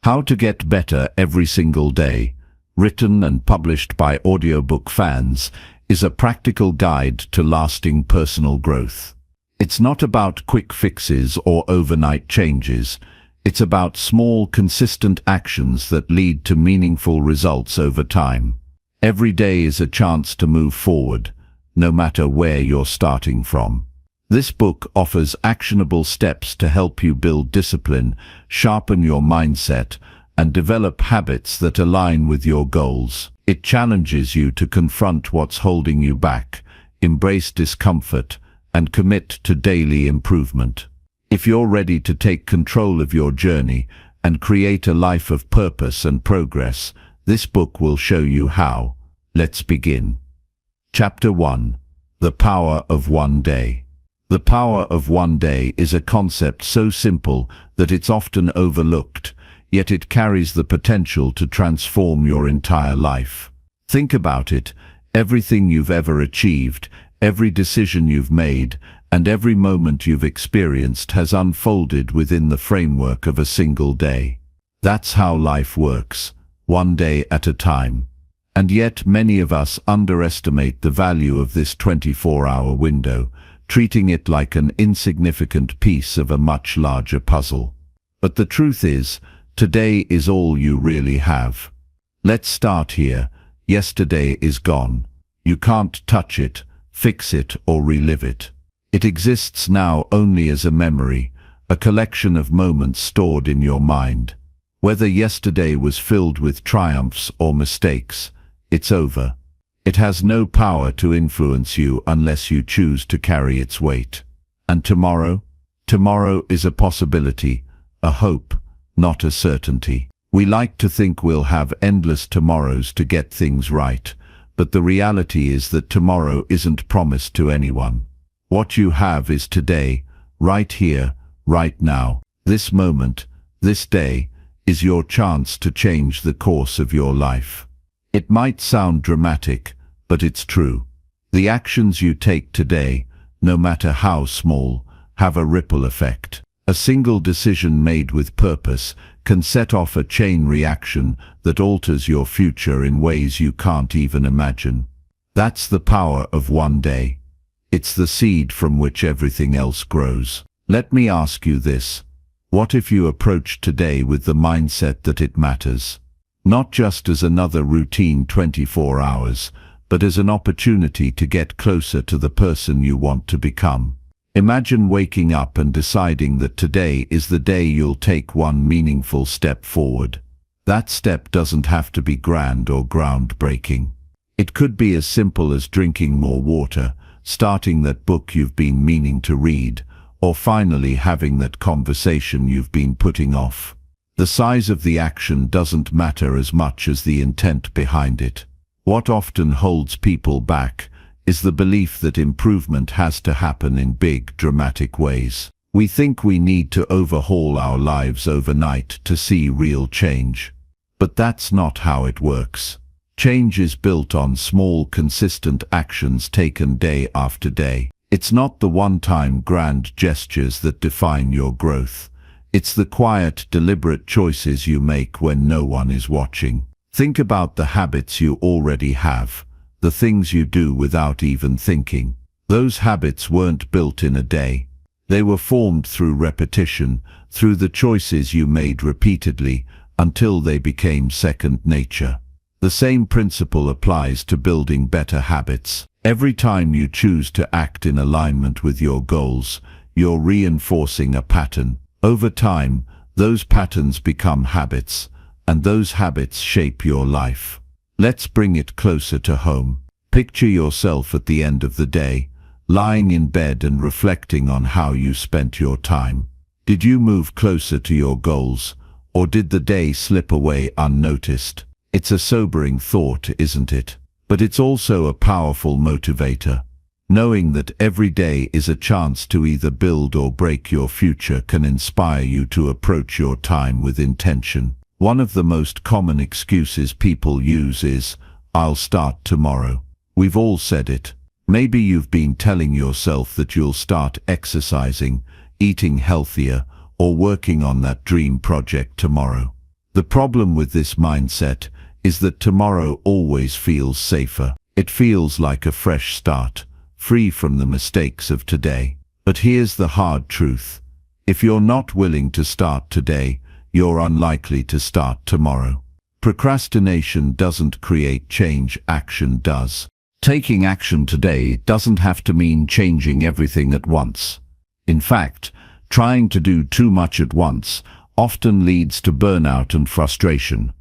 How to Get Better Every Single Day, written and published by Audiobook fans, is a practical guide to lasting personal growth. It's not about quick fixes or overnight changes. It's about small, consistent actions that lead to meaningful results over time. Every day is a chance to move forward, no matter where you're starting from. This book offers actionable steps to help you build discipline, sharpen your mindset, and develop habits that align with your goals. It challenges you to confront what's holding you back, embrace discomfort, and commit to daily improvement. If you're ready to take control of your journey and create a life of purpose and progress, this book will show you how. Let's begin. Chapter 1. The Power of One Day. The power of one day is a concept so simple that it's often overlooked, yet it carries the potential to transform your entire life. Think about it. Everything you've ever achieved, every decision you've made, and every moment you've experienced has unfolded within the framework of a single day. That's how life works, one day at a time. And yet many of us underestimate the value of this 24-hour window, treating it like an insignificant piece of a much larger puzzle. But the truth is, today is all you really have. Let's start here. Yesterday is gone. You can't touch it, fix it, or relive it. It exists now only as a memory, a collection of moments stored in your mind. Whether yesterday was filled with triumphs or mistakes, it's over. It has no power to influence you unless you choose to carry its weight. And tomorrow? Tomorrow is a possibility, a hope, not a certainty. We like to think we'll have endless tomorrows to get things right, but the reality is that tomorrow isn't promised to anyone. What you have is today, right here, right now. This moment, this day, is your chance to change the course of your life. It might sound dramatic, but it's true. The actions you take today, no matter how small, have a ripple effect. A single decision made with purpose can set off a chain reaction that alters your future in ways you can't even imagine. That's the power of one day. It's the seed from which everything else grows. Let me ask you this. What if you approached today with the mindset that it matters? Not just as another routine 24 hours, but as an opportunity to get closer to the person you want to become. Imagine waking up and deciding that today is the day you'll take one meaningful step forward. That step doesn't have to be grand or groundbreaking. It could be as simple as drinking more water, starting that book you've been meaning to read, or finally having that conversation you've been putting off. The size of the action doesn't matter as much as the intent behind it. What often holds people back is the belief that improvement has to happen in big, dramatic ways. We think we need to overhaul our lives overnight to see real change. But that's not how it works. Change is built on small, consistent actions taken day after day. It's not the one-time grand gestures that define your growth. It's the quiet, deliberate choices you make when no one is watching. Think about the habits you already have, the things you do without even thinking. Those habits weren't built in a day. They were formed through repetition, through the choices you made repeatedly, until they became second nature. The same principle applies to building better habits. Every time you choose to act in alignment with your goals, you're reinforcing a pattern. Over time, those patterns become habits, and those habits shape your life. Let's bring it closer to home. Picture yourself at the end of the day, lying in bed and reflecting on how you spent your time. Did you move closer to your goals, or did the day slip away unnoticed? It's a sobering thought, isn't it? But it's also a powerful motivator. Knowing that every day is a chance to either build or break your future can inspire you to approach your time with intention. One of the most common excuses people use is, "I'll start tomorrow." We've all said it. Maybe you've been telling yourself that you'll start exercising, eating healthier, or working on that dream project tomorrow. The problem with this mindset is that tomorrow always feels safer. It feels like a fresh start, free from the mistakes of today. But here's the hard truth. If you're not willing to start today, you're unlikely to start tomorrow. Procrastination doesn't create change, action does. Taking action today doesn't have to mean changing everything at once. In fact, trying to do too much at once often leads to burnout and frustration.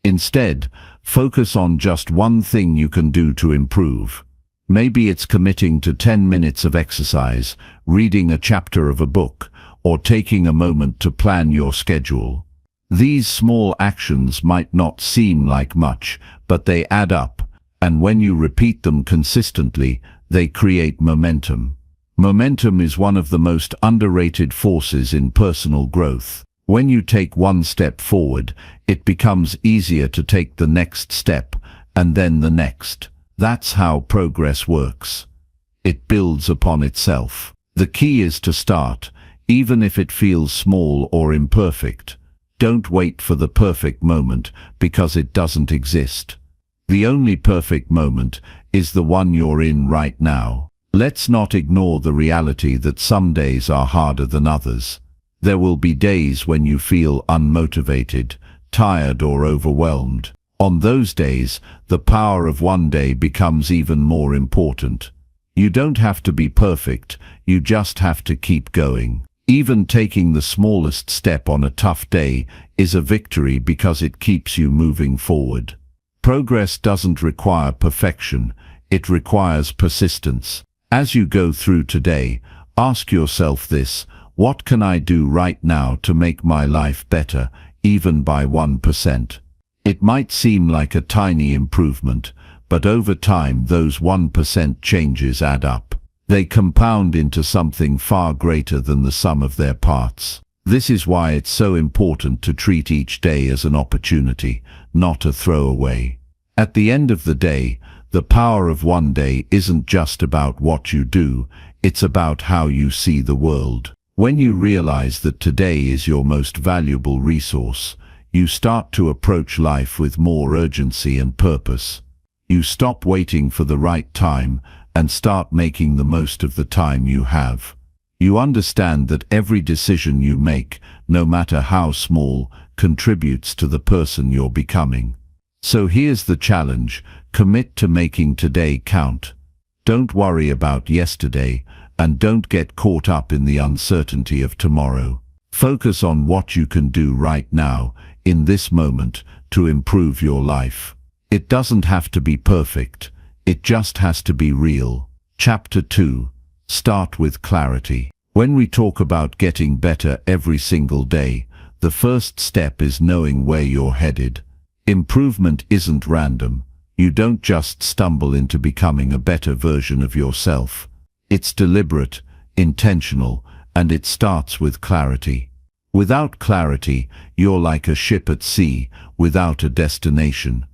Instead, focus on just one thing you can do to improve. Maybe it's committing to 10 minutes of exercise, reading a chapter of a book, or taking a moment to plan your schedule. These small actions might not seem like much, but they add up, and when you repeat them consistently, they create momentum. Momentum is one of the most underrated forces in personal growth. When you take one step forward, it becomes easier to take the next step, and then the next. That's how progress works. It builds upon itself. The key is to start, even if it feels small or imperfect. Don't wait for the perfect moment, because it doesn't exist. The only perfect moment is the one you're in right now. Let's not ignore the reality that some days are harder than others. There will be days when you feel unmotivated, tired or overwhelmed. On those days, the power of one day becomes even more important. You don't have to be perfect, you just have to keep going. Even taking the smallest step on a tough day is a victory because it keeps you moving forward. Progress doesn't require perfection, it requires persistence. As you go through today, ask yourself this: what can I do right now to make my life better, even by 1%? It might seem like a tiny improvement, but over time those 1% changes add up. They compound into something far greater than the sum of their parts. This is why it's so important to treat each day as an opportunity, not a throwaway. At the end of the day, the power of one day isn't just about what you do, it's about how you see the world. When you realize that today is your most valuable resource, you start to approach life with more urgency and purpose. You stop waiting for the right time and start making the most of the time you have. You understand that every decision you make, no matter how small, contributes to the person you're becoming. So here's the challenge: commit to making today count. Don't worry about yesterday, and don't get caught up in the uncertainty of tomorrow. Focus on what you can do right now, in this moment, to improve your life. It doesn't have to be perfect. It just has to be real. Chapter 2. Start with clarity. When we talk about getting better every single day, the first step is knowing where you're headed. Improvement isn't random. You don't just stumble into becoming a better version of yourself. It's deliberate, intentional, and it starts with clarity. Without clarity, you're like a ship at sea, without a destination.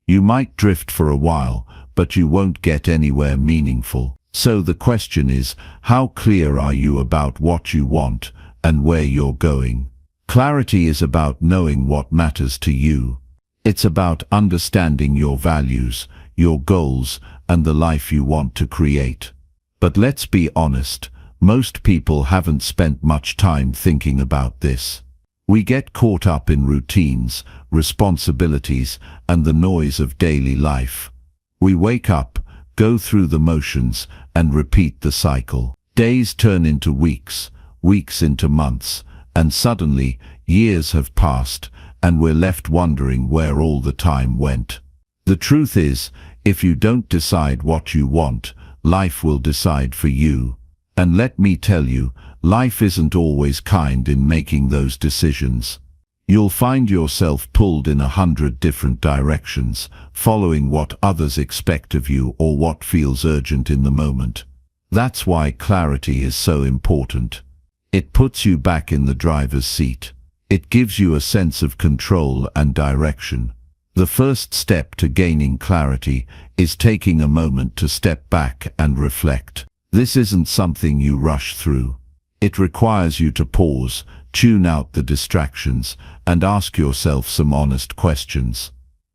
You might drift for a while, but you won't get anywhere meaningful. So the question is, how clear are you about what you want and where you're going? Clarity is about knowing what matters to you. It's about understanding your values, your goals, and the life you want to create. But let's be honest, most people haven't spent much time thinking about this. We get caught up in routines, responsibilities, and the noise of daily life. We wake up, go through the motions, and repeat the cycle. Days turn into weeks, weeks into months, and suddenly, years have passed, and we're left wondering where all the time went. The truth is, if you don't decide what you want, life will decide for you. And let me tell you, life isn't always kind in making those decisions. You'll find yourself pulled in 100 different directions, following what others expect of you or what feels urgent in the moment. That's why clarity is so important. It puts you back in the driver's seat. It gives you a sense of control and direction. The first step to gaining clarity is taking a moment to step back and reflect. This isn't something you rush through. It requires you to pause, tune out the distractions, and ask yourself some honest questions.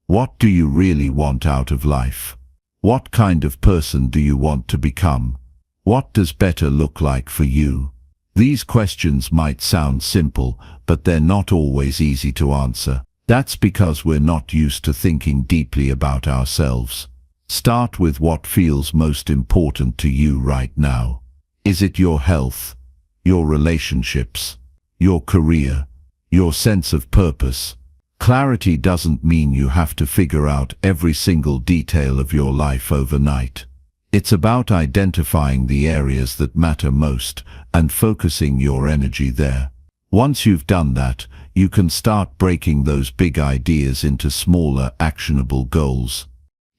What do you really want out of life? What kind of person do you want to become? What does better look like for you? These questions might sound simple, but they're not always easy to answer. That's because we're not used to thinking deeply about ourselves. Start with what feels most important to you right now. Is it your health, your relationships, your career, your sense of purpose? Clarity doesn't mean you have to figure out every single detail of your life overnight. It's about identifying the areas that matter most and focusing your energy there. Once you've done that, you can start breaking those big ideas into smaller, actionable goals.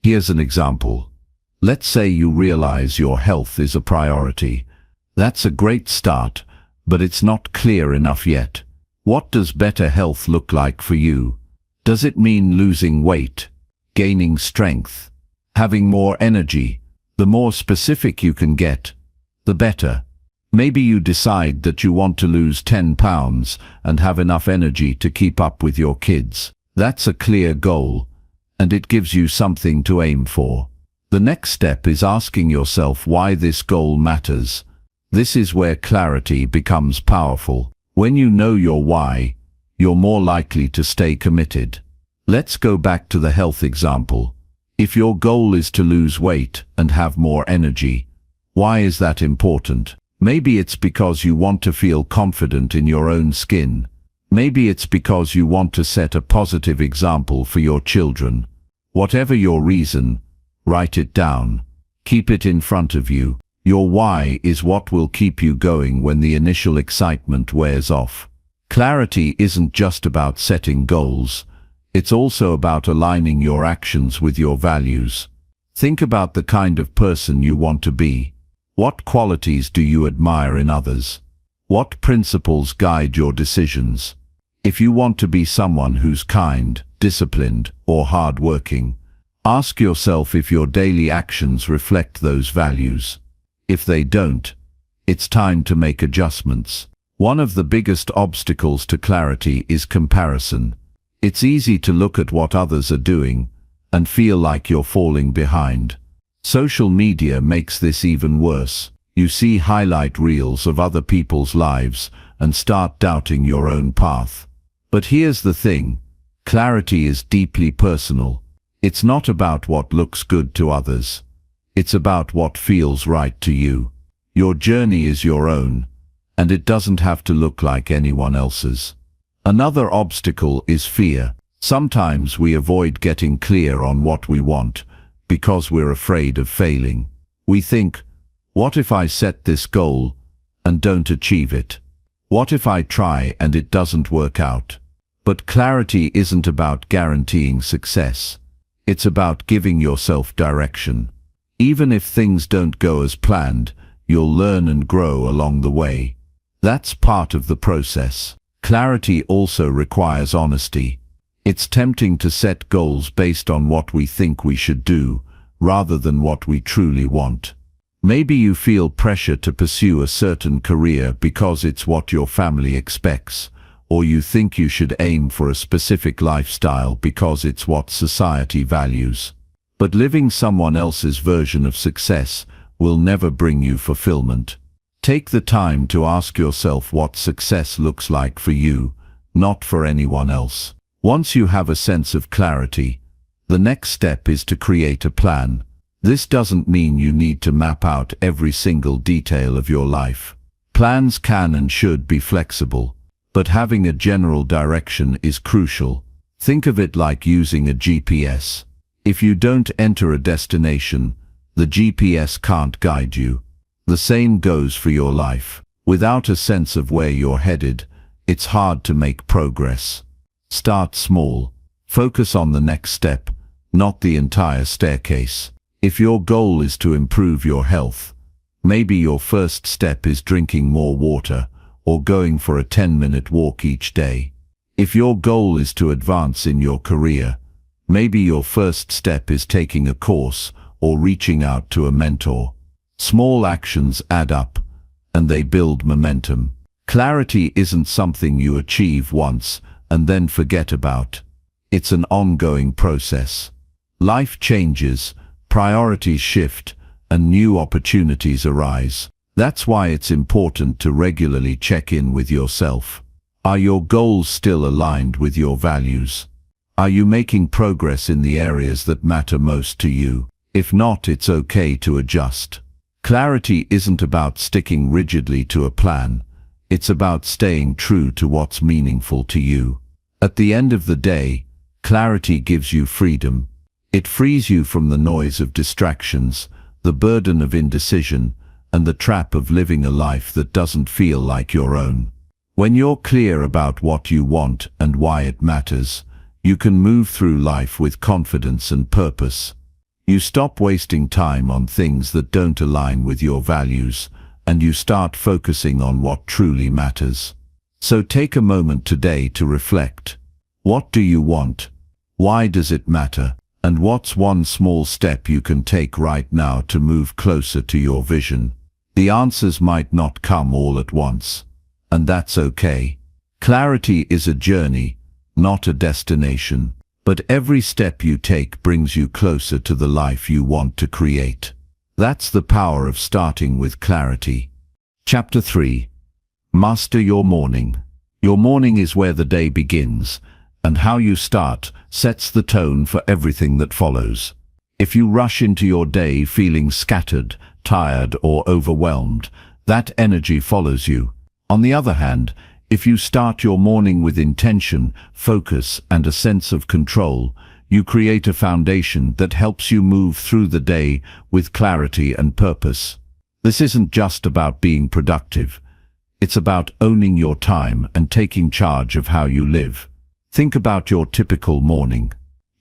Here's an example. Let's say you realize your health is a priority. That's a great start, but it's not clear enough yet. What does better health look like for you? Does it mean losing weight, gaining strength, having more energy? The more specific you can get, the better. Maybe you decide that you want to lose 10 pounds and have enough energy to keep up with your kids. That's a clear goal, and it gives you something to aim for. The next step is asking yourself why this goal matters. This is where clarity becomes powerful. When you know your why, you're more likely to stay committed. Let's go back to the health example. If your goal is to lose weight and have more energy, why is that important? Maybe it's because you want to feel confident in your own skin. Maybe it's because you want to set a positive example for your children. Whatever your reason, write it down. Keep it in front of you. Your why is what will keep you going when the initial excitement wears off. Clarity isn't just about setting goals. It's also about aligning your actions with your values. Think about the kind of person you want to be. What qualities do you admire in others? What principles guide your decisions? If you want to be someone who's kind, disciplined, or hardworking, ask yourself if your daily actions reflect those values. If they don't, it's time to make adjustments. One of the biggest obstacles to clarity is comparison. It's easy to look at what others are doing and feel like you're falling behind. Social media makes this even worse. You see highlight reels of other people's lives and start doubting your own path. But here's the thing. Clarity is deeply personal. It's not about what looks good to others. It's about what feels right to you. Your journey is your own, and it doesn't have to look like anyone else's. Another obstacle is fear. Sometimes we avoid getting clear on what we want because we're afraid of failing. We think, what if I set this goal and don't achieve it? What if I try and it doesn't work out? But clarity isn't about guaranteeing success. It's about giving yourself direction. Even if things don't go as planned, you'll learn and grow along the way. That's part of the process. Clarity also requires honesty. It's tempting to set goals based on what we think we should do, rather than what we truly want. Maybe you feel pressure to pursue a certain career because it's what your family expects, or you think you should aim for a specific lifestyle because it's what society values. But living someone else's version of success will never bring you fulfillment. Take the time to ask yourself what success looks like for you, not for anyone else. Once you have a sense of clarity, the next step is to create a plan. This doesn't mean you need to map out every single detail of your life. Plans can and should be flexible, but having a general direction is crucial. Think of it like using a GPS. If you don't enter a destination, the GPS can't guide you. The same goes for your life. Without a sense of where you're headed, it's hard to make progress. Start small. Focus on the next step, not the entire staircase. If your goal is to improve your health, maybe your first step is drinking more water or going for a 10-minute walk each day. If your goal is to advance in your career, maybe your first step is taking a course or reaching out to a mentor. Small actions add up, and they build momentum. Clarity isn't something you achieve once and then forget about. It's an ongoing process. Life changes, priorities shift, and new opportunities arise. That's why it's important to regularly check in with yourself. Are your goals still aligned with your values? Are you making progress in the areas that matter most to you? If not, it's okay to adjust. Clarity isn't about sticking rigidly to a plan. It's about staying true to what's meaningful to you. At the end of the day, clarity gives you freedom. It frees you from the noise of distractions, the burden of indecision, and the trap of living a life that doesn't feel like your own. When you're clear about what you want and why it matters, you can move through life with confidence and purpose. You stop wasting time on things that don't align with your values, and you start focusing on what truly matters. So take a moment today to reflect. What do you want? Why does it matter? And what's one small step you can take right now to move closer to your vision? The answers might not come all at once, and that's okay. Clarity is a journey, not a destination, but every step you take brings you closer to the life you want to create. That's the power of starting with clarity. Chapter 3. Master your morning. Your morning is where the day begins, and how you start sets the tone for everything that follows. If you rush into your day feeling scattered, tired, or overwhelmed, that energy follows you. On the other hand, if you start your morning with intention, focus, and a sense of control, you create a foundation that helps you move through the day with clarity and purpose. This isn't just about being productive. It's about owning your time and taking charge of how you live. Think about your typical morning.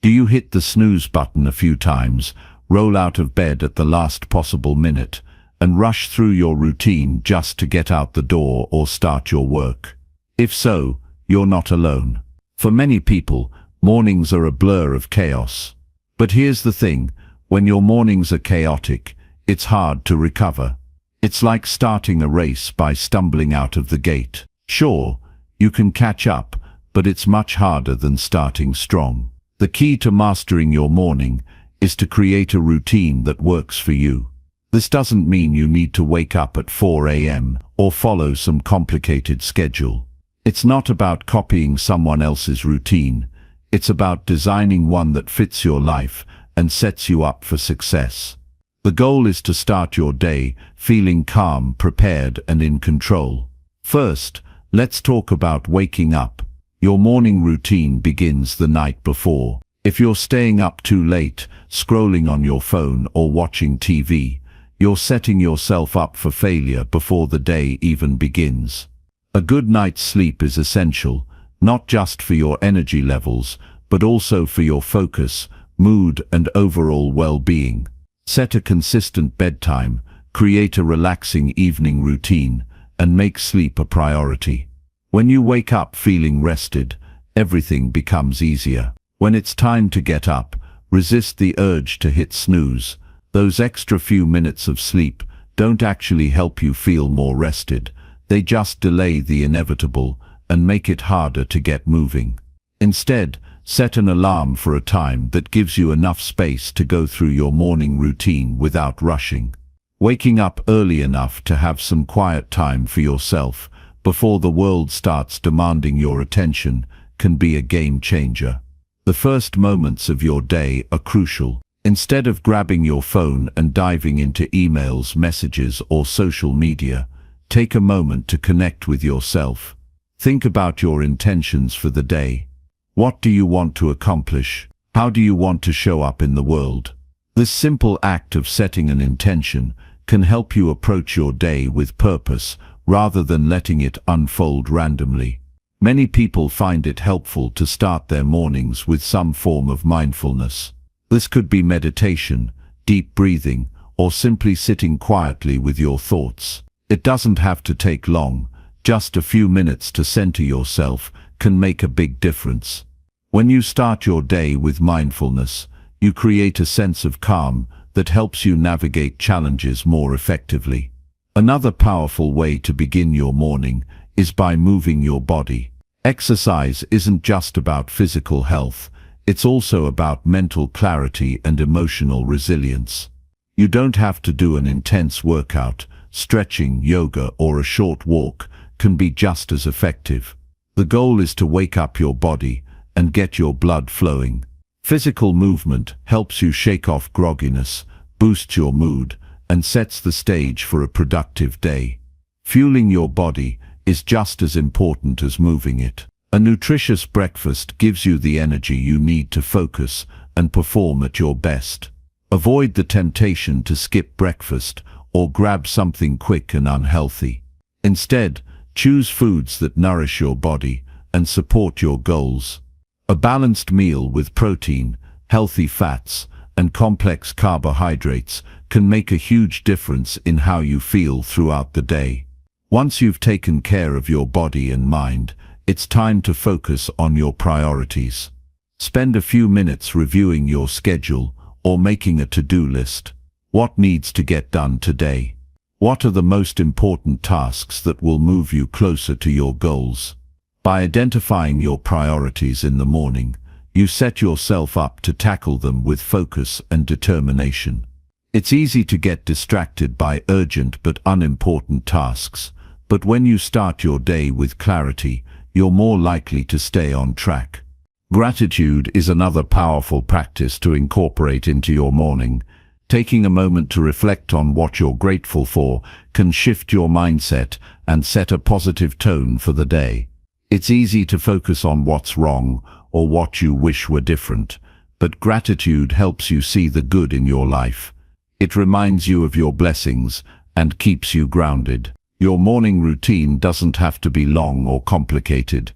Do you hit the snooze button a few times, roll out of bed at the last possible minute, and rush through your routine just to get out the door or start your work? If so, you're not alone. For many people, mornings are a blur of chaos. But here's the thing, when your mornings are chaotic, it's hard to recover. It's like starting a race by stumbling out of the gate. Sure, you can catch up, but it's much harder than starting strong. The key to mastering your morning is to create a routine that works for you. This doesn't mean you need to wake up at 4 a.m. or follow some complicated schedule. It's not about copying someone else's routine. It's about designing one that fits your life and sets you up for success. The goal is to start your day feeling calm, prepared, and in control. First, let's talk about waking up. Your morning routine begins the night before. If you're staying up too late, scrolling on your phone or watching TV, you're setting yourself up for failure before the day even begins. A good night's sleep is essential, not just for your energy levels, but also for your focus, mood, and overall well-being. Set a consistent bedtime, create a relaxing evening routine, and make sleep a priority. When you wake up feeling rested, everything becomes easier. When it's time to get up, resist the urge to hit snooze. Those extra few minutes of sleep don't actually help you feel more rested. They just delay the inevitable and make it harder to get moving. Instead, set an alarm for a time that gives you enough space to go through your morning routine without rushing. Waking up early enough to have some quiet time for yourself before the world starts demanding your attention can be a game changer. The first moments of your day are crucial. Instead of grabbing your phone and diving into emails, messages, or social media, take a moment to connect with yourself. Think about your intentions for the day. What do you want to accomplish? How do you want to show up in the world? This simple act of setting an intention can help you approach your day with purpose rather than letting it unfold randomly. Many people find it helpful to start their mornings with some form of mindfulness. This could be meditation, deep breathing, or simply sitting quietly with your thoughts. It doesn't have to take long. Just a few minutes to center yourself can make a big difference. When you start your day with mindfulness, you create a sense of calm that helps you navigate challenges more effectively. Another powerful way to begin your morning is by moving your body. Exercise isn't just about physical health, it's also about mental clarity and emotional resilience. You don't have to do an intense workout. Stretching, yoga, or a short walk can be just as effective. The goal is to wake up your body and get your blood flowing. Physical movement helps you shake off grogginess, boosts your mood, and sets the stage for a productive day. Fueling your body is just as important as moving it. A nutritious breakfast gives you the energy you need to focus and perform at your best. Avoid the temptation to skip breakfast or grab something quick and unhealthy. Instead, choose foods that nourish your body and support your goals. A balanced meal with protein, healthy fats, and complex carbohydrates can make a huge difference in how you feel throughout the day. Once you've taken care of your body and mind, it's time to focus on your priorities. Spend a few minutes reviewing your schedule or making a to-do list. What needs to get done today? What are the most important tasks that will move you closer to your goals? By identifying your priorities in the morning, you set yourself up to tackle them with focus and determination. It's easy to get distracted by urgent but unimportant tasks, but when you start your day with clarity, you're more likely to stay on track. Gratitude is another powerful practice to incorporate into your morning. Taking a moment to reflect on what you're grateful for can shift your mindset and set a positive tone for the day. It's easy to focus on what's wrong or what you wish were different, but gratitude helps you see the good in your life. It reminds you of your blessings and keeps you grounded. Your morning routine doesn't have to be long or complicated.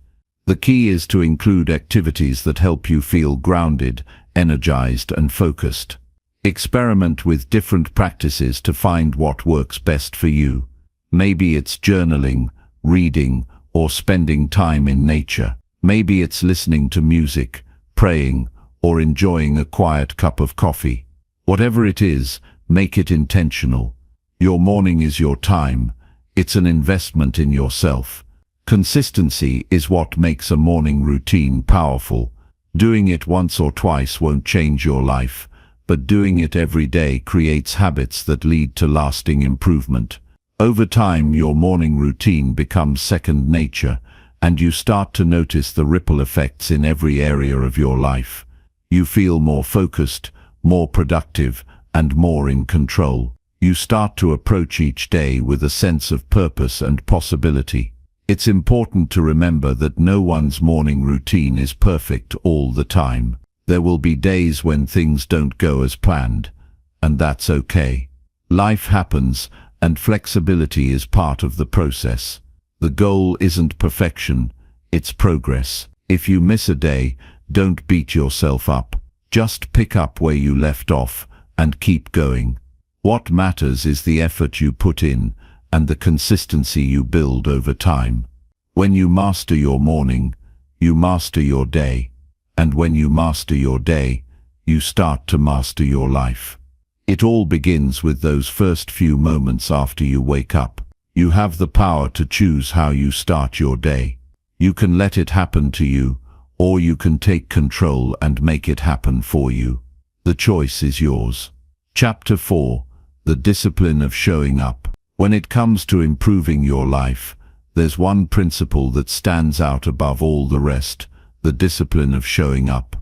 The key is to include activities that help you feel grounded, energized, and focused. Experiment with different practices to find what works best for you. Maybe it's journaling, reading, or spending time in nature. Maybe it's listening to music, praying, or enjoying a quiet cup of coffee. Whatever it is, make it intentional. Your morning is your time. It's an investment in yourself. Consistency is what makes a morning routine powerful. Doing it once or twice won't change your life, but doing it every day creates habits that lead to lasting improvement. Over time, your morning routine becomes second nature, and you start to notice the ripple effects in every area of your life. You feel more focused, more productive, and more in control. You start to approach each day with a sense of purpose and possibility. It's important to remember that no one's morning routine is perfect all the time. There will be days when things don't go as planned, and that's okay. Life happens, and flexibility is part of the process. The goal isn't perfection, it's progress. If you miss a day, don't beat yourself up. Just pick up where you left off and keep going. What matters is the effort you put in and the consistency you build over time. When you master your morning, you master your day. And when you master your day, you start to master your life. It all begins with those first few moments after you wake up. You have the power to choose how you start your day. You can let it happen to you, or you can take control and make it happen for you. The choice is yours. Chapter 4: The Discipline of Showing Up. When it comes to improving your life, there's one principle that stands out above all the rest: the discipline of showing up.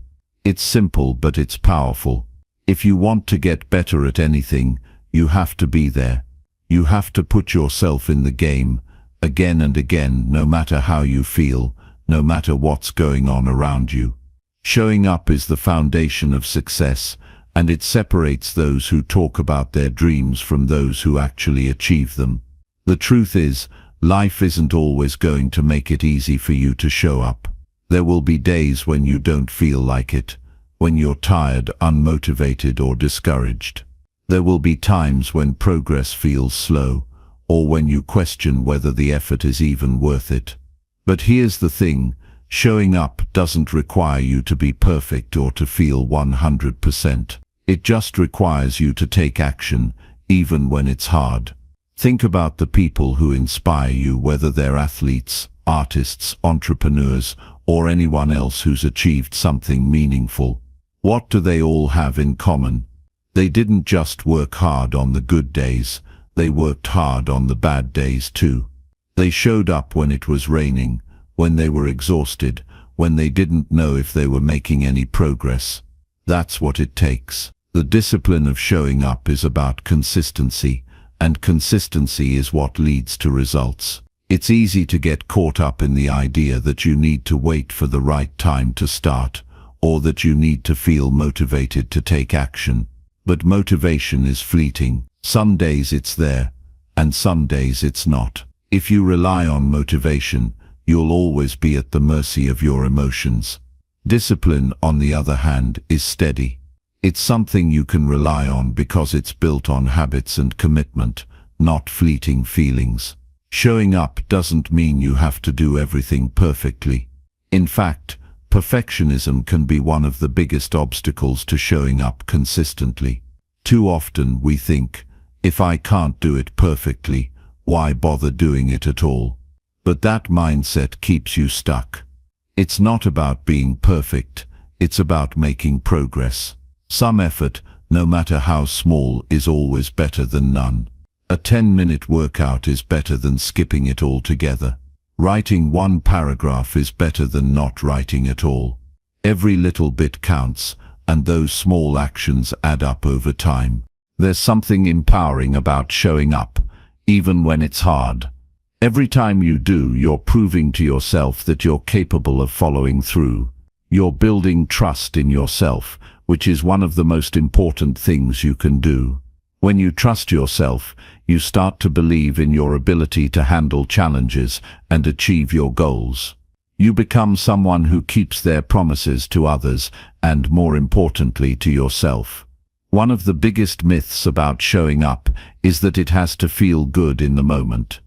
It's simple, but it's powerful. If you want to get better at anything, you have to be there. You have to put yourself in the game, again and again, no matter how you feel, no matter what's going on around you. Showing up is the foundation of success, and it separates those who talk about their dreams from those who actually achieve them. The truth is, life isn't always going to make it easy for you to show up. There will be days when you don't feel like it, when you're tired, unmotivated, or discouraged. There will be times when progress feels slow, or when you question whether the effort is even worth it. But here's the thing: showing up doesn't require you to be perfect or to feel 100%. It just requires you to take action, even when it's hard. Think about the people who inspire you, whether they're athletes, artists, entrepreneurs, or anyone else who's achieved something meaningful. What do they all have in common? They didn't just work hard on the good days, they worked hard on the bad days too. They showed up when it was raining, when they were exhausted, when they didn't know if they were making any progress. That's what it takes. The discipline of showing up is about consistency, and consistency is what leads to results. It's easy to get caught up in the idea that you need to wait for the right time to start, or that you need to feel motivated to take action. But motivation is fleeting. Some days it's there, and some days it's not. If you rely on motivation, you'll always be at the mercy of your emotions. Discipline, on the other hand, is steady. It's something you can rely on because it's built on habits and commitment, not fleeting feelings. Showing up doesn't mean you have to do everything perfectly. In fact, perfectionism can be one of the biggest obstacles to showing up consistently. Too often we think, if I can't do it perfectly, why bother doing it at all? But that mindset keeps you stuck. It's not about being perfect, it's about making progress. Some effort, no matter how small, is always better than none. A 10-minute workout is better than skipping it altogether. Writing one paragraph is better than not writing at all. Every little bit counts, and those small actions add up over time. There's something empowering about showing up, even when it's hard. Every time you do, you're proving to yourself that you're capable of following through. You're building trust in yourself, which is one of the most important things you can do. When you trust yourself, you start to believe in your ability to handle challenges and achieve your goals. You become someone who keeps their promises to others and, more importantly, to yourself. One of the biggest myths about showing up is that it has to feel good in the moment.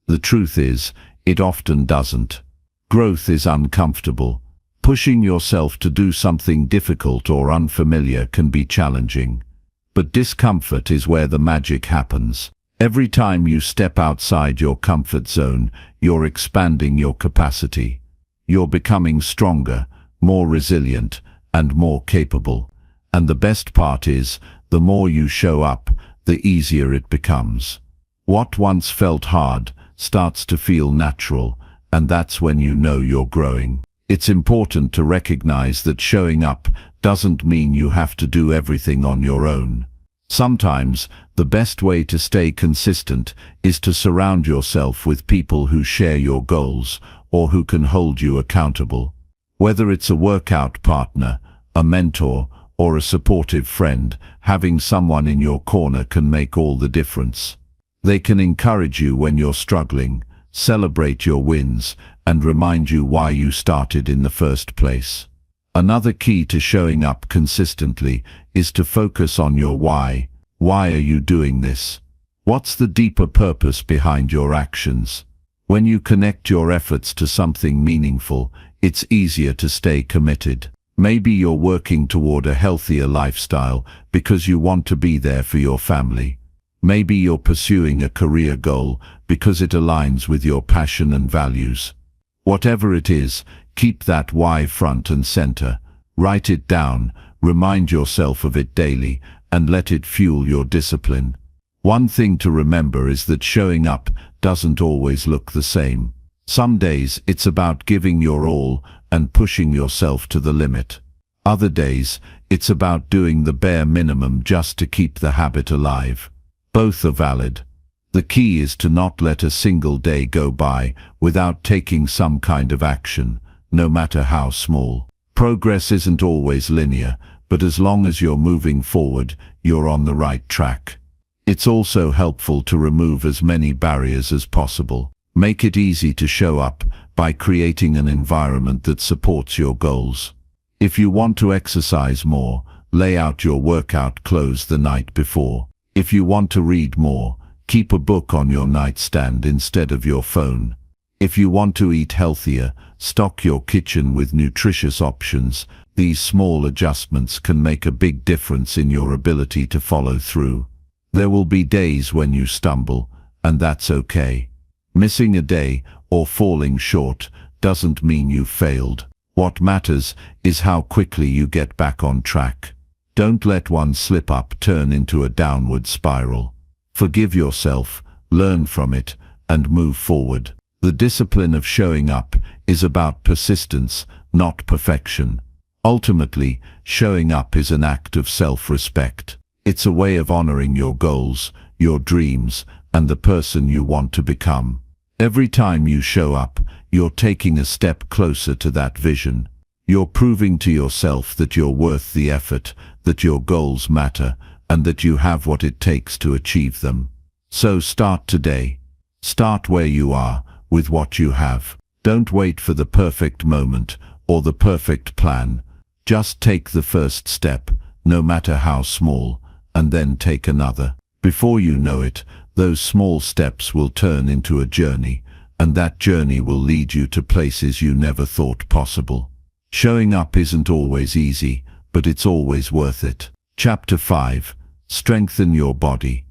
The truth is, it often doesn't. Growth is uncomfortable. Pushing yourself to do something difficult or unfamiliar can be challenging. But discomfort is where the magic happens. Every time you step outside your comfort zone, you're expanding your capacity. You're becoming stronger, more resilient, and more capable. And the best part is, the more you show up, the easier it becomes. What once felt hard starts to feel natural, and that's when you know you're growing. It's important to recognize that showing up doesn't mean you have to do everything on your own. Sometimes, the best way to stay consistent is to surround yourself with people who share your goals or who can hold you accountable. Whether it's a workout partner, a mentor, or a supportive friend, having someone in your corner can make all the difference. They can encourage you when you're struggling, celebrate your wins, and remind you why you started in the first place. Another key to showing up consistently is to focus on your why. Why are you doing this? What's the deeper purpose behind your actions? When you connect your efforts to something meaningful, it's easier to stay committed. Maybe you're working toward a healthier lifestyle because you want to be there for your family. Maybe you're pursuing a career goal because it aligns with your passion and values. Whatever it is, keep that why front and center. Write it down, remind yourself of it daily, and let it fuel your discipline. One thing to remember is that showing up doesn't always look the same. Some days it's about giving your all and pushing yourself to the limit. Other days it's about doing the bare minimum just to keep the habit alive. Both are valid. The key is to not let a single day go by without taking some kind of action, no matter how small. Progress isn't always linear, but as long as you're moving forward, you're on the right track. It's also helpful to remove as many barriers as possible. Make it easy to show up by creating an environment that supports your goals. If you want to exercise more, lay out your workout clothes the night before. If you want to read more, keep a book on your nightstand instead of your phone. If you want to eat healthier, stock your kitchen with nutritious options. These small adjustments can make a big difference in your ability to follow through. There will be days when you stumble, and that's okay. Missing a day or falling short doesn't mean you failed. What matters is how quickly you get back on track. Don't let one slip-up turn into a downward spiral. Forgive yourself, learn from it, and move forward. The discipline of showing up is about persistence, not perfection. Ultimately, showing up is an act of self-respect. It's a way of honoring your goals, your dreams, and the person you want to become. Every time you show up, you're taking a step closer to that vision. You're proving to yourself that you're worth the effort, that your goals matter, and that you have what it takes to achieve them. So start today. Start where you are, with what you have. Don't wait for the perfect moment or the perfect plan. Just take the first step, no matter how small, and then take another. Before you know it, those small steps will turn into a journey, and that journey will lead you to places you never thought possible. Showing up isn't always easy, but it's always worth it. Chapter 5. Strengthen your body.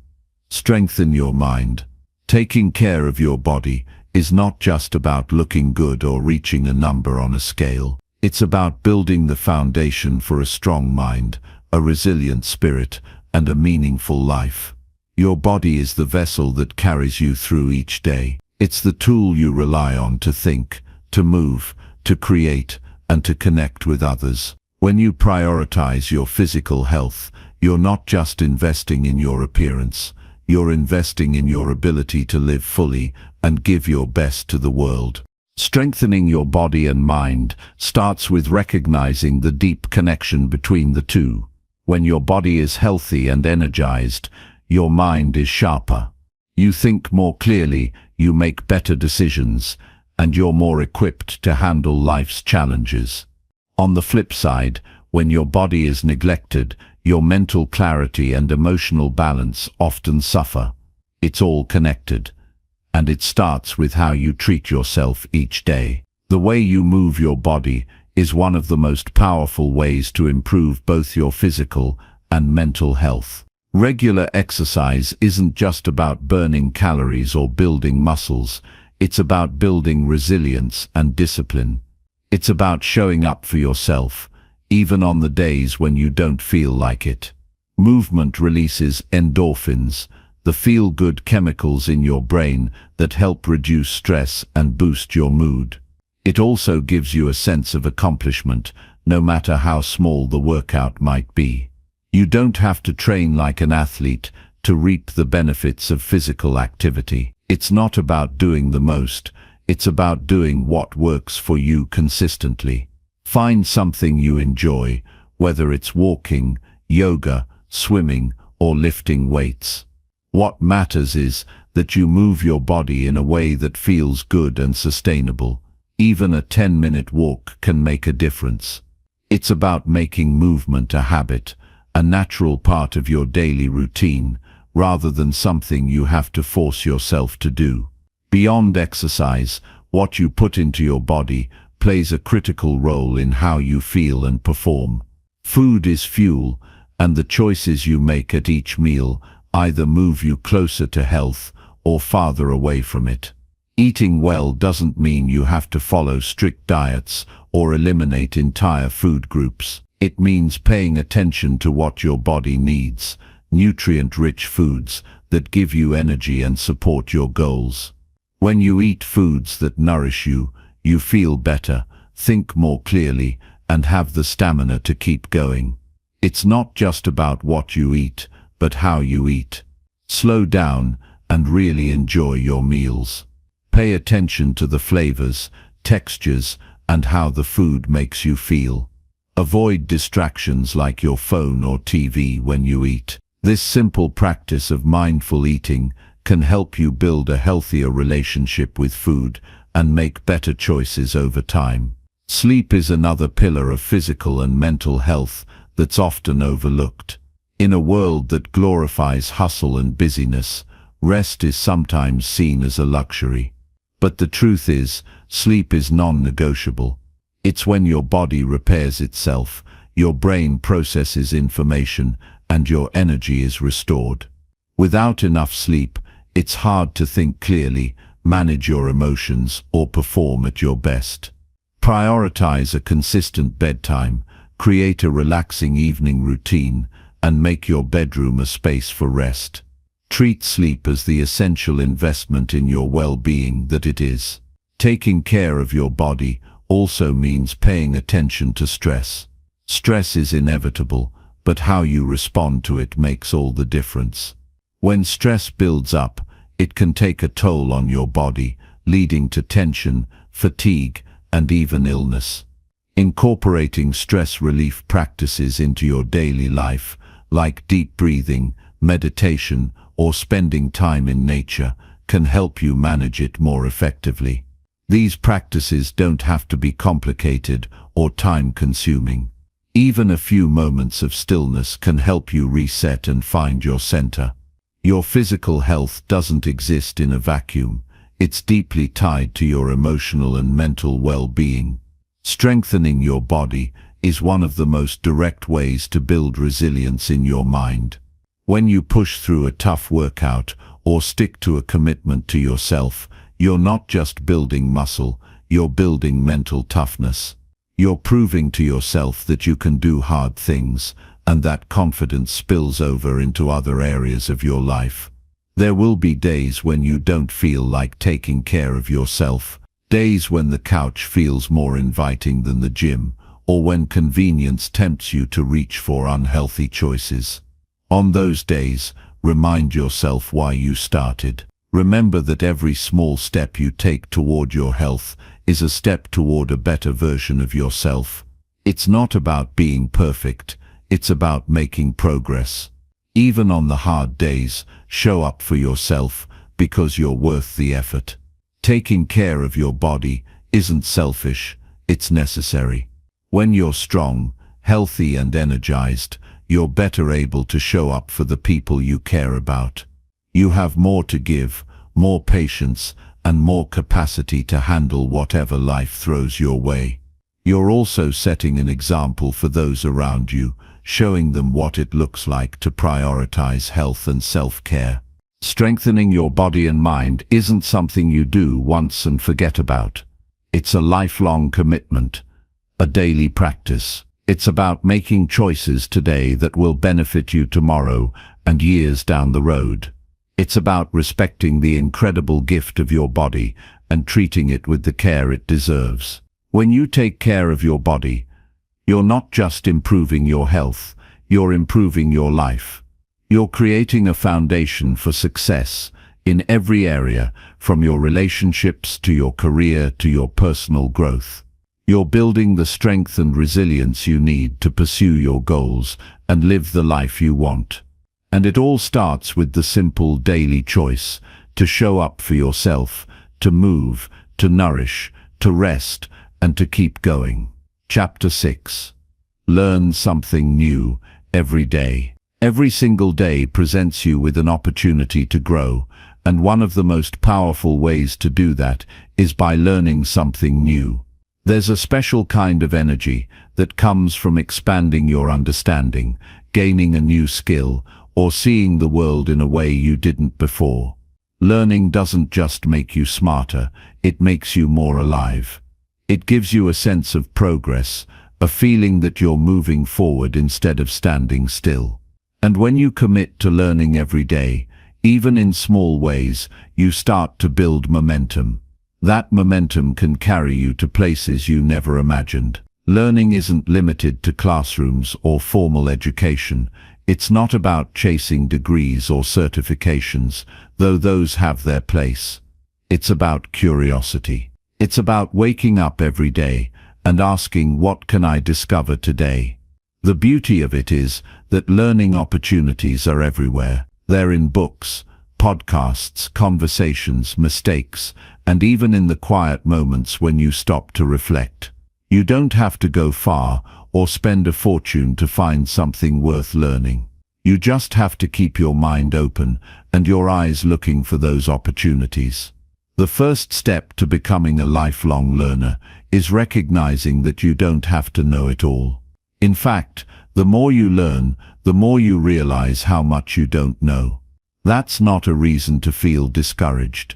Strengthen your mind. Taking care of your body is not just about looking good or reaching a number on a scale. It's about building the foundation for a strong mind, a resilient spirit, and a meaningful life. Your body is the vessel that carries you through each day. It's the tool you rely on to think, to move, to create, and to connect with others. When you prioritize your physical health, you're not just investing in your appearance, you're investing in your ability to live fully and give your best to the world. Strengthening your body and mind starts with recognizing the deep connection between the two. When your body is healthy and energized, your mind is sharper. You think more clearly, you make better decisions, and you're more equipped to handle life's challenges. On the flip side, when your body is neglected, your mental clarity and emotional balance often suffer. It's all connected, and it starts with how you treat yourself each day. The way you move your body is one of the most powerful ways to improve both your physical and mental health. Regular exercise isn't just about burning calories or building muscles, it's about building resilience and discipline. It's about showing up for yourself, even on the days when you don't feel like it. Movement releases endorphins, the feel-good chemicals in your brain that help reduce stress and boost your mood. It also gives you a sense of accomplishment, no matter how small the workout might be. You don't have to train like an athlete to reap the benefits of physical activity. It's not about doing the most, it's about doing what works for you consistently. Find something you enjoy, whether it's walking, yoga, swimming, or lifting weights. What matters is that you move your body in a way that feels good and sustainable. Even a 10-minute walk can make a difference. It's about making movement a habit, a natural part of your daily routine, rather than something you have to force yourself to do. Beyond exercise, what you put into your body plays a critical role in how you feel and perform. Food is fuel, and the choices you make at each meal either move you closer to health or farther away from it. Eating well doesn't mean you have to follow strict diets or eliminate entire food groups. It means paying attention to what your body needs, nutrient-rich foods that give you energy and support your goals. When you eat foods that nourish you, you feel better, think more clearly, and have the stamina to keep going. It's not just about what you eat, but how you eat. Slow down and really enjoy your meals. Pay attention to the flavors, textures, and how the food makes you feel. Avoid distractions like your phone or TV when you eat. This simple practice of mindful eating can help you build a healthier relationship with food and make better choices over time. Sleep is another pillar of physical and mental health that's often overlooked. In a world that glorifies hustle and busyness, rest is sometimes seen as a luxury. But the truth is, sleep is non-negotiable. It's when your body repairs itself, your brain processes information, and your energy is restored. Without enough sleep, it's hard to think clearly, manage your emotions, or perform at your best. Prioritize a consistent bedtime, create a relaxing evening routine, and make your bedroom a space for rest. Treat sleep as the essential investment in your well-being that it is. Taking care of your body also means paying attention to stress. Stress is inevitable, but how you respond to it makes all the difference. When stress builds up, it can take a toll on your body, leading to tension, fatigue, and even illness. Incorporating stress relief practices into your daily life, like deep breathing, meditation, or spending time in nature, can help you manage it more effectively. These practices don't have to be complicated or time-consuming. Even a few moments of stillness can help you reset and find your center. Your physical health doesn't exist in a vacuum. It's deeply tied to your emotional and mental well-being. Strengthening your body is one of the most direct ways to build resilience in your mind. When you push through a tough workout or stick to a commitment to yourself, you're not just building muscle, you're building mental toughness. You're proving to yourself that you can do hard things, and that confidence spills over into other areas of your life. There will be days when you don't feel like taking care of yourself, days when the couch feels more inviting than the gym, or when convenience tempts you to reach for unhealthy choices. On those days, remind yourself why you started. Remember that every small step you take toward your health is a step toward a better version of yourself. It's not about being perfect, it's about making progress. Even on the hard days, show up for yourself because you're worth the effort. Taking care of your body isn't selfish, it's necessary. When you're strong, healthy and energized, you're better able to show up for the people you care about. You have more to give, more patience, and more capacity to handle whatever life throws your way. You're also setting an example for those around you, showing them what it looks like to prioritize health and self-care. Strengthening your body and mind isn't something you do once and forget about. It's a lifelong commitment, a daily practice. It's about making choices today that will benefit you tomorrow and years down the road. It's about respecting the incredible gift of your body and treating it with the care it deserves. When you take care of your body, you're not just improving your health, you're improving your life. You're creating a foundation for success in every area, from your relationships to your career to your personal growth. You're building the strength and resilience you need to pursue your goals and live the life you want. And it all starts with the simple daily choice to show up for yourself, to move, to nourish, to rest, and to keep going. Chapter 6. Learn something new every day. Every single day presents you with an opportunity to grow, and one of the most powerful ways to do that is by learning something new. There's a special kind of energy that comes from expanding your understanding, gaining a new skill, or seeing the world in a way you didn't before. Learning doesn't just make you smarter, it makes you more alive. It gives you a sense of progress, a feeling that you're moving forward instead of standing still. And when you commit to learning every day, even in small ways, you start to build momentum. That momentum can carry you to places you never imagined. Learning isn't limited to classrooms or formal education. It's not about chasing degrees or certifications, though those have their place. It's about curiosity. It's about waking up every day and asking, what can I discover today? The beauty of it is that learning opportunities are everywhere. They're in books, podcasts, conversations, mistakes, and even in the quiet moments when you stop to reflect. You don't have to go far or spend a fortune to find something worth learning. You just have to keep your mind open and your eyes looking for those opportunities. The first step to becoming a lifelong learner is recognizing that you don't have to know it all. In fact, the more you learn, the more you realize how much you don't know. That's not a reason to feel discouraged.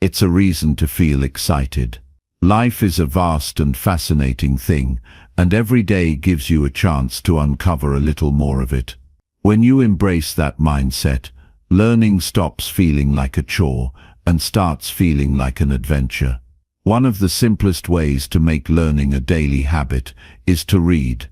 It's a reason to feel excited. Life is a vast and fascinating thing, and every day gives you a chance to uncover a little more of it. When you embrace that mindset, learning stops feeling like a chore and starts feeling like an adventure. One of the simplest ways to make learning a daily habit is to read.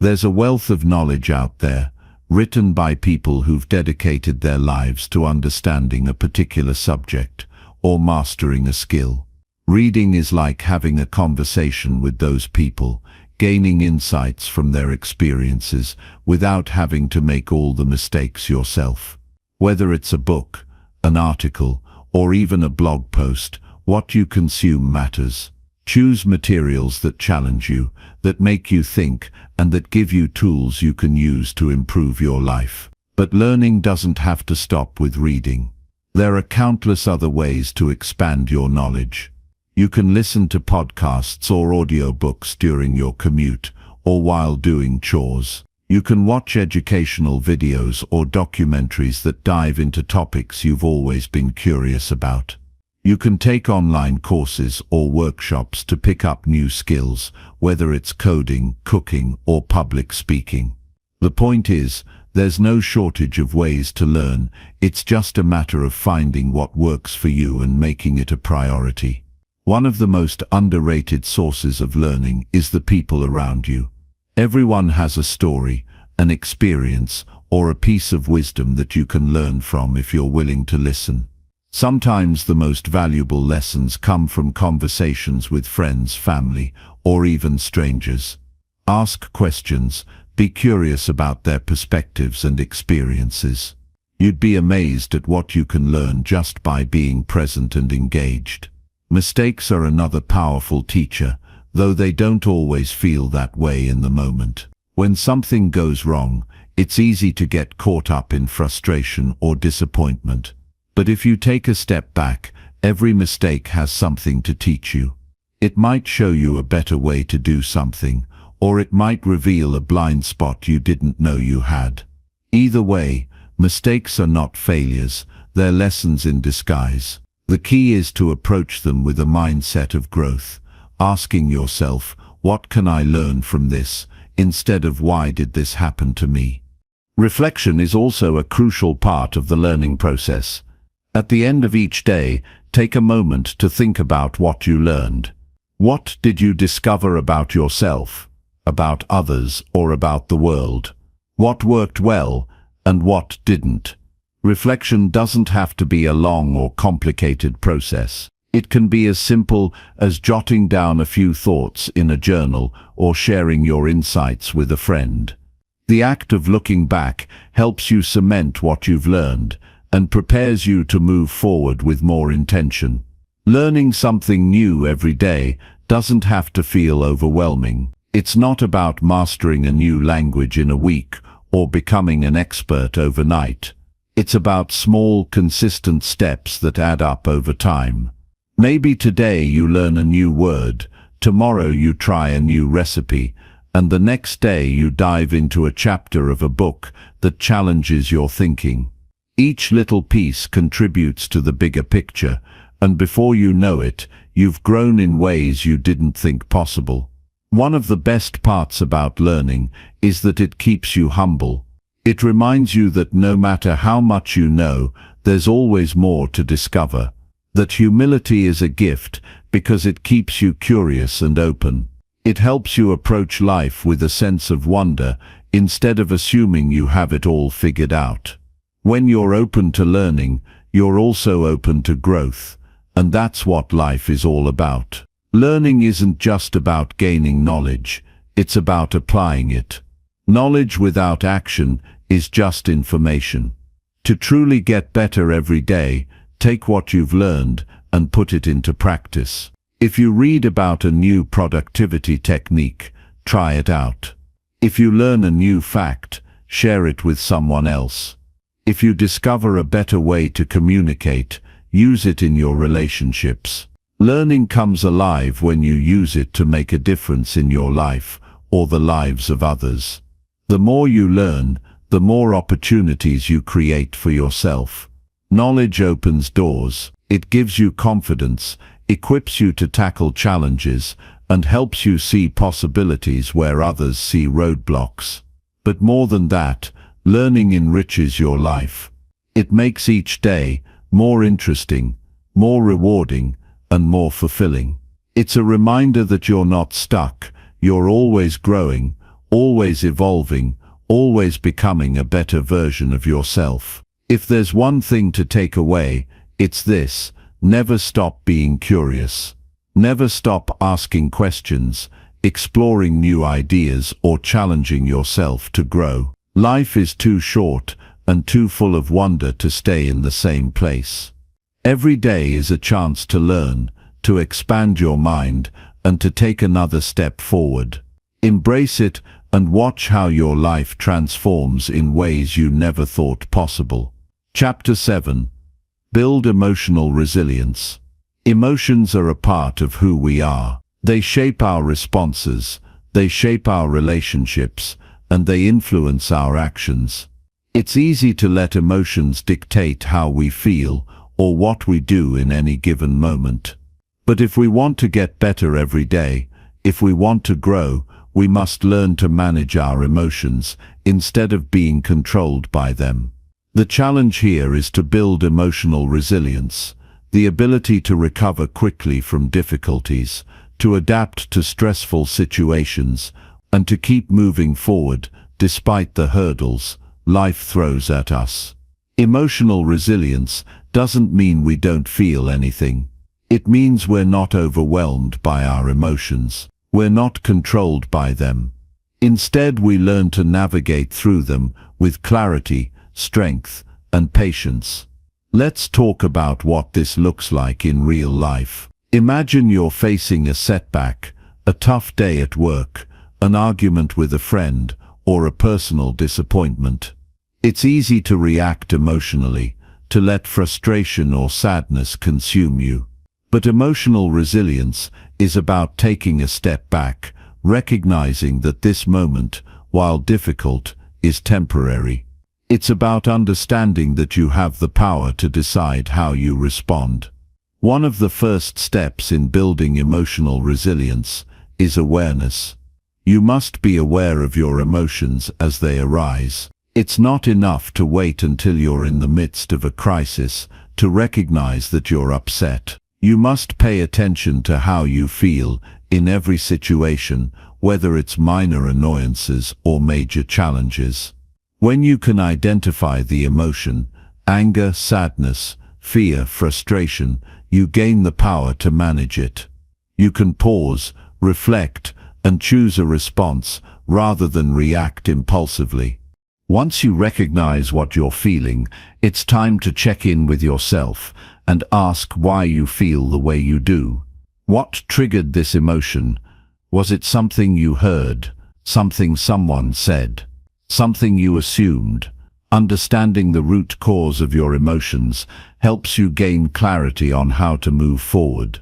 There's a wealth of knowledge out there, written by people who've dedicated their lives to understanding a particular subject or mastering a skill. Reading is like having a conversation with those people, gaining insights from their experiences without having to make all the mistakes yourself. Whether it's a book, an article, or even a blog post, what you consume matters. Choose materials that challenge you, that make you think, and that give you tools you can use to improve your life. But learning doesn't have to stop with reading. There are countless other ways to expand your knowledge. You can listen to podcasts or audiobooks during your commute or while doing chores. You can watch educational videos or documentaries that dive into topics you've always been curious about. You can take online courses or workshops to pick up new skills, whether it's coding, cooking, or public speaking. The point is, there's no shortage of ways to learn. It's just a matter of finding what works for you and making it a priority. One of the most underrated sources of learning is the people around you. Everyone has a story, an experience, or a piece of wisdom that you can learn from if you're willing to listen. Sometimes the most valuable lessons come from conversations with friends, family, or even strangers. Ask questions, be curious about their perspectives and experiences. You'd be amazed at what you can learn just by being present and engaged. Mistakes are another powerful teacher, though they don't always feel that way in the moment. When something goes wrong, it's easy to get caught up in frustration or disappointment. But if you take a step back, every mistake has something to teach you. It might show you a better way to do something, or it might reveal a blind spot you didn't know you had. Either way, mistakes are not failures, they're lessons in disguise. The key is to approach them with a mindset of growth, asking yourself, what can I learn from this, instead of why did this happen to me? Reflection is also a crucial part of the learning process. At the end of each day, take a moment to think about what you learned. What did you discover about yourself, about others, or about the world? What worked well, and what didn't? Reflection doesn't have to be a long or complicated process. It can be as simple as jotting down a few thoughts in a journal or sharing your insights with a friend. The act of looking back helps you cement what you've learned and prepares you to move forward with more intention. Learning something new every day doesn't have to feel overwhelming. It's not about mastering a new language in a week or becoming an expert overnight. It's about small, consistent steps that add up over time. Maybe today you learn a new word, tomorrow you try a new recipe, and the next day you dive into a chapter of a book that challenges your thinking. Each little piece contributes to the bigger picture, and before you know it, you've grown in ways you didn't think possible. One of the best parts about learning is that it keeps you humble. It reminds you that no matter how much you know, there's always more to discover. That humility is a gift because it keeps you curious and open. It helps you approach life with a sense of wonder instead of assuming you have it all figured out. When you're open to learning, you're also open to growth, and that's what life is all about. Learning isn't just about gaining knowledge, it's about applying it. Knowledge without action is just information. To truly get better every day, take what you've learned and put it into practice. If you read about a new productivity technique, try it out. If you learn a new fact, share it with someone else. If you discover a better way to communicate, use it in your relationships. Learning comes alive when you use it to make a difference in your life or the lives of others. The more you learn, the more opportunities you create for yourself. Knowledge opens doors. It gives you confidence, equips you to tackle challenges, and helps you see possibilities where others see roadblocks. But more than that, learning enriches your life. It makes each day more interesting, more rewarding, and more fulfilling. It's a reminder that you're not stuck, you're always growing, always evolving, always becoming a better version of yourself. If there's one thing to take away, it's this: never stop being curious. Never stop asking questions, exploring new ideas, or challenging yourself to grow. Life is too short and too full of wonder to stay in the same place. Every day is a chance to learn, to expand your mind, and to take another step forward. Embrace it and watch how your life transforms in ways you never thought possible. Chapter 7. Build emotional resilience. Emotions are a part of who we are. They shape our responses, they shape our relationships, and they influence our actions. It's easy to let emotions dictate how we feel or what we do in any given moment. But if we want to get better every day, if we want to grow, we must learn to manage our emotions instead of being controlled by them. The challenge here is to build emotional resilience, the ability to recover quickly from difficulties, to adapt to stressful situations, and to keep moving forward despite the hurdles life throws at us. Emotional resilience doesn't mean we don't feel anything. It means we're not overwhelmed by our emotions. We're not controlled by them. Instead, we learn to navigate through them with clarity, strength, and patience. Let's talk about what this looks like in real life. Imagine you're facing a setback, a tough day at work, an argument with a friend, or a personal disappointment. It's easy to react emotionally, to let frustration or sadness consume you. But emotional resilience is about taking a step back, recognizing that this moment, while difficult, is temporary. It's about understanding that you have the power to decide how you respond. One of the first steps in building emotional resilience is awareness. You must be aware of your emotions as they arise. It's not enough to wait until you're in the midst of a crisis to recognize that you're upset. You must pay attention to how you feel in every situation, whether it's minor annoyances or major challenges. When you can identify the emotion, anger, sadness, fear, frustration, you gain the power to manage it. You can pause, reflect, and choose a response rather than react impulsively. Once you recognize what you're feeling, it's time to check in with yourself and ask why you feel the way you do. What triggered this emotion? Was it something you heard, something someone said, something you assumed? Understanding the root cause of your emotions helps you gain clarity on how to move forward.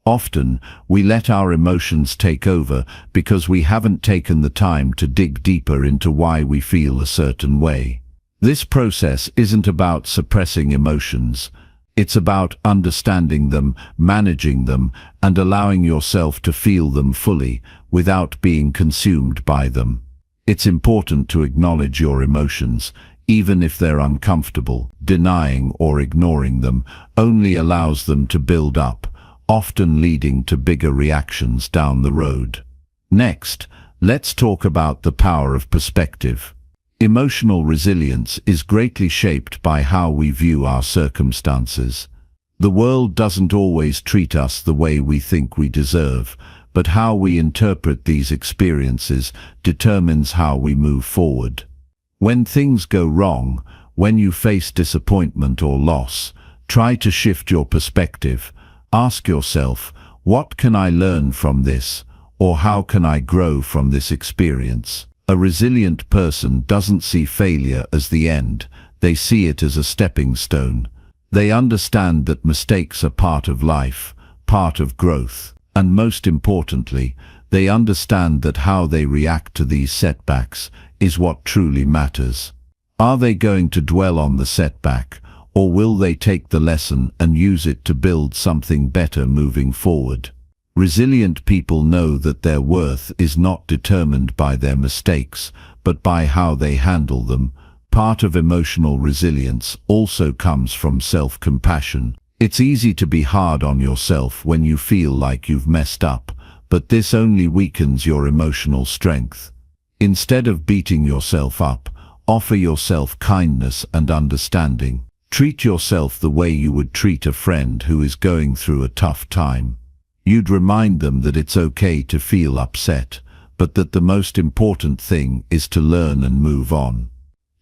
Often, we let our emotions take over because we haven't taken the time to dig deeper into why we feel a certain way. This process isn't about suppressing emotions. It's about understanding them, managing them, and allowing yourself to feel them fully without being consumed by them. It's important to acknowledge your emotions, even if they're uncomfortable. Denying or ignoring them only allows them to build up, often leading to bigger reactions down the road. Next, let's talk about the power of perspective. Emotional resilience is greatly shaped by how we view our circumstances. The world doesn't always treat us the way we think we deserve, but how we interpret these experiences determines how we move forward. When things go wrong, when you face disappointment or loss, try to shift your perspective. Ask yourself, what can I learn from this, or how can I grow from this experience? A resilient person doesn't see failure as the end, they see it as a stepping stone. They understand that mistakes are part of life, part of growth, and most importantly, they understand that how they react to these setbacks is what truly matters. Are they going to dwell on the setback, or will they take the lesson and use it to build something better moving forward? Resilient people know that their worth is not determined by their mistakes, but by how they handle them. Part of emotional resilience also comes from self-compassion. It's easy to be hard on yourself when you feel like you've messed up, but this only weakens your emotional strength. Instead of beating yourself up, offer yourself kindness and understanding. Treat yourself the way you would treat a friend who is going through a tough time. You'd remind them that it's okay to feel upset, but that the most important thing is to learn and move on.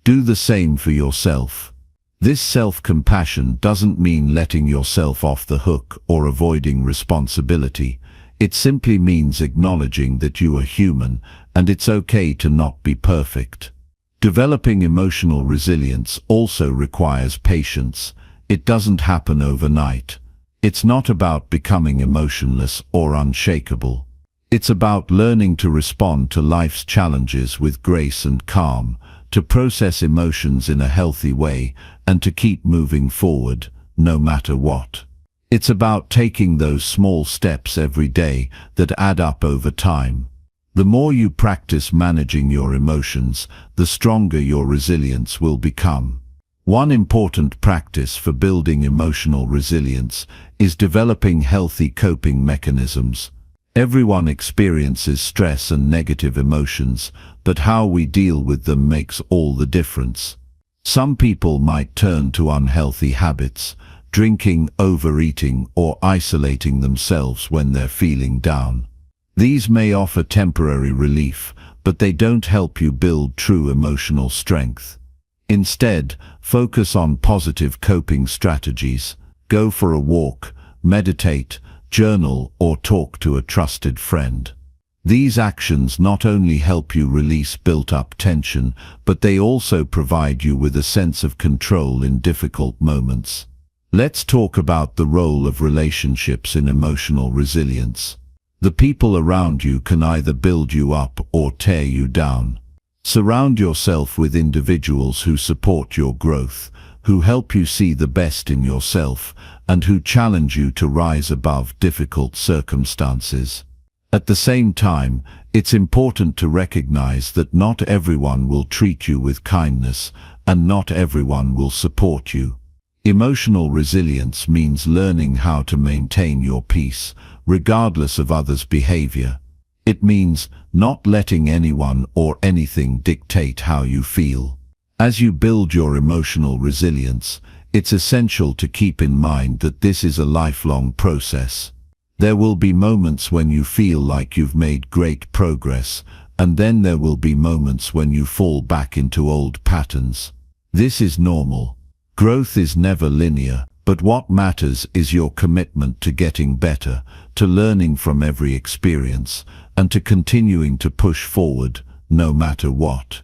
Do the same for yourself. This self-compassion doesn't mean letting yourself off the hook or avoiding responsibility. It simply means acknowledging that you are human and it's okay to not be perfect. Developing emotional resilience also requires patience. It doesn't happen overnight. It's not about becoming emotionless or unshakable. It's about learning to respond to life's challenges with grace and calm, to process emotions in a healthy way, and to keep moving forward, no matter what. It's about taking those small steps every day that add up over time. The more you practice managing your emotions, the stronger your resilience will become. One important practice for building emotional resilience is developing healthy coping mechanisms. Everyone experiences stress and negative emotions, but how we deal with them makes all the difference. Some people might turn to unhealthy habits, drinking, overeating, or isolating themselves when they're feeling down. These may offer temporary relief, but they don't help you build true emotional strength. Instead, focus on positive coping strategies. Go for a walk, meditate, journal, or talk to a trusted friend. These actions not only help you release built-up tension, but they also provide you with a sense of control in difficult moments. Let's talk about the role of relationships in emotional resilience. The people around you can either build you up or tear you down. Surround yourself with individuals who support your growth, who help you see the best in yourself, and who challenge you to rise above difficult circumstances. At the same time, it's important to recognize that not everyone will treat you with kindness, and not everyone will support you. Emotional resilience means learning how to maintain your peace, regardless of others' behavior. It means not letting anyone or anything dictate how you feel. As you build your emotional resilience, it's essential to keep in mind that this is a lifelong process. There will be moments when you feel like you've made great progress, and then there will be moments when you fall back into old patterns. This is normal. Growth is never linear, but what matters is your commitment to getting better, to learning from every experience, and to continuing to push forward, no matter what.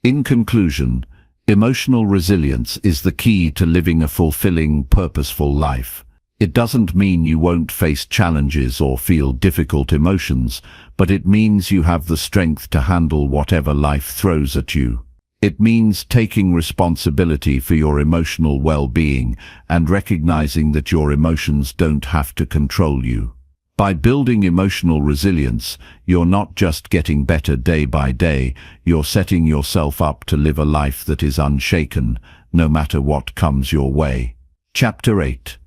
In conclusion, emotional resilience is the key to living a fulfilling, purposeful life. It doesn't mean you won't face challenges or feel difficult emotions, but it means you have the strength to handle whatever life throws at you. It means taking responsibility for your emotional well-being and recognizing that your emotions don't have to control you. By building emotional resilience, you're not just getting better day by day, you're setting yourself up to live a life that is unshaken, no matter what comes your way. Chapter 8.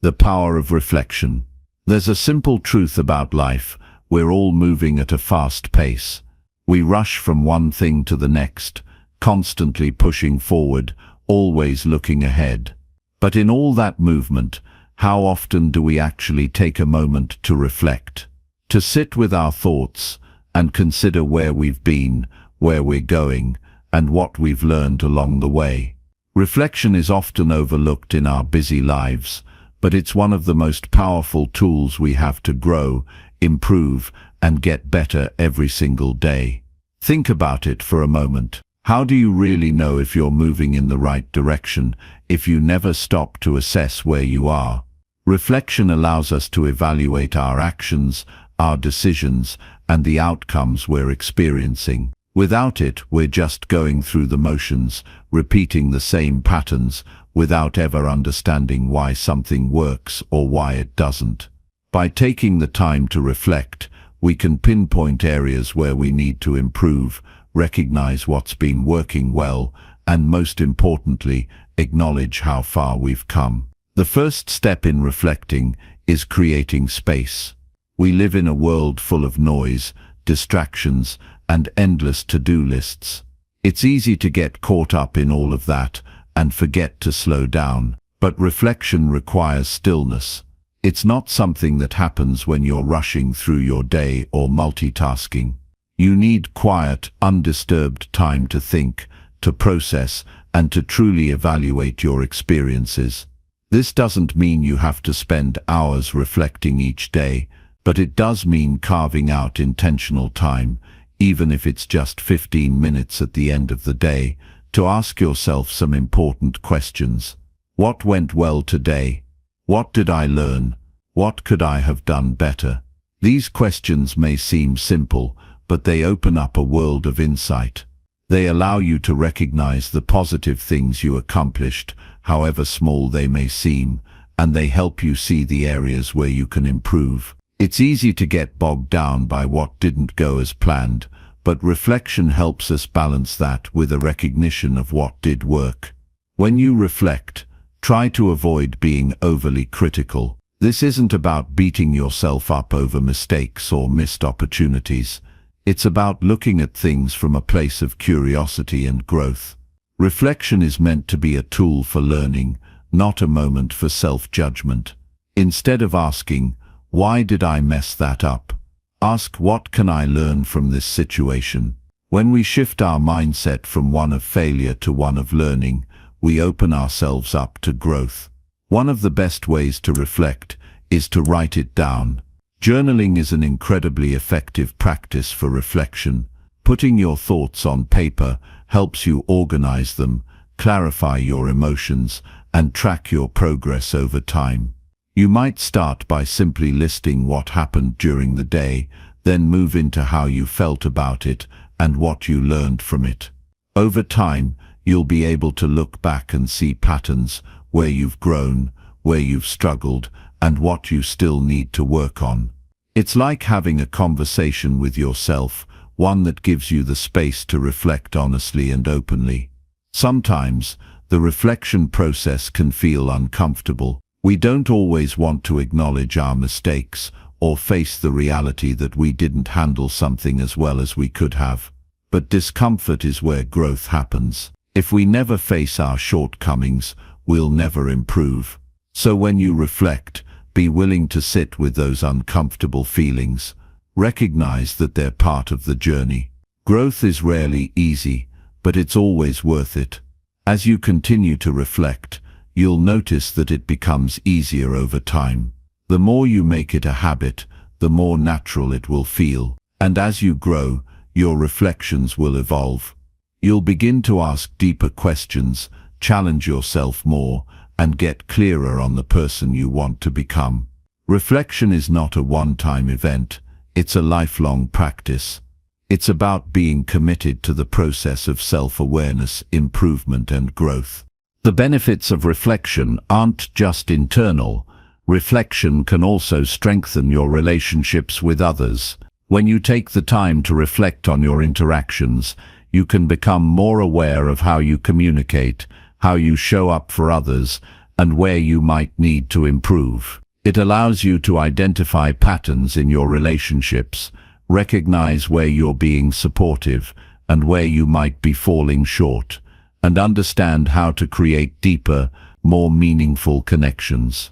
The Power of Reflection. There's a simple truth about life. We're all moving at a fast pace. We rush from one thing to the next, constantly pushing forward, always looking ahead. But in all that movement, how often do we actually take a moment to reflect, to sit with our thoughts and consider where we've been, where we're going, and what we've learned along the way? Reflection is often overlooked in our busy lives, but it's one of the most powerful tools we have to grow, improve, and get better every single day. Think about it for a moment. How do you really know if you're moving in the right direction if you never stop to assess where you are? Reflection allows us to evaluate our actions, our decisions, and the outcomes we're experiencing. Without it, we're just going through the motions, repeating the same patterns, without ever understanding why something works or why it doesn't. By taking the time to reflect, we can pinpoint areas where we need to improve, recognize what's been working well, and most importantly, acknowledge how far we've come. The first step in reflecting is creating space. We live in a world full of noise, distractions, and endless to-do lists. It's easy to get caught up in all of that and forget to slow down, but reflection requires stillness. It's not something that happens when you're rushing through your day or multitasking. You need quiet, undisturbed time to think, to process, and to truly evaluate your experiences. This doesn't mean you have to spend hours reflecting each day, but it does mean carving out intentional time, even if it's just 15 minutes at the end of the day, to ask yourself some important questions. What went well today? What did I learn? What could I have done better? These questions may seem simple, but they open up a world of insight. They allow you to recognize the positive things you accomplished, however small they may seem, and they help you see the areas where you can improve. It's easy to get bogged down by what didn't go as planned, but reflection helps us balance that with a recognition of what did work. When you reflect, try to avoid being overly critical. This isn't about beating yourself up over mistakes or missed opportunities. It's about looking at things from a place of curiosity and growth. Reflection is meant to be a tool for learning, not a moment for self-judgment. Instead of asking, "Why did I mess that up?" ask, "What can I learn from this situation?" When we shift our mindset from one of failure to one of learning, we open ourselves up to growth. One of the best ways to reflect is to write it down. Journaling is an incredibly effective practice for reflection. Putting your thoughts on paper helps you organize them, clarify your emotions, and track your progress over time. You might start by simply listing what happened during the day, then move into how you felt about it and what you learned from it. Over time, you'll be able to look back and see patterns, where you've grown, where you've struggled, and what you still need to work on. It's like having a conversation with yourself, one that gives you the space to reflect honestly and openly. Sometimes, the reflection process can feel uncomfortable. We don't always want to acknowledge our mistakes or face the reality that we didn't handle something as well as we could have. But discomfort is where growth happens. If we never face our shortcomings, we'll never improve. So when you reflect, be willing to sit with those uncomfortable feelings. Recognize that they're part of the journey. Growth is rarely easy, but it's always worth it. As you continue to reflect, you'll notice that it becomes easier over time. The more you make it a habit, the more natural it will feel. And as you grow, your reflections will evolve. You'll begin to ask deeper questions, challenge yourself more, and get clearer on the person you want to become. Reflection is not a one-time event, it's a lifelong practice. It's about being committed to the process of self-awareness, improvement, and growth. The benefits of reflection aren't just internal. Reflection can also strengthen your relationships with others. When you take the time to reflect on your interactions, you can become more aware of how you communicate, how you show up for others, and where you might need to improve. It allows you to identify patterns in your relationships, recognize where you're being supportive and where you might be falling short, and understand how to create deeper, more meaningful connections.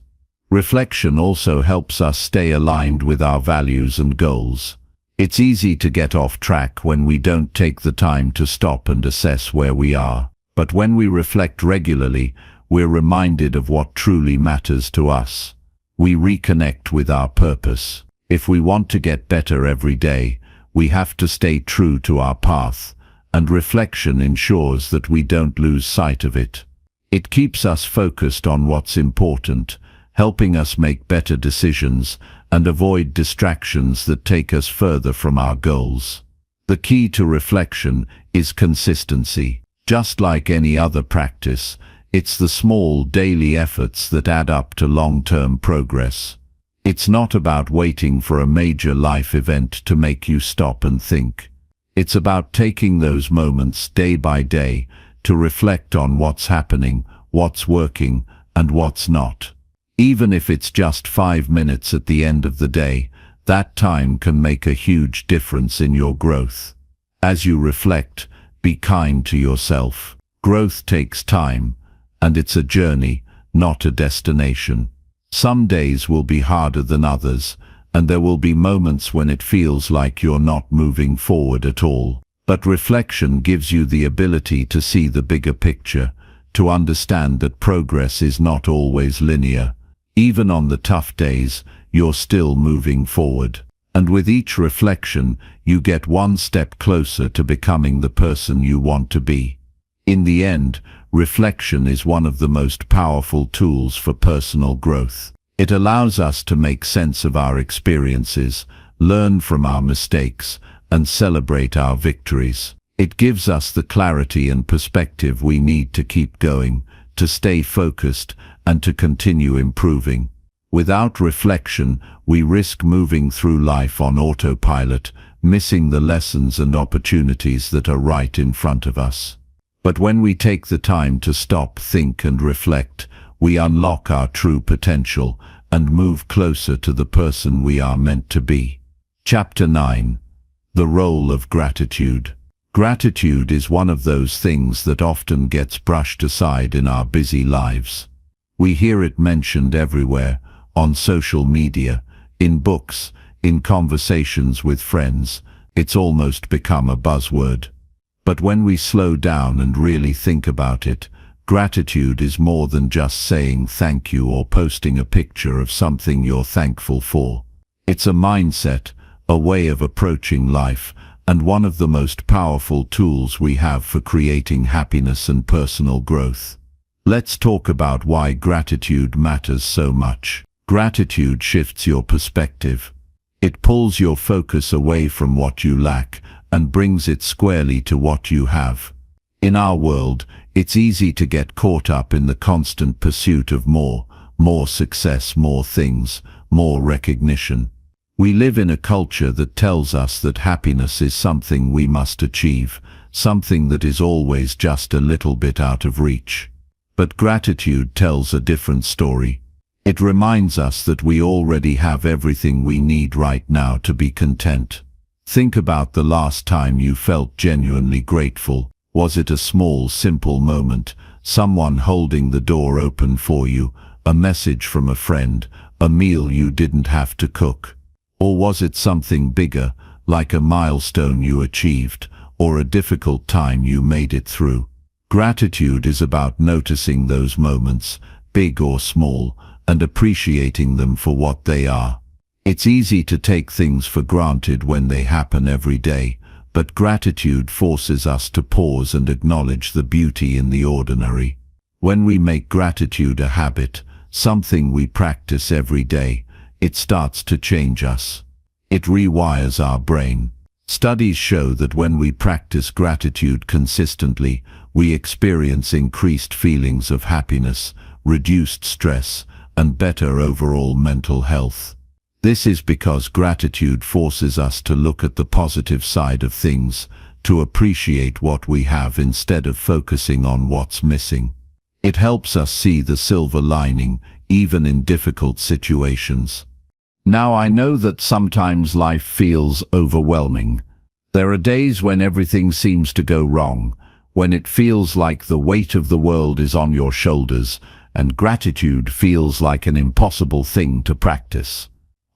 Reflection also helps us stay aligned with our values and goals. It's easy to get off track when we don't take the time to stop and assess where we are. But when we reflect regularly, we're reminded of what truly matters to us. We reconnect with our purpose. If we want to get better every day, we have to stay true to our path, and reflection ensures that we don't lose sight of it. It keeps us focused on what's important, helping us make better decisions and avoid distractions that take us further from our goals. The key to reflection is consistency. Just like any other practice, It's the small daily efforts that add up to long-term progress. It's not about waiting for a major life event to make you stop and think. It's about taking those moments day by day to reflect on what's happening, what's working, and what's not. Even if it's just 5 minutes at the end of the day, that time can make a huge difference in your growth. As you reflect, be kind to yourself. Growth takes time, and it's a journey, not a destination. Some days will be harder than others, and there will be moments when it feels like you're not moving forward at all. But reflection gives you the ability to see the bigger picture, to understand that progress is not always linear. Even on the tough days, you're still moving forward. And with each reflection, you get one step closer to becoming the person you want to be. In the end, reflection is one of the most powerful tools for personal growth. It allows us to make sense of our experiences, learn from our mistakes, and celebrate our victories. It gives us the clarity and perspective we need to keep going, to stay focused, and to continue improving. Without reflection, we risk moving through life on autopilot, missing the lessons and opportunities that are right in front of us. But when we take the time to stop, think, and reflect, we unlock our true potential and move closer to the person we are meant to be. Chapter 9. The Role of Gratitude. Gratitude is one of those things that often gets brushed aside in our busy lives. We hear it mentioned everywhere, on social media, in books, in conversations with friends. It's almost become a buzzword. But when we slow down and really think about it, gratitude is more than just saying thank you or posting a picture of something you're thankful for. It's a mindset, a way of approaching life, and one of the most powerful tools we have for creating happiness and personal growth. Let's talk about why gratitude matters so much. Gratitude shifts your perspective. It pulls your focus away from what you lack and brings it squarely to what you have. In our world, it's easy to get caught up in the constant pursuit of more success, more things, more recognition. We live in a culture that tells us that happiness is something we must achieve, something that is always just a little bit out of reach. But gratitude tells a different story. It reminds us that we already have everything we need right now to be content. Think about the last time you felt genuinely grateful. Was it a small, simple moment, someone holding the door open for you, a message from a friend, a meal you didn't have to cook? Or was it something bigger, like a milestone you achieved, or a difficult time you made it through? Gratitude is about noticing those moments, big or small, and appreciating them for what they are. It's easy to take things for granted when they happen every day, but gratitude forces us to pause and acknowledge the beauty in the ordinary. When we make gratitude a habit, something we practice every day, it starts to change us. It rewires our brain. Studies show that when we practice gratitude consistently, we experience increased feelings of happiness, reduced stress, and better overall mental health. This is because gratitude forces us to look at the positive side of things, to appreciate what we have instead of focusing on what's missing. It helps us see the silver lining, even in difficult situations. Now, I know that sometimes life feels overwhelming. There are days when everything seems to go wrong, when it feels like the weight of the world is on your shoulders, and gratitude feels like an impossible thing to practice.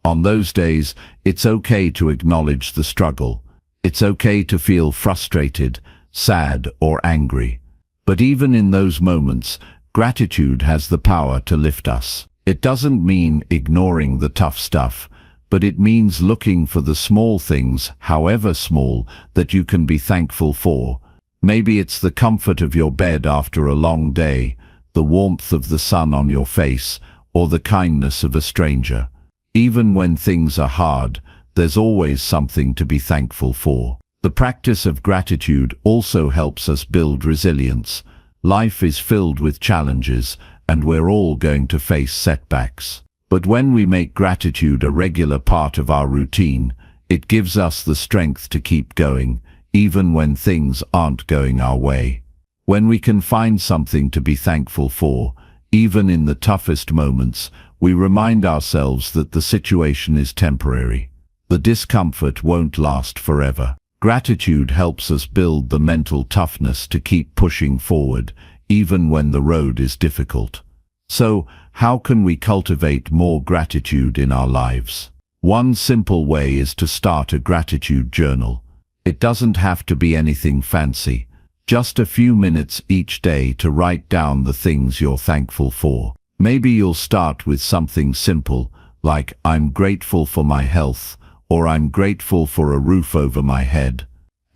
On those days, it's okay to acknowledge the struggle. It's okay to feel frustrated, sad, or angry. But even in those moments, gratitude has the power to lift us. It doesn't mean ignoring the tough stuff, but it means looking for the small things, however small, that you can be thankful for. Maybe it's the comfort of your bed after a long day, the warmth of the sun on your face, or the kindness of a stranger. Even when things are hard, there's always something to be thankful for. The practice of gratitude also helps us build resilience. Life is filled with challenges, and we're all going to face setbacks. But when we make gratitude a regular part of our routine, it gives us the strength to keep going, even when things aren't going our way. When we can find something to be thankful for, even in the toughest moments, we remind ourselves that the situation is temporary. The discomfort won't last forever. Gratitude helps us build the mental toughness to keep pushing forward, even when the road is difficult. So, how can we cultivate more gratitude in our lives? One simple way is to start a gratitude journal. It doesn't have to be anything fancy. Just a few minutes each day to write down the things you're thankful for. Maybe you'll start with something simple, like "I'm grateful for my health," or "I'm grateful for a roof over my head."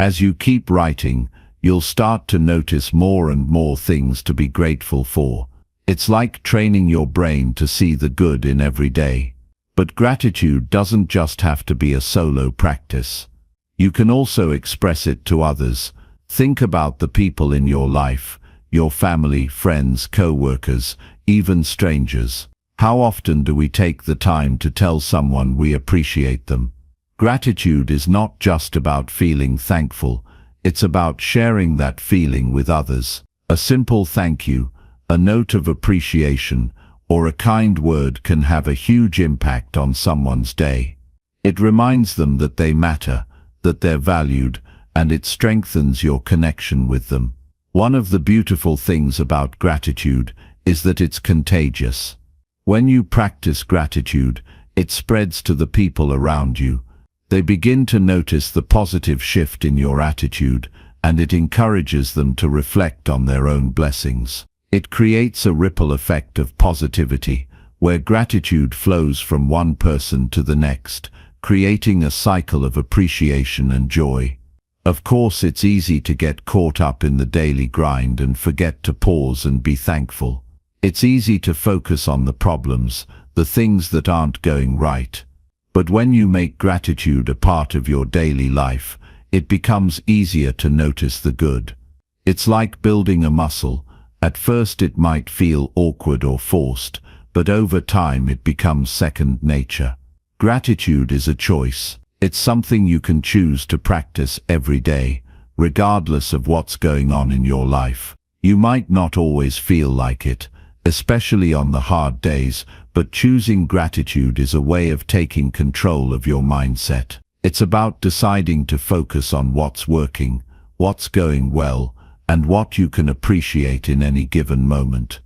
As you keep writing, you'll start to notice more and more things to be grateful for. It's like training your brain to see the good in every day. But gratitude doesn't just have to be a solo practice. You can also express it to others. Think about the people in your life, your family, friends, co-workers, even strangers. How often do we take the time to tell someone we appreciate them? Gratitude is not just about feeling thankful, it's about sharing that feeling with others. A simple thank you, a note of appreciation, or a kind word can have a huge impact on someone's day. It reminds them that they matter, that they're valued, and it strengthens your connection with them. One of the beautiful things about gratitude is that it's contagious. When you practice gratitude, it spreads to the people around you. They begin to notice the positive shift in your attitude, and it encourages them to reflect on their own blessings. It creates a ripple effect of positivity, where gratitude flows from one person to the next, creating a cycle of appreciation and joy. Of course, it's easy to get caught up in the daily grind and forget to pause and be thankful. It's easy to focus on the problems, the things that aren't going right. But when you make gratitude a part of your daily life, it becomes easier to notice the good. It's like building a muscle. At first it might feel awkward or forced, but over time it becomes second nature. Gratitude is a choice. It's something you can choose to practice every day, regardless of what's going on in your life. You might not always feel like it, especially on the hard days, but choosing gratitude is a way of taking control of your mindset. It's about deciding to focus on what's working, what's going well, and what you can appreciate in any given moment.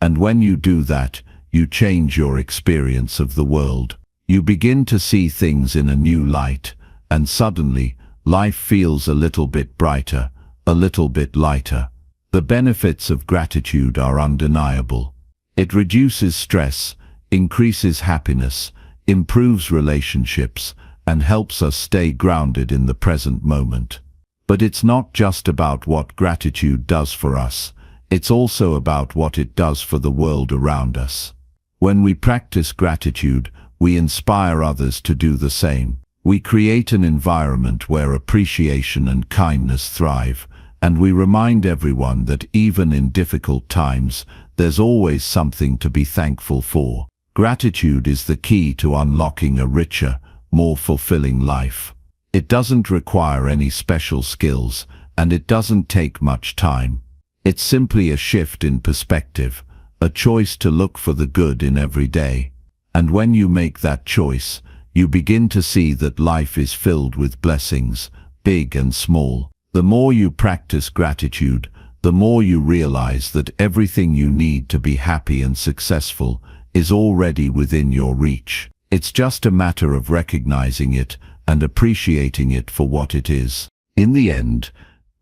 And when you do that, you change your experience of the world. You begin to see things in a new light, and suddenly, life feels a little bit brighter, a little bit lighter. The benefits of gratitude are undeniable. It reduces stress, increases happiness, improves relationships, and helps us stay grounded in the present moment. But it's not just about what gratitude does for us, it's also about what it does for the world around us. When we practice gratitude, we inspire others to do the same. We create an environment where appreciation and kindness thrive, and we remind everyone that even in difficult times, there's always something to be thankful for. Gratitude is the key to unlocking a richer, more fulfilling life. It doesn't require any special skills, and it doesn't take much time. It's simply a shift in perspective, a choice to look for the good in every day. And when you make that choice, you begin to see that life is filled with blessings, big and small. The more you practice gratitude, the more you realize that everything you need to be happy and successful is already within your reach. It's just a matter of recognizing it and appreciating it for what it is. In the end,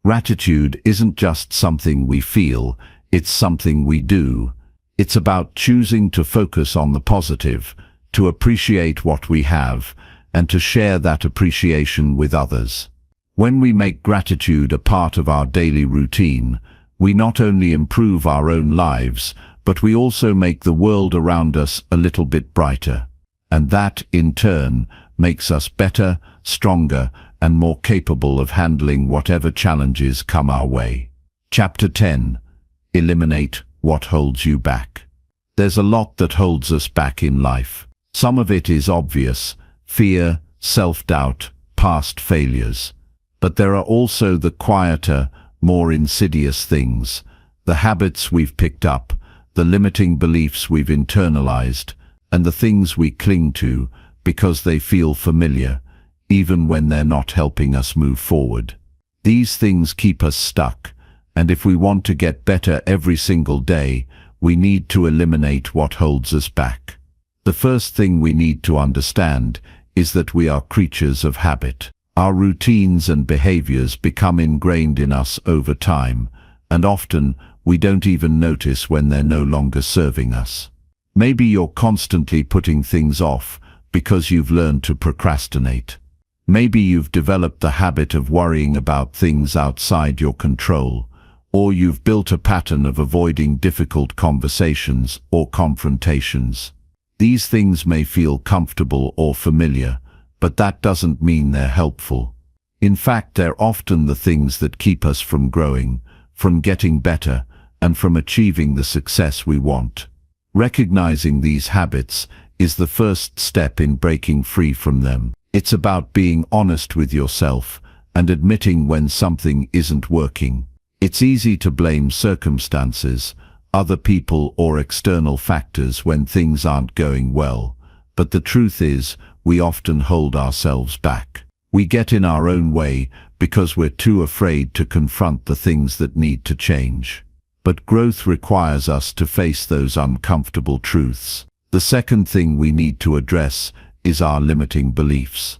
gratitude isn't just something we feel, it's something we do. It's about choosing to focus on the positive, to appreciate what we have, and to share that appreciation with others. When we make gratitude a part of our daily routine, we not only improve our own lives, but we also make the world around us a little bit brighter. And that, in turn, makes us better, stronger, and more capable of handling whatever challenges come our way. Chapter 10. Eliminate what holds you back. There's a lot that holds us back in life. Some of it is obvious: fear, self-doubt, past failures. But there are also the quieter, more insidious things, the habits we've picked up, the limiting beliefs we've internalized, and the things we cling to because they feel familiar, even when they're not helping us move forward. These things keep us stuck, and if we want to get better every single day, we need to eliminate what holds us back. The first thing we need to understand is that we are creatures of habit. Our routines and behaviors become ingrained in us over time, and often we don't even notice when they're no longer serving us. Maybe you're constantly putting things off because you've learned to procrastinate. Maybe you've developed the habit of worrying about things outside your control, or you've built a pattern of avoiding difficult conversations or confrontations. These things may feel comfortable or familiar, but that doesn't mean they're helpful. In fact, they're often the things that keep us from growing, from getting better, and from achieving the success we want. Recognizing these habits is the first step in breaking free from them. It's about being honest with yourself and admitting when something isn't working. It's easy to blame circumstances, other people or external factors when things aren't going well, but the truth is, we often hold ourselves back. We get in our own way because we're too afraid to confront the things that need to change. But growth requires us to face those uncomfortable truths. The second thing we need to address is our limiting beliefs.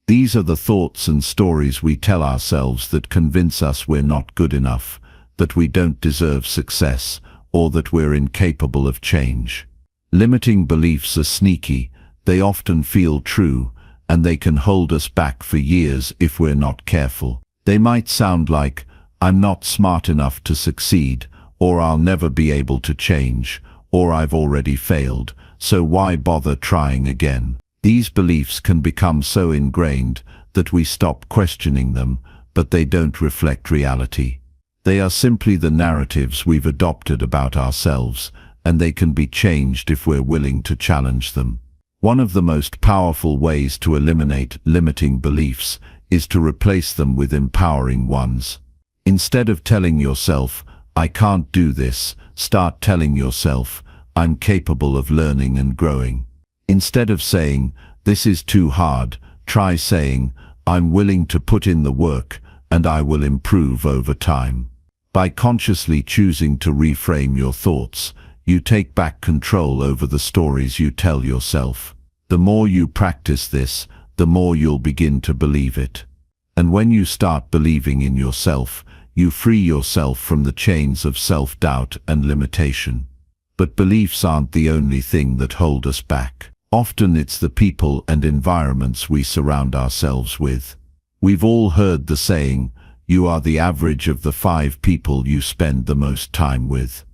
These are the thoughts and stories we tell ourselves that convince us we're not good enough, that we don't deserve success, or that we're incapable of change. Limiting beliefs are sneaky. They often feel true, and they can hold us back for years if we're not careful. They might sound like, "I'm not smart enough to succeed," or "I'll never be able to change," or "I've already failed, so why bother trying again?" These beliefs can become so ingrained that we stop questioning them, but they don't reflect reality. They are simply the narratives we've adopted about ourselves, and they can be changed if we're willing to challenge them. One of the most powerful ways to eliminate limiting beliefs is to replace them with empowering ones. Instead of telling yourself, "I can't do this," start telling yourself, "I'm capable of learning and growing." Instead of saying, "This is too hard," try saying, "I'm willing to put in the work, and I will improve over time." By consciously choosing to reframe your thoughts, you take back control over the stories you tell yourself. The more you practice this, the more you'll begin to believe it. And when you start believing in yourself, you free yourself from the chains of self-doubt and limitation. But beliefs aren't the only thing that hold us back. Often it's the people and environments we surround ourselves with. We've all heard the saying, "You are the average of the 5 people you spend the most time with."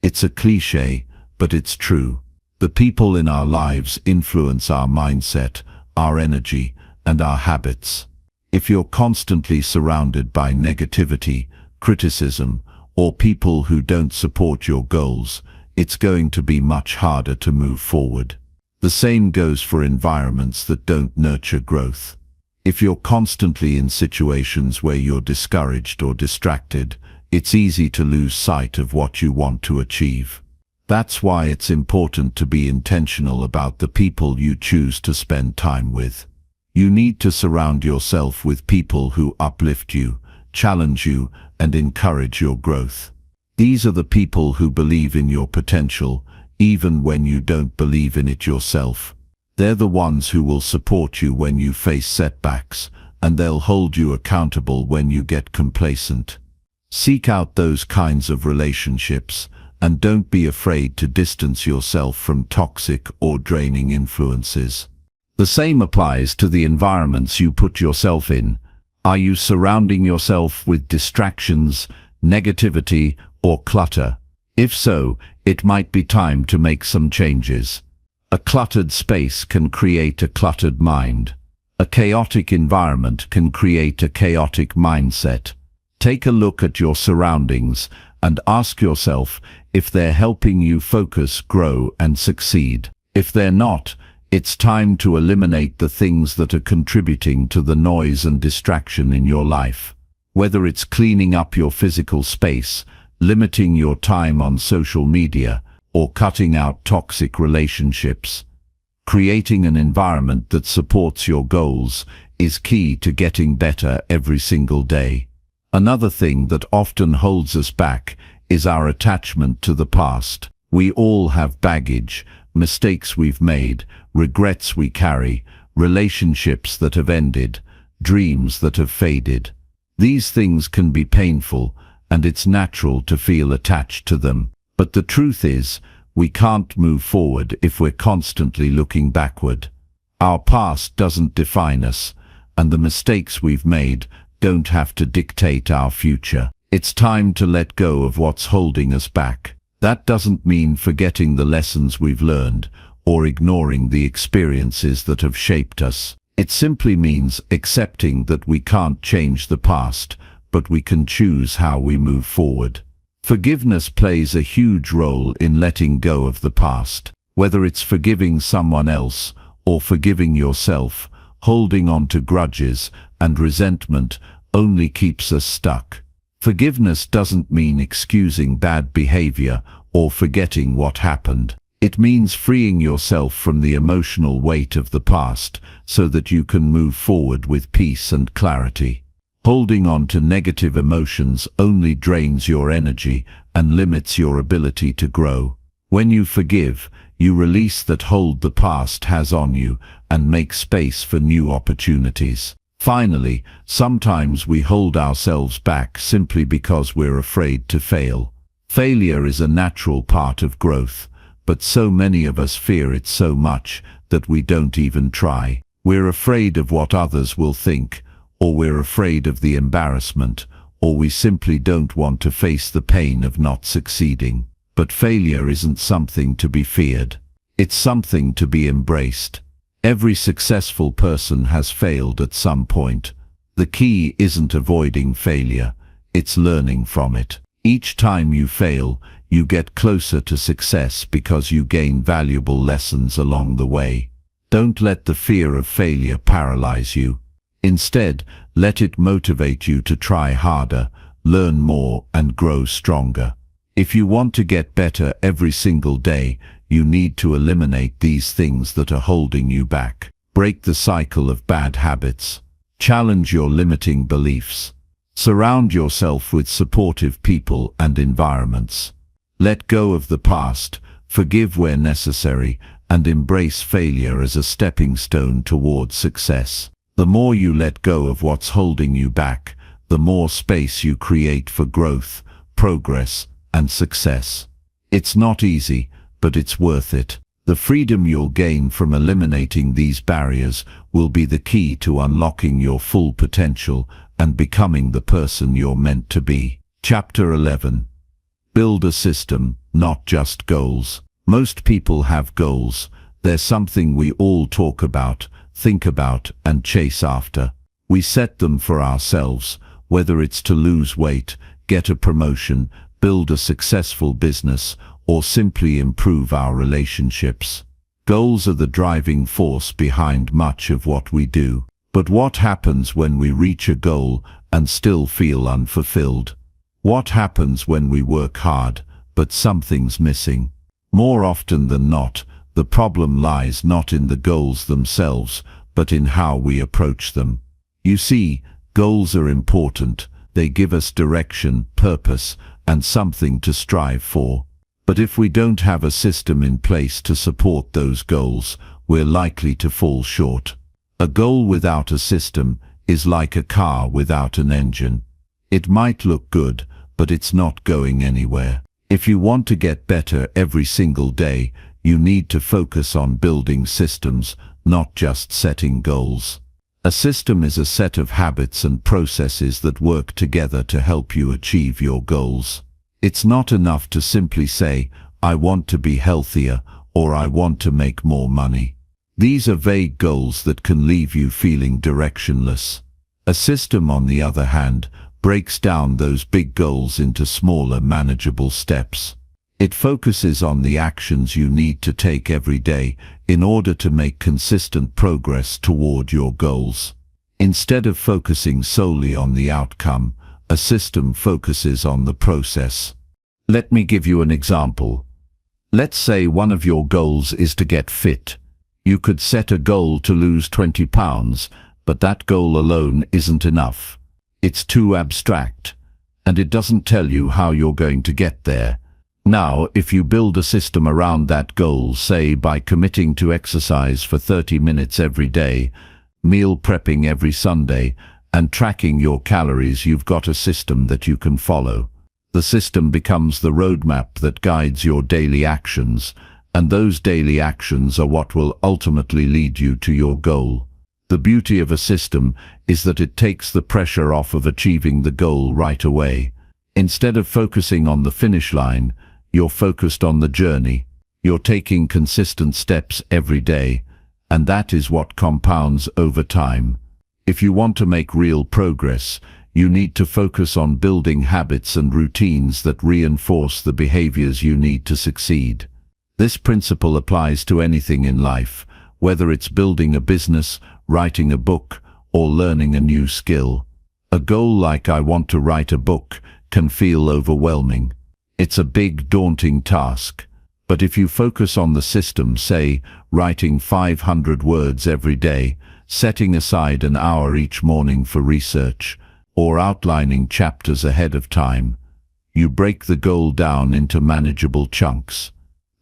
It's a cliché, but it's true. The people in our lives influence our mindset, our energy, and our habits. If you're constantly surrounded by negativity, criticism, or people who don't support your goals, it's going to be much harder to move forward. The same goes for environments that don't nurture growth. If you're constantly in situations where you're discouraged or distracted, it's easy to lose sight of what you want to achieve. That's why it's important to be intentional about the people you choose to spend time with. You need to surround yourself with people who uplift you, challenge you, and encourage your growth. These are the people who believe in your potential, even when you don't believe in it yourself. They're the ones who will support you when you face setbacks, and they'll hold you accountable when you get complacent. Seek out those kinds of relationships, and don't be afraid to distance yourself from toxic or draining influences. The same applies to the environments you put yourself in. Are you surrounding yourself with distractions, negativity, or clutter? If so, it might be time to make some changes. A cluttered space can create a cluttered mind. A chaotic environment can create a chaotic mindset. Take a look at your surroundings and ask yourself if they're helping you focus, grow, and succeed. If they're not, it's time to eliminate the things that are contributing to the noise and distraction in your life. Whether it's cleaning up your physical space, limiting your time on social media, or cutting out toxic relationships, creating an environment that supports your goals is key to getting better every single day. Another thing that often holds us back is our attachment to the past. We all have baggage, mistakes we've made, regrets we carry, relationships that have ended, dreams that have faded. These things can be painful, and it's natural to feel attached to them. But the truth is, we can't move forward if we're constantly looking backward. Our past doesn't define us, and the mistakes we've made don't have to dictate our future. It's time to let go of what's holding us back. That doesn't mean forgetting the lessons we've learned or ignoring the experiences that have shaped us. It simply means accepting that we can't change the past, but we can choose how we move forward. Forgiveness plays a huge role in letting go of the past. Whether it's forgiving someone else or forgiving yourself, holding on to grudges and resentment only keeps us stuck. Forgiveness doesn't mean excusing bad behavior or forgetting what happened. It means freeing yourself from the emotional weight of the past so that you can move forward with peace and clarity. Holding on to negative emotions only drains your energy and limits your ability to grow. When you forgive, you release that hold the past has on you and make space for new opportunities. Finally, sometimes we hold ourselves back simply because we're afraid to fail. Failure is a natural part of growth, but so many of us fear it so much that we don't even try. We're afraid of what others will think, or we're afraid of the embarrassment, or we simply don't want to face the pain of not succeeding. But failure isn't something to be feared. It's something to be embraced. Every successful person has failed at some point. The key isn't avoiding failure, it's learning from it. Each time you fail, you get closer to success because you gain valuable lessons along the way. Don't let the fear of failure paralyze you. Instead, let it motivate you to try harder, learn more, and grow stronger. If you want to get better every single day, you need to eliminate these things that are holding you back. Break the cycle of bad habits. Challenge your limiting beliefs. Surround yourself with supportive people and environments. Let go of the past, forgive where necessary, and embrace failure as a stepping stone towards success. The more you let go of what's holding you back, the more space you create for growth, progress, and success. It's not easy, but it's worth it. The freedom you'll gain from eliminating these barriers will be the key to unlocking your full potential and becoming the person you're meant to be. Chapter 11. Build a system, not just goals. Most people have goals. They're something we all talk about, think about, and chase after. We set them for ourselves, whether it's to lose weight, get a promotion, build a successful business, or simply improve our relationships. Goals are the driving force behind much of what we do. But what happens when we reach a goal and still feel unfulfilled? What happens when we work hard, but something's missing? More often than not, the problem lies not in the goals themselves, but in how we approach them. You see, goals are important. They give us direction, purpose, and something to strive for. But if we don't have a system in place to support those goals, we're likely to fall short. A goal without a system is like a car without an engine. It might look good, but it's not going anywhere. If you want to get better every single day, you need to focus on building systems, not just setting goals. A system is a set of habits and processes that work together to help you achieve your goals. It's not enough to simply say, I want to be healthier, or I want to make more money. These are vague goals that can leave you feeling directionless. A system, on the other hand, breaks down those big goals into smaller, manageable steps. It focuses on the actions you need to take every day in order to make consistent progress toward your goals. Instead of focusing solely on the outcome, a system focuses on the process. Let me give you an example. Let's say one of your goals is to get fit. You could set a goal to lose 20 pounds, but that goal alone isn't enough. It's too abstract, and it doesn't tell you how you're going to get there. Now, if you build a system around that goal, say by committing to exercise for 30 minutes every day, meal prepping every Sunday, and tracking your calories, you've got a system that you can follow. The system becomes the roadmap that guides your daily actions, and those daily actions are what will ultimately lead you to your goal. The beauty of a system is that it takes the pressure off of achieving the goal right away. Instead of focusing on the finish line, you're focused on the journey. You're taking consistent steps every day, and that is what compounds over time. If you want to make real progress, you need to focus on building habits and routines that reinforce the behaviors you need to succeed. This principle applies to anything in life, whether it's building a business, writing a book, or learning a new skill. A goal like "I want to write a book" can feel overwhelming. It's a big, daunting task. But if you focus on the system, say, writing 500 words every day, setting aside an hour each morning for research, or outlining chapters ahead of time, you break the goal down into manageable chunks.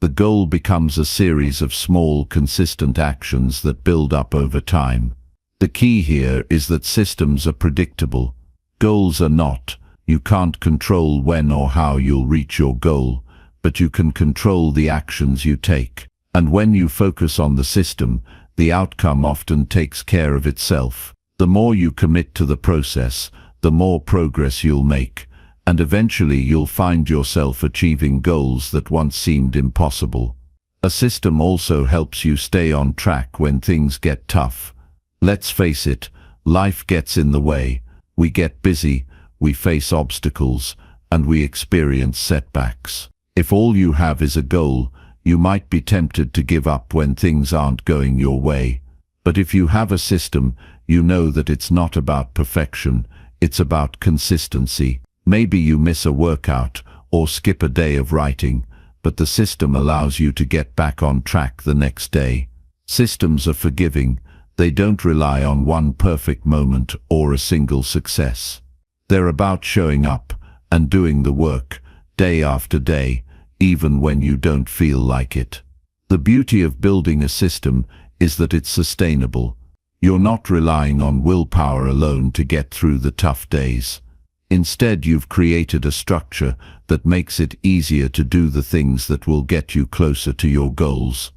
The goal becomes a series of small, consistent actions that build up over time. The key here is that systems are predictable. Goals are not. You can't control when or how you'll reach your goal, but you can control the actions you take. And when you focus on the system, the outcome often takes care of itself. The more you commit to the process, the more progress you'll make, and eventually you'll find yourself achieving goals that once seemed impossible. A system also helps you stay on track when things get tough. Let's face it, life gets in the way. We get busy, we face obstacles, and we experience setbacks. If all you have is a goal, you might be tempted to give up when things aren't going your way. But if you have a system, you know that it's not about perfection, it's about consistency. Maybe you miss a workout or skip a day of writing, but the system allows you to get back on track the next day. Systems are forgiving. They don't rely on one perfect moment or a single success. They're about showing up and doing the work, day after day, even when you don't feel like it. The beauty of building a system is that it's sustainable. You're not relying on willpower alone to get through the tough days. Instead, you've created a structure that makes it easier to do the things that will get you closer to your goals.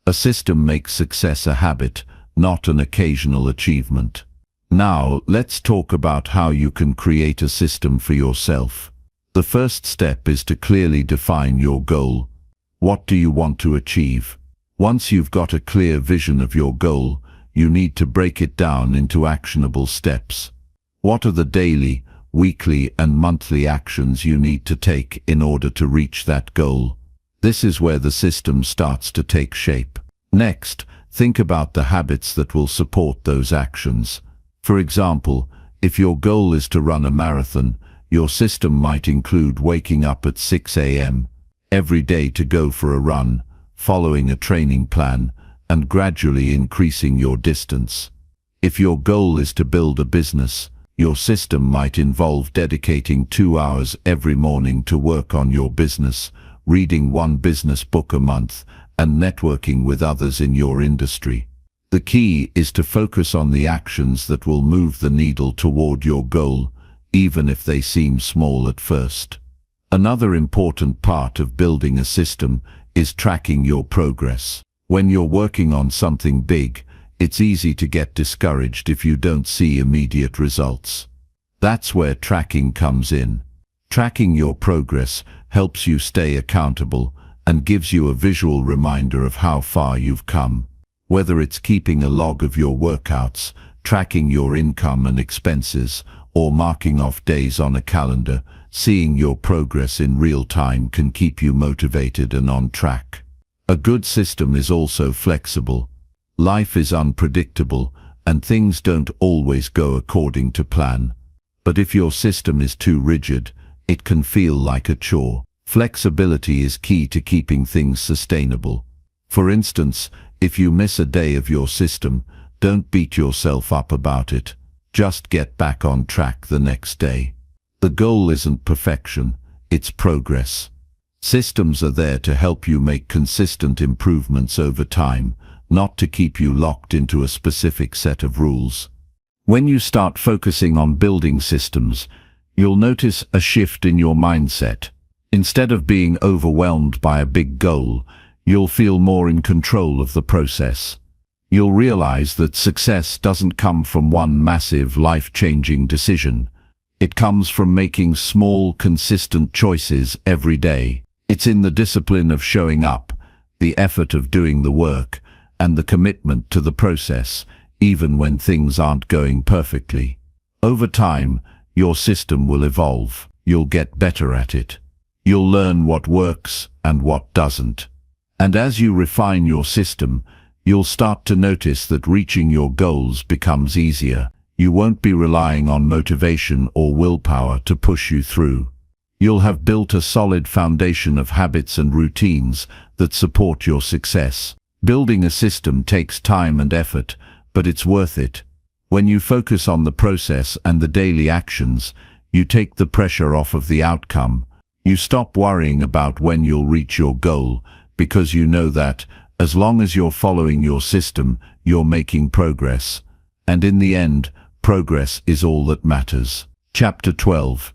A system makes success a habit, not an occasional achievement. Now, let's talk about how you can create a system for yourself. The first step is to clearly define your goal. What do you want to achieve? Once you've got a clear vision of your goal, you need to break it down into actionable steps. What are the daily, weekly, and monthly actions you need to take in order to reach that goal? This is where the system starts to take shape. Next, think about the habits that will support those actions. For example, if your goal is to run a marathon, your system might include waking up at 6 a.m. every day to go for a run, following a training plan, and gradually increasing your distance. If your goal is to build a business, your system might involve dedicating 2 hours every morning to work on your business, reading one business book a month, and networking with others in your industry. The key is to focus on the actions that will move the needle toward your goal, even if they seem small at first. Another important part of building a system is tracking your progress. When you're working on something big, it's easy to get discouraged if you don't see immediate results. That's where tracking comes in. Tracking your progress helps you stay accountable and gives you a visual reminder of how far you've come. Whether it's keeping a log of your workouts, Tracking your income and expenses, or marking off days on a calendar, seeing your progress in real time can keep you motivated and on track. A good system is also flexible. Life is unpredictable, and things don't always go according to plan. But if your system is too rigid, it can feel like a chore. Flexibility is key to keeping things sustainable. For instance, if you miss a day of your system, don't beat yourself up about it. Just get back on track the next day. The goal isn't perfection, it's progress. Systems are there to help you make consistent improvements over time, not to keep you locked into a specific set of rules. When you start focusing on building systems, you'll notice a shift in your mindset. Instead of being overwhelmed by a big goal, you'll feel more in control of the process. You'll realize that success doesn't come from one massive, life-changing decision. It comes from making small, consistent choices every day. It's in the discipline of showing up, the effort of doing the work, and the commitment to the process, even when things aren't going perfectly. Over time, your system will evolve. You'll get better at it. You'll learn what works and what doesn't. And as you refine your system, you'll start to notice that reaching your goals becomes easier. You won't be relying on motivation or willpower to push you through. You'll have built a solid foundation of habits and routines that support your success. Building a system takes time and effort, but it's worth it. When you focus on the process and the daily actions, you take the pressure off of the outcome. You stop worrying about when you'll reach your goal, because you know that, as long as you're following your system, you're making progress. And in the end, progress is all that matters. Chapter 12.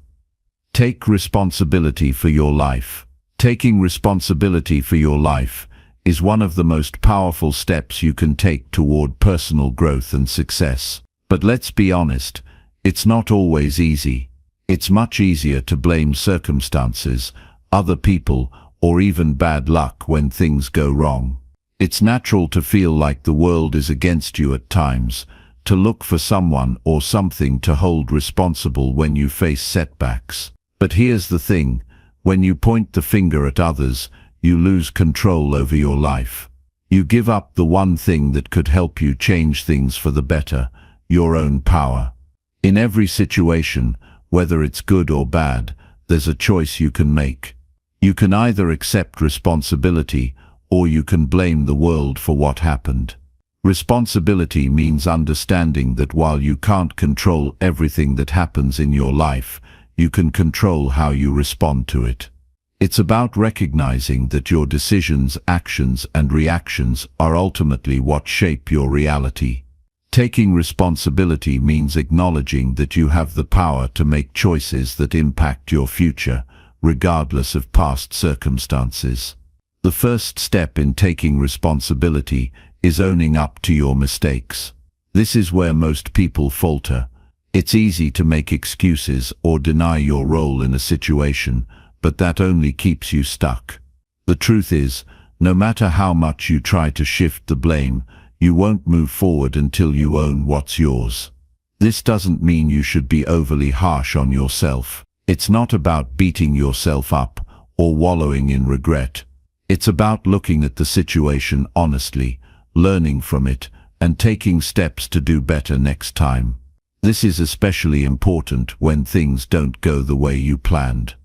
Take responsibility for your life. Taking responsibility for your life is one of the most powerful steps you can take toward personal growth and success. But let's be honest, it's not always easy. It's much easier to blame circumstances, other people, or even bad luck when things go wrong. It's natural to feel like the world is against you at times, to look for someone or something to hold responsible when you face setbacks. But here's the thing, when you point the finger at others, you lose control over your life. You give up the one thing that could help you change things for the better, your own power. In every situation, whether it's good or bad, there's a choice you can make. You can either accept responsibility, or you can blame the world for what happened. Responsibility means understanding that while you can't control everything that happens in your life, you can control how you respond to it. It's about recognizing that your decisions, actions, and reactions are ultimately what shape your reality. Taking responsibility means acknowledging that you have the power to make choices that impact your future, regardless of past circumstances. The first step in taking responsibility is owning up to your mistakes. This is where most people falter. It's easy to make excuses or deny your role in a situation, but that only keeps you stuck. The truth is, no matter how much you try to shift the blame, you won't move forward until you own what's yours. This doesn't mean you should be overly harsh on yourself. It's not about beating yourself up or wallowing in regret. It's about looking at the situation honestly, learning from it, and taking steps to do better next time. This is especially important when things don't go the way you planned.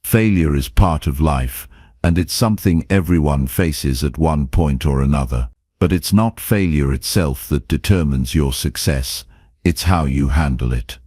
Failure is part of life, and it's something everyone faces at one point or another. But it's not failure itself that determines your success, it's how you handle it.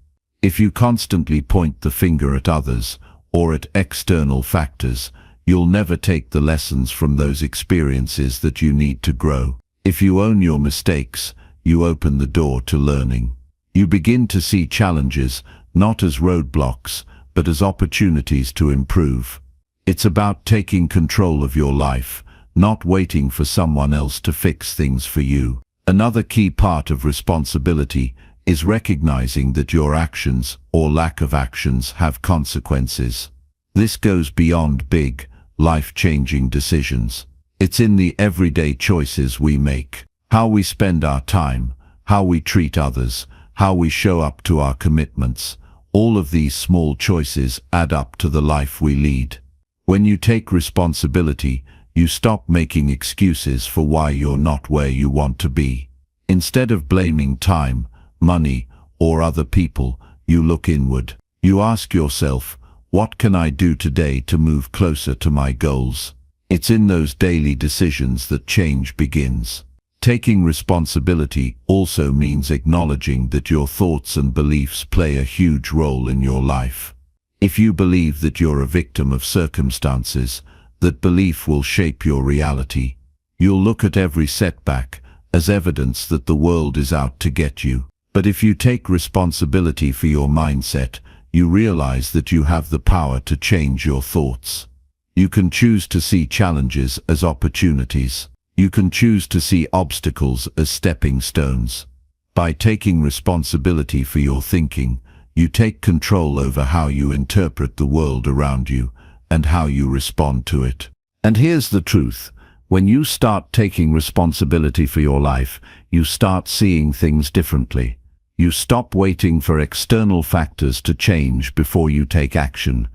If you constantly point the finger at others, or at external factors, you'll never take the lessons from those experiences that you need to grow. If you own your mistakes, you open the door to learning. You begin to see challenges not as roadblocks, but as opportunities to improve. It's about taking control of your life, not waiting for someone else to fix things for you. Another key part of responsibility is recognizing that your actions or lack of actions have consequences. This goes beyond big, life-changing decisions. It's in the everyday choices we make, how we spend our time, how we treat others, how we show up to our commitments. All of these small choices add up to the life we lead. When you take responsibility, you stop making excuses for why you're not where you want to be. Instead of blaming time, money, or other people, you look inward. You ask yourself, what can I do today to move closer to my goals? It's in those daily decisions that change begins. Taking responsibility also means acknowledging that your thoughts and beliefs play a huge role in your life. If you believe that you're a victim of circumstances, that belief will shape your reality. You'll look at every setback as evidence that the world is out to get you. But if you take responsibility for your mindset, you realize that you have the power to change your thoughts. You can choose to see challenges as opportunities. You can choose to see obstacles as stepping stones. By taking responsibility for your thinking, you take control over how you interpret the world around you and how you respond to it. And here's the truth. When you start taking responsibility for your life, you start seeing things differently. You stop waiting for external factors to change before you take action.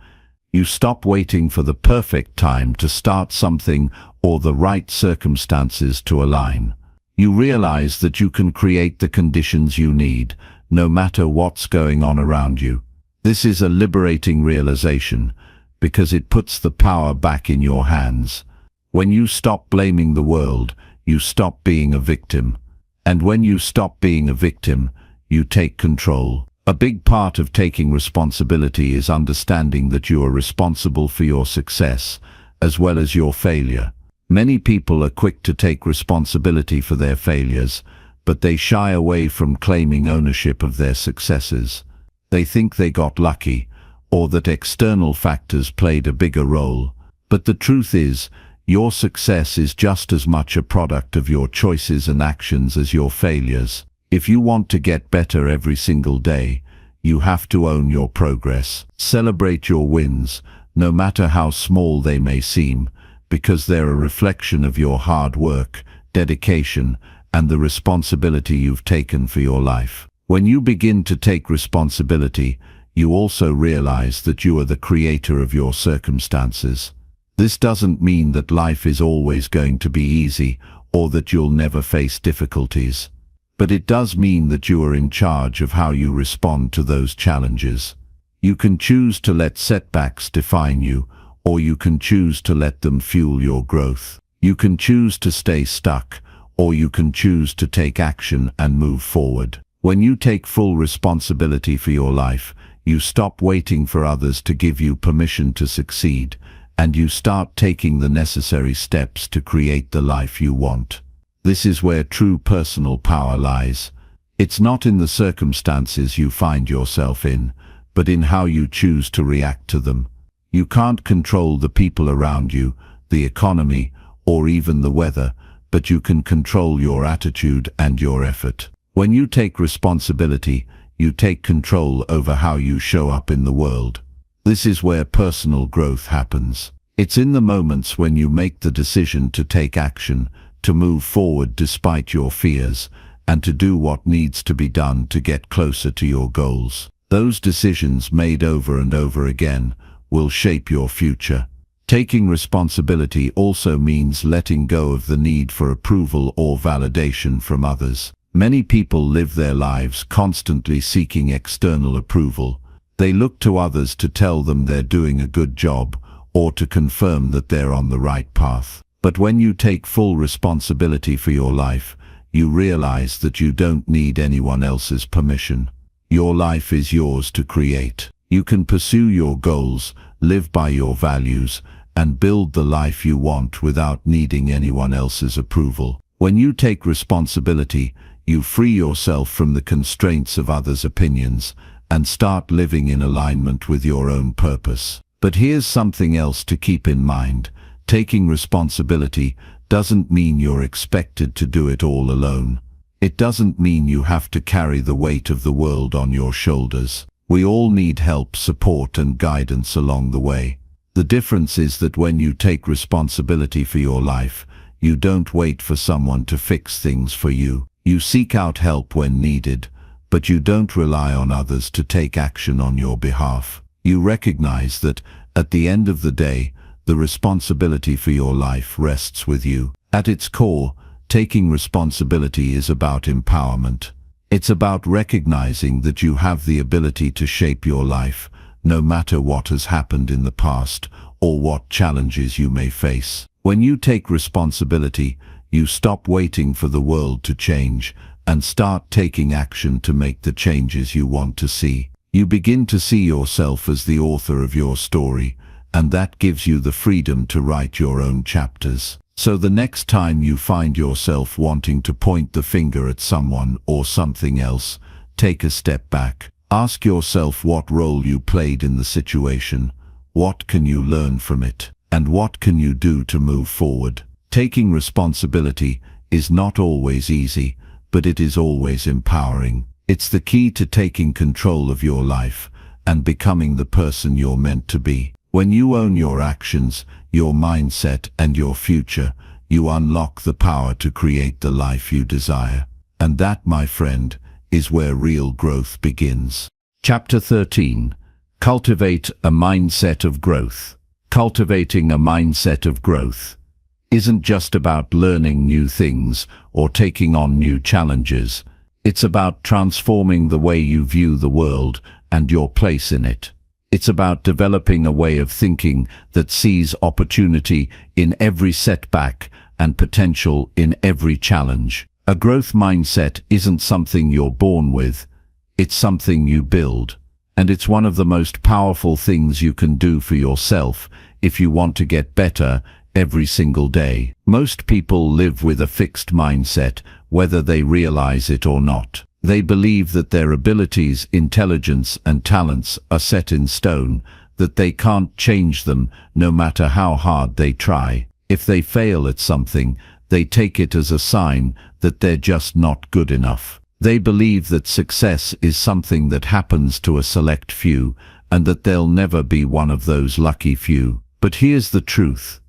You stop waiting for the perfect time to start something or the right circumstances to align. You realize that you can create the conditions you need, no matter what's going on around you. This is a liberating realization, because it puts the power back in your hands. When you stop blaming the world, you stop being a victim. And when you stop being a victim, you take control. A big part of taking responsibility is understanding that you are responsible for your success, as well as your failure. Many people are quick to take responsibility for their failures, but they shy away from claiming ownership of their successes. They think they got lucky, or that external factors played a bigger role. But the truth is, your success is just as much a product of your choices and actions as your failures. If you want to get better every single day, you have to own your progress. Celebrate your wins, no matter how small they may seem, because they're a reflection of your hard work, dedication, and the responsibility you've taken for your life. When you begin to take responsibility, you also realize that you are the creator of your circumstances. This doesn't mean that life is always going to be easy or that you'll never face difficulties. But it does mean that you are in charge of how you respond to those challenges. You can choose to let setbacks define you, or you can choose to let them fuel your growth. You can choose to stay stuck, or you can choose to take action and move forward. When you take full responsibility for your life, you stop waiting for others to give you permission to succeed, and you start taking the necessary steps to create the life you want. This is where true personal power lies. It's not in the circumstances you find yourself in, but in how you choose to react to them. You can't control the people around you, the economy, or even the weather, but you can control your attitude and your effort. When you take responsibility, you take control over how you show up in the world. This is where personal growth happens. It's in the moments when you make the decision to take action, to move forward despite your fears, and to do what needs to be done to get closer to your goals. Those decisions made over and over again will shape your future. Taking responsibility also means letting go of the need for approval or validation from others. Many people live their lives constantly seeking external approval. They look to others to tell them they're doing a good job, or to confirm that they're on the right path. But when you take full responsibility for your life, you realize that you don't need anyone else's permission. Your life is yours to create. You can pursue your goals, live by your values, and build the life you want without needing anyone else's approval. When you take responsibility, you free yourself from the constraints of others' opinions and start living in alignment with your own purpose. But here's something else to keep in mind. Taking responsibility doesn't mean you're expected to do it all alone. It doesn't mean you have to carry the weight of the world on your shoulders. We all need help, support, and guidance along the way. The difference is that when you take responsibility for your life, you don't wait for someone to fix things for you. You seek out help when needed, but you don't rely on others to take action on your behalf. You recognize that, at the end of the day, the responsibility for your life rests with you. At its core, taking responsibility is about empowerment. It's about recognizing that you have the ability to shape your life, no matter what has happened in the past or what challenges you may face. When you take responsibility, you stop waiting for the world to change and start taking action to make the changes you want to see. You begin to see yourself as the author of your story, and that gives you the freedom to write your own chapters. So the next time you find yourself wanting to point the finger at someone or something else, take a step back. Ask yourself what role you played in the situation, what can you learn from it, and what can you do to move forward. Taking responsibility is not always easy, but it is always empowering. It's the key to taking control of your life and becoming the person you're meant to be. When you own your actions, your mindset, and your future, you unlock the power to create the life you desire. And that, my friend, is where real growth begins. Chapter 13. Cultivate a mindset of growth. Cultivating a mindset of growth isn't just about learning new things or taking on new challenges. It's about transforming the way you view the world and your place in it. It's about developing a way of thinking that sees opportunity in every setback and potential in every challenge. A growth mindset isn't something you're born with, it's something you build. And it's one of the most powerful things you can do for yourself if you want to get better every single day. Most people live with a fixed mindset, whether they realize it or not. They believe that their abilities, intelligence, and talents are set in stone, that they can't change them no matter how hard they try. If they fail at something, they take it as a sign that they're just not good enough. They believe that success is something that happens to a select few, and that they'll never be one of those lucky few. But here's the truth.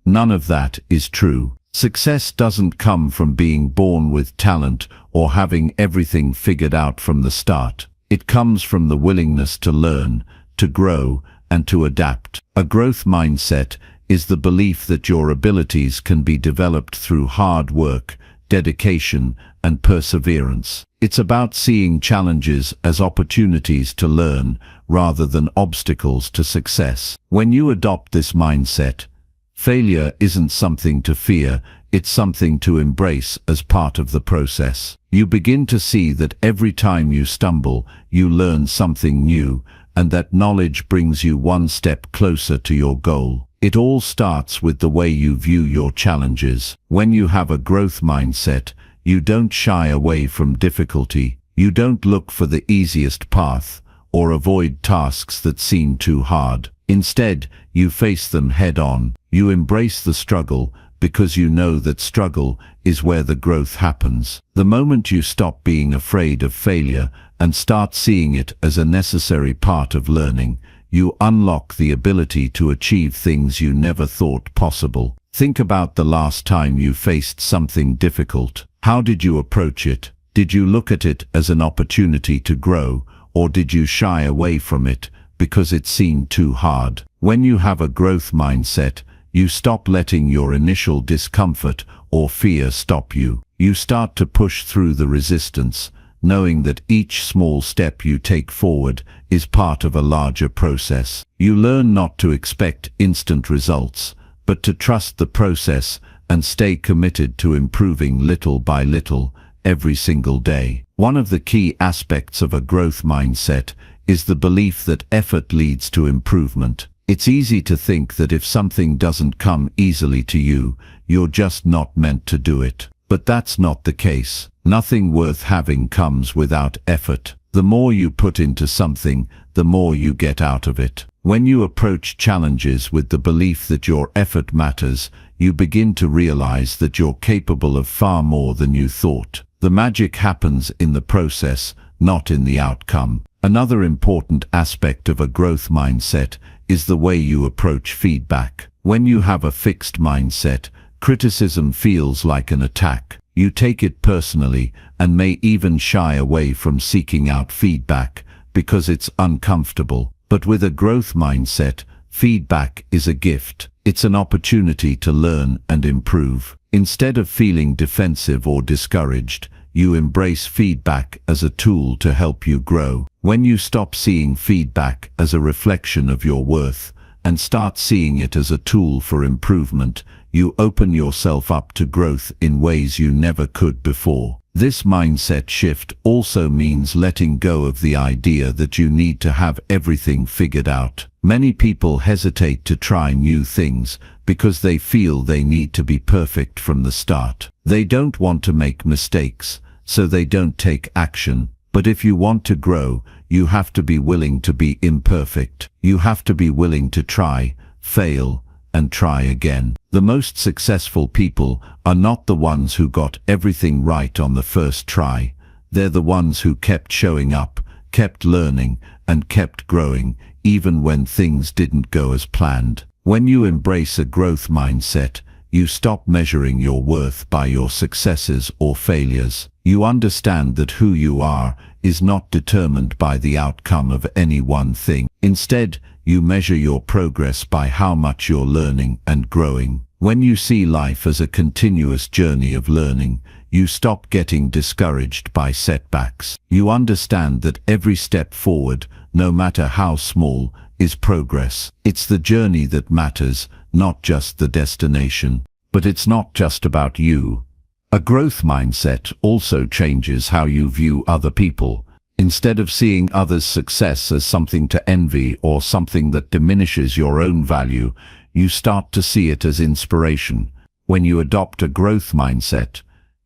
None of that is true. Success doesn't come from being born with talent or having everything figured out from the start. It comes from the willingness to learn, to grow, and to adapt. A growth mindset is the belief that your abilities can be developed through hard work, dedication, and perseverance. It's about seeing challenges as opportunities to learn rather than obstacles to success. When you adopt this mindset, failure isn't something to fear, it's something to embrace as part of the process. You begin to see that every time you stumble, you learn something new, and that knowledge brings you one step closer to your goal. It all starts with the way you view your challenges. When you have a growth mindset, you don't shy away from difficulty. You don't look for the easiest path or avoid tasks that seem too hard. Instead, you face them head on. You embrace the struggle because you know that struggle is where the growth happens. The moment you stop being afraid of failure and start seeing it as a necessary part of learning, you unlock the ability to achieve things you never thought possible. Think about the last time you faced something difficult. How did you approach it? Did you look at it as an opportunity to grow, or did you shy away from it because it seemed too hard? When you have a growth mindset, you stop letting your initial discomfort or fear stop you. You start to push through the resistance, knowing that each small step you take forward is part of a larger process. You learn not to expect instant results, but to trust the process and stay committed to improving little by little every single day. One of the key aspects of a growth mindset is the belief that effort leads to improvement. It's easy to think that if something doesn't come easily to you, you're just not meant to do it. But that's not the case. Nothing worth having comes without effort. The more you put into something, the more you get out of it. When you approach challenges with the belief that your effort matters, you begin to realize that you're capable of far more than you thought. The magic happens in the process, not in the outcome. Another important aspect of a growth mindset is the way you approach feedback. When you have a fixed mindset, criticism feels like an attack. You take it personally and may even shy away from seeking out feedback because it's uncomfortable. But with a growth mindset, feedback is a gift. It's an opportunity to learn and improve. Instead of feeling defensive or discouraged, you embrace feedback as a tool to help you grow. When you stop seeing feedback as a reflection of your worth and start seeing it as a tool for improvement, you open yourself up to growth in ways you never could before. This mindset shift also means letting go of the idea that you need to have everything figured out. Many people hesitate to try new things because they feel they need to be perfect from the start. They don't want to make mistakes, so they don't take action. But if you want to grow, you have to be willing to be imperfect. You have to be willing to try, fail, and try again. The most successful people are not the ones who got everything right on the first try. They're the ones who kept showing up, kept learning, and kept growing, even when things didn't go as planned. When you embrace a growth mindset, you stop measuring your worth by your successes or failures. You understand that who you are is not determined by the outcome of any one thing. Instead, you measure your progress by how much you're learning and growing. When you see life as a continuous journey of learning, you stop getting discouraged by setbacks. You understand that every step forward, no matter how small, is progress. It's the journey that matters, not just the destination. But it's not just about you. A growth mindset also changes how you view other people. Instead of seeing others' success as something to envy or something that diminishes your own value, you start to see it as inspiration. When you adopt a growth mindset,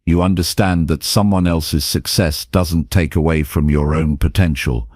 you understand that someone else's success doesn't take away from your own potential.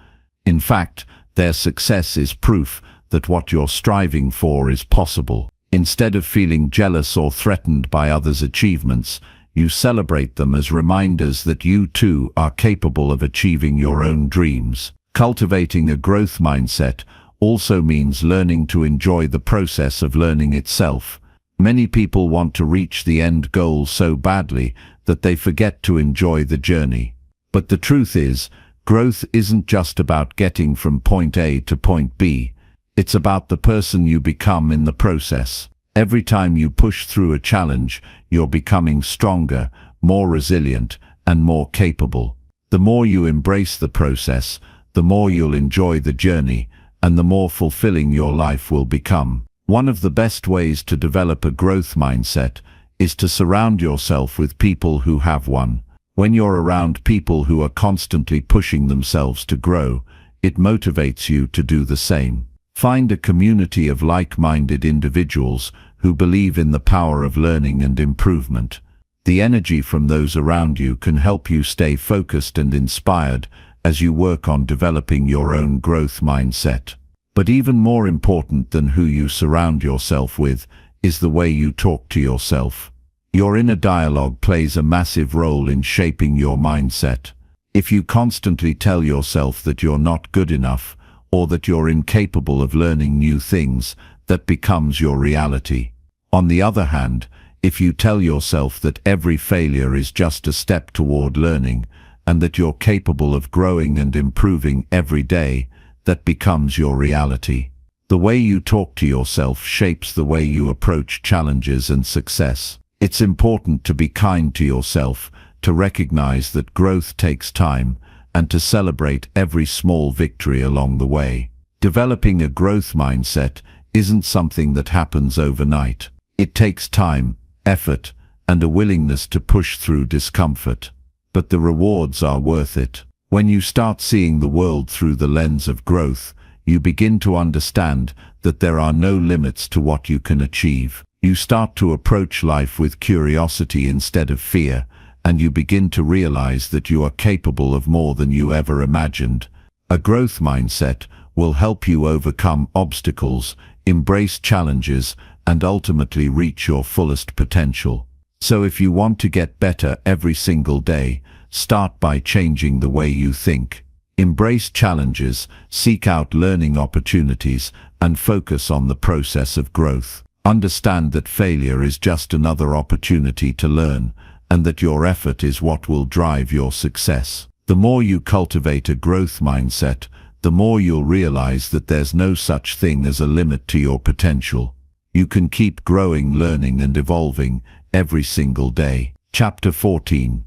In fact, their success is proof that what you're striving for is possible. Instead of feeling jealous or threatened by others' achievements, you celebrate them as reminders that you too are capable of achieving your own dreams. Cultivating a growth mindset also means learning to enjoy the process of learning itself. Many people want to reach the end goal so badly that they forget to enjoy the journey. But the truth is, growth isn't just about getting from point A to point B. It's about the person you become in the process. Every time you push through a challenge, you're becoming stronger, more resilient, and more capable. The more you embrace the process, the more you'll enjoy the journey, and the more fulfilling your life will become. One of the best ways to develop a growth mindset is to surround yourself with people who have one. When you're around people who are constantly pushing themselves to grow, it motivates you to do the same. Find a community of like-minded individuals who believe in the power of learning and improvement. The energy from those around you can help you stay focused and inspired as you work on developing your own growth mindset. But even more important than who you surround yourself with is the way you talk to yourself. Your inner dialogue plays a massive role in shaping your mindset. If you constantly tell yourself that you're not good enough, or that you're incapable of learning new things, that becomes your reality. On the other hand, if you tell yourself that every failure is just a step toward learning, and that you're capable of growing and improving every day, that becomes your reality. The way you talk to yourself shapes the way you approach challenges and success. It's important to be kind to yourself, to recognize that growth takes time, and to celebrate every small victory along the way. Developing a growth mindset isn't something that happens overnight. It takes time, effort, and a willingness to push through discomfort. But the rewards are worth it. When you start seeing the world through the lens of growth, you begin to understand that there are no limits to what you can achieve. You start to approach life with curiosity instead of fear, and you begin to realize that you are capable of more than you ever imagined. A growth mindset will help you overcome obstacles, embrace challenges, and ultimately reach your fullest potential. So if you want to get better every single day, start by changing the way you think. Embrace challenges, seek out learning opportunities, and focus on the process of growth. Understand that failure is just another opportunity to learn, and that your effort is what will drive your success. The more you cultivate a growth mindset, the more you'll realize that there's no such thing as a limit to your potential. You can keep growing, learning, and evolving every single day. Chapter 14.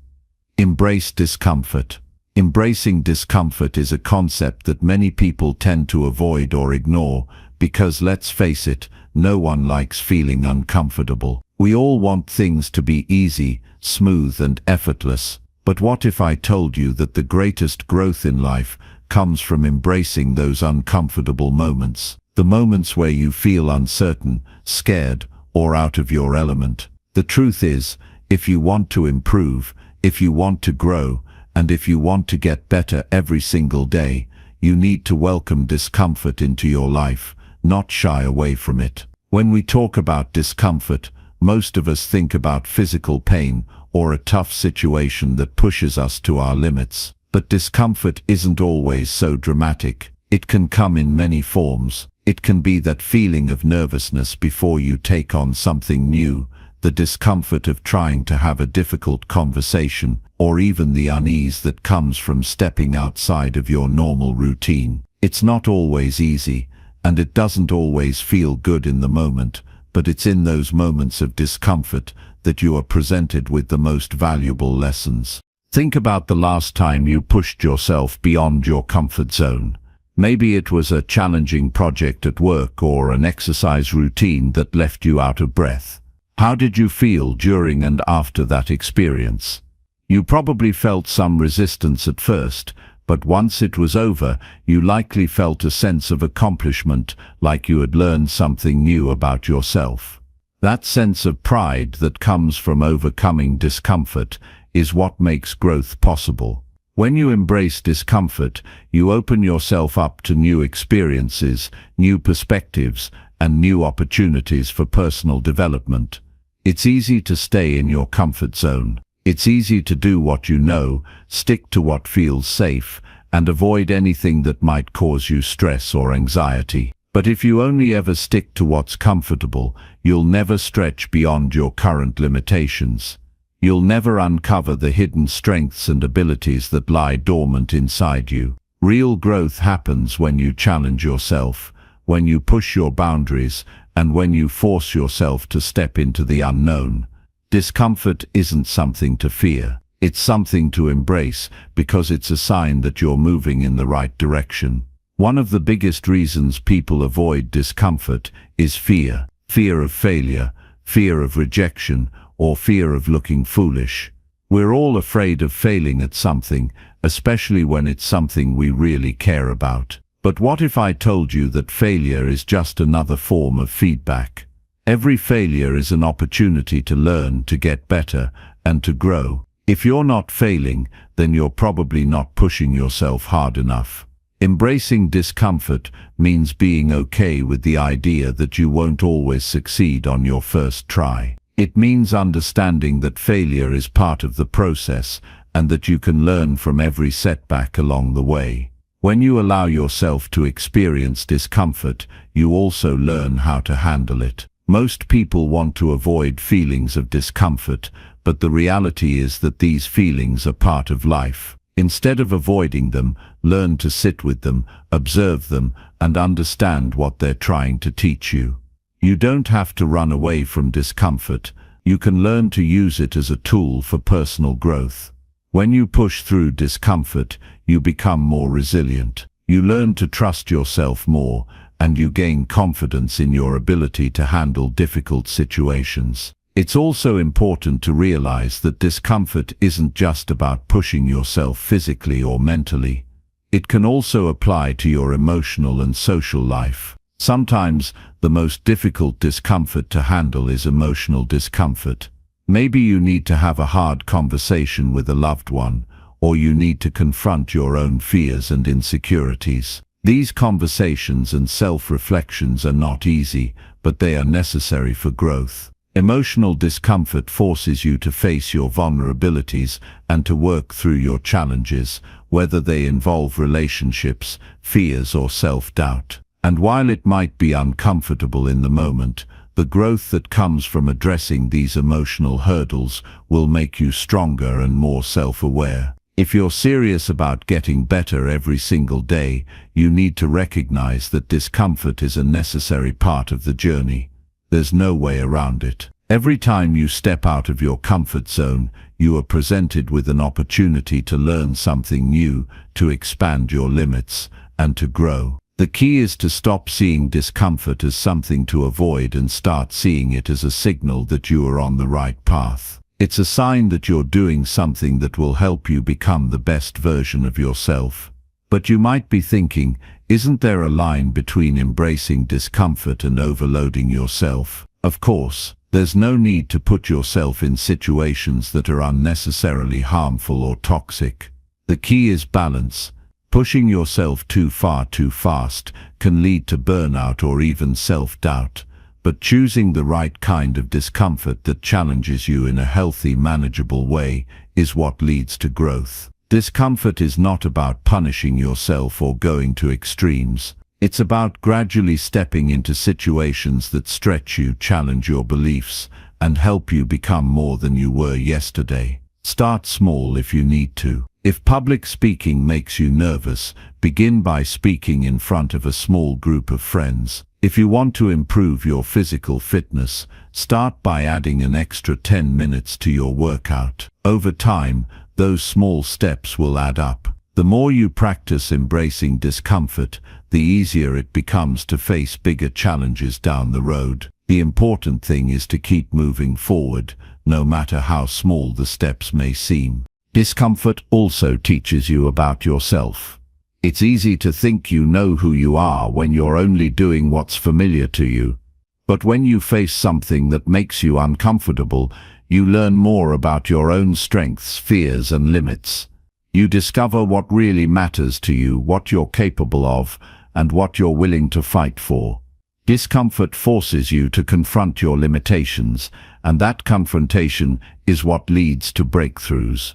Embrace discomfort. Embracing discomfort is a concept that many people tend to avoid or ignore because, let's face it, no one likes feeling uncomfortable. We all want things to be easy, smooth, and effortless. But what if I told you that the greatest growth in life comes from embracing those uncomfortable moments? The moments where you feel uncertain, scared, or out of your element. The truth is, if you want to improve, if you want to grow, and if you want to get better every single day, you need to welcome discomfort into your life, not shy away from it. When we talk about discomfort, most of us think about physical pain or a tough situation that pushes us to our limits. But discomfort isn't always so dramatic. It can come in many forms. It can be that feeling of nervousness before you take on something new, the discomfort of trying to have a difficult conversation, or even the unease that comes from stepping outside of your normal routine. It's not always easy, and it doesn't always feel good in the moment, but it's in those moments of discomfort that you are presented with the most valuable lessons. Think about the last time you pushed yourself beyond your comfort zone. Maybe it was a challenging project at work or an exercise routine that left you out of breath. How did you feel during and after that experience? You probably felt some resistance at first, but once it was over, you likely felt a sense of accomplishment, like you had learned something new about yourself. That sense of pride that comes from overcoming discomfort is what makes growth possible. When you embrace discomfort, you open yourself up to new experiences, new perspectives, and new opportunities for personal development. It's easy to stay in your comfort zone. It's easy to do what you know, stick to what feels safe, and avoid anything that might cause you stress or anxiety. But if you only ever stick to what's comfortable, you'll never stretch beyond your current limitations. You'll never uncover the hidden strengths and abilities that lie dormant inside you. Real growth happens when you challenge yourself, when you push your boundaries, and when you force yourself to step into the unknown. Discomfort isn't something to fear. It's something to embrace, because it's a sign that you're moving in the right direction. One of the biggest reasons people avoid discomfort is fear. Fear of failure, fear of rejection, or fear of looking foolish. We're all afraid of failing at something, especially when it's something we really care about. But what if I told you that failure is just another form of feedback? Every failure is an opportunity to learn, to get better, and to grow. If you're not failing, then you're probably not pushing yourself hard enough. Embracing discomfort means being okay with the idea that you won't always succeed on your first try. It means understanding that failure is part of the process and that you can learn from every setback along the way. When you allow yourself to experience discomfort, you also learn how to handle it. Most people want to avoid feelings of discomfort, but the reality is that these feelings are part of life. Instead of avoiding them, learn to sit with them, observe them, and understand what they're trying to teach you. You don't have to run away from discomfort. You can learn to use it as a tool for personal growth. When you push through discomfort, you become more resilient. You learn to trust yourself more, and you gain confidence in your ability to handle difficult situations. It's also important to realize that discomfort isn't just about pushing yourself physically or mentally. It can also apply to your emotional and social life. Sometimes, the most difficult discomfort to handle is emotional discomfort. Maybe you need to have a hard conversation with a loved one, or you need to confront your own fears and insecurities. These conversations and self-reflections are not easy, but they are necessary for growth. Emotional discomfort forces you to face your vulnerabilities and to work through your challenges, whether they involve relationships, fears, or self-doubt. And while it might be uncomfortable in the moment, The growth that comes from addressing these emotional hurdles will make you stronger and more self-aware. If you're serious about getting better every single day, you need to recognize that discomfort is a necessary part of the journey. There's no way around it. Every time you step out of your comfort zone, you are presented with an opportunity to learn something new, to expand your limits, and to grow. The key is to stop seeing discomfort as something to avoid and start seeing it as a signal that you are on the right path. It's a sign that you're doing something that will help you become the best version of yourself. But you might be thinking, isn't there a line between embracing discomfort and overloading yourself? Of course. There's no need to put yourself in situations that are unnecessarily harmful or toxic. The key is balance. Pushing yourself too far too fast can lead to burnout or even self-doubt, but choosing the right kind of discomfort that challenges you in a healthy, manageable way is what leads to growth. Discomfort is not about punishing yourself or going to extremes. It's about gradually stepping into situations that stretch you, challenge your beliefs, and help you become more than you were yesterday. Start small if you need to. If public speaking makes you nervous, begin by speaking in front of a small group of friends. If you want to improve your physical fitness, start by adding an extra 10 minutes to your workout. Over time, those small steps will add up. The more you practice embracing discomfort, the easier it becomes to face bigger challenges down the road. The important thing is to keep moving forward, no matter how small the steps may seem. Discomfort also teaches you about yourself. It's easy to think you know who you are when you're only doing what's familiar to you. But when you face something that makes you uncomfortable, you learn more about your own strengths, fears, and limits. You discover what really matters to you, what you're capable of, and what you're willing to fight for. Discomfort forces you to confront your limitations, and that confrontation is what leads to breakthroughs.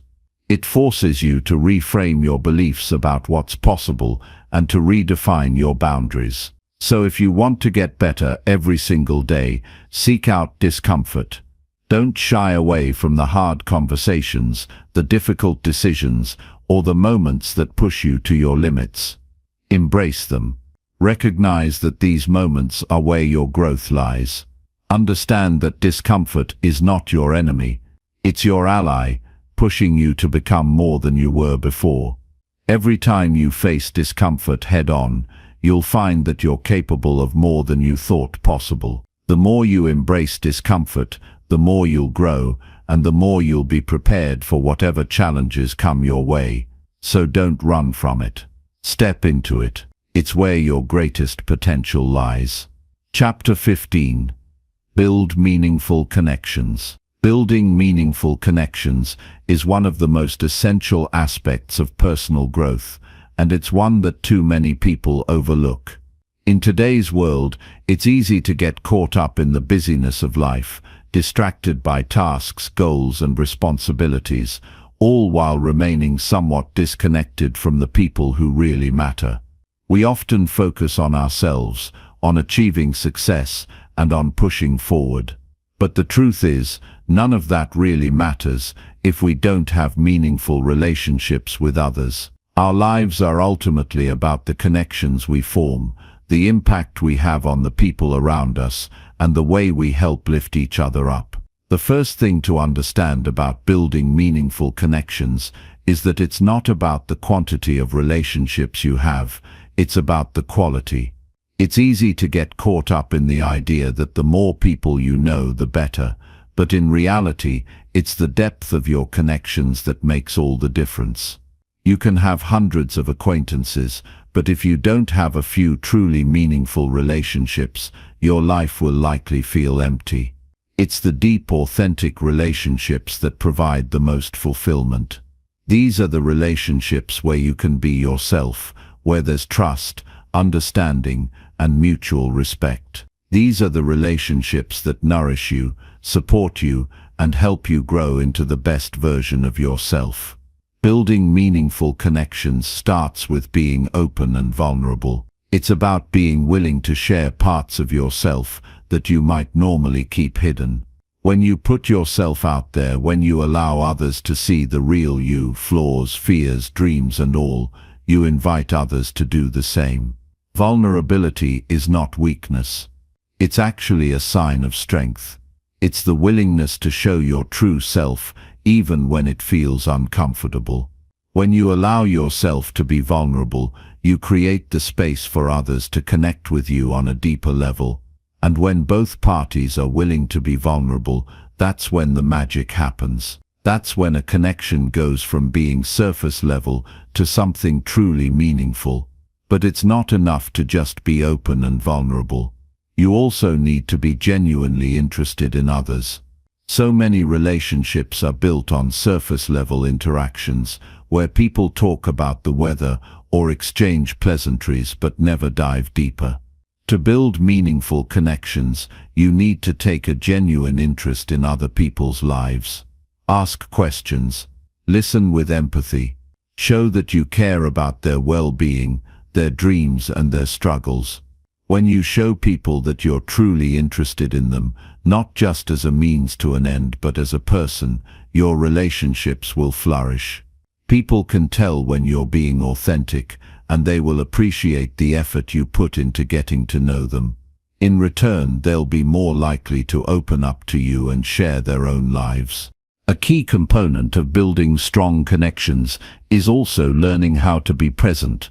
It forces you to reframe your beliefs about what's possible and to redefine your boundaries. So if you want to get better every single day, seek out discomfort. Don't shy away from the hard conversations, the difficult decisions, or the moments that push you to your limits. Embrace them. Recognize that these moments are where your growth lies. Understand that discomfort is not your enemy. It's your ally, pushing you to become more than you were before. Every time you face discomfort head-on, you'll find that you're capable of more than you thought possible. The more you embrace discomfort, the more you'll grow, and the more you'll be prepared for whatever challenges come your way. So don't run from it. Step into it. It's where your greatest potential lies. Chapter 15. Build meaningful connections. Building meaningful connections is one of the most essential aspects of personal growth, and it's one that too many people overlook. In today's world, it's easy to get caught up in the busyness of life, distracted by tasks, goals, and responsibilities, all while remaining somewhat disconnected from the people who really matter. We often focus on ourselves, on achieving success, and on pushing forward. But the truth is, none of that really matters if we don't have meaningful relationships with others. Our lives are ultimately about the connections we form, the impact we have on the people around us, and the way we help lift each other up. The first thing to understand about building meaningful connections is that it's not about the quantity of relationships you have, it's about the quality. It's easy to get caught up in the idea that the more people you know, the better, but in reality, it's the depth of your connections that makes all the difference. You can have hundreds of acquaintances, but if you don't have a few truly meaningful relationships, your life will likely feel empty. It's the deep, authentic relationships that provide the most fulfillment. These are the relationships where you can be yourself, where there's trust, understanding, and mutual respect. These are the relationships that nourish you, support you, and help you grow into the best version of yourself. Building meaningful connections starts with being open and vulnerable. It's about being willing to share parts of yourself that you might normally keep hidden. When you put yourself out there, when you allow others to see the real you, flaws, fears, dreams and all, you invite others to do the same. Vulnerability is not weakness. It's actually a sign of strength. It's the willingness to show your true self, even when it feels uncomfortable. When you allow yourself to be vulnerable, you create the space for others to connect with you on a deeper level. And when both parties are willing to be vulnerable, that's when the magic happens. That's when a connection goes from being surface level to something truly meaningful. But it's not enough to just be open and vulnerable. You also need to be genuinely interested in others. So many relationships are built on surface level interactions, where people talk about the weather or exchange pleasantries but never dive deeper. To build meaningful connections, you need to take a genuine interest in other people's lives. Ask questions. Listen with empathy. Show that you care about their well-being, their dreams and their struggles. When you show people that you're truly interested in them, not just as a means to an end but as a person, your relationships will flourish. People can tell when you're being authentic, and they will appreciate the effort you put into getting to know them. In return, they'll be more likely to open up to you and share their own lives. A key component of building strong connections is also learning how to be present.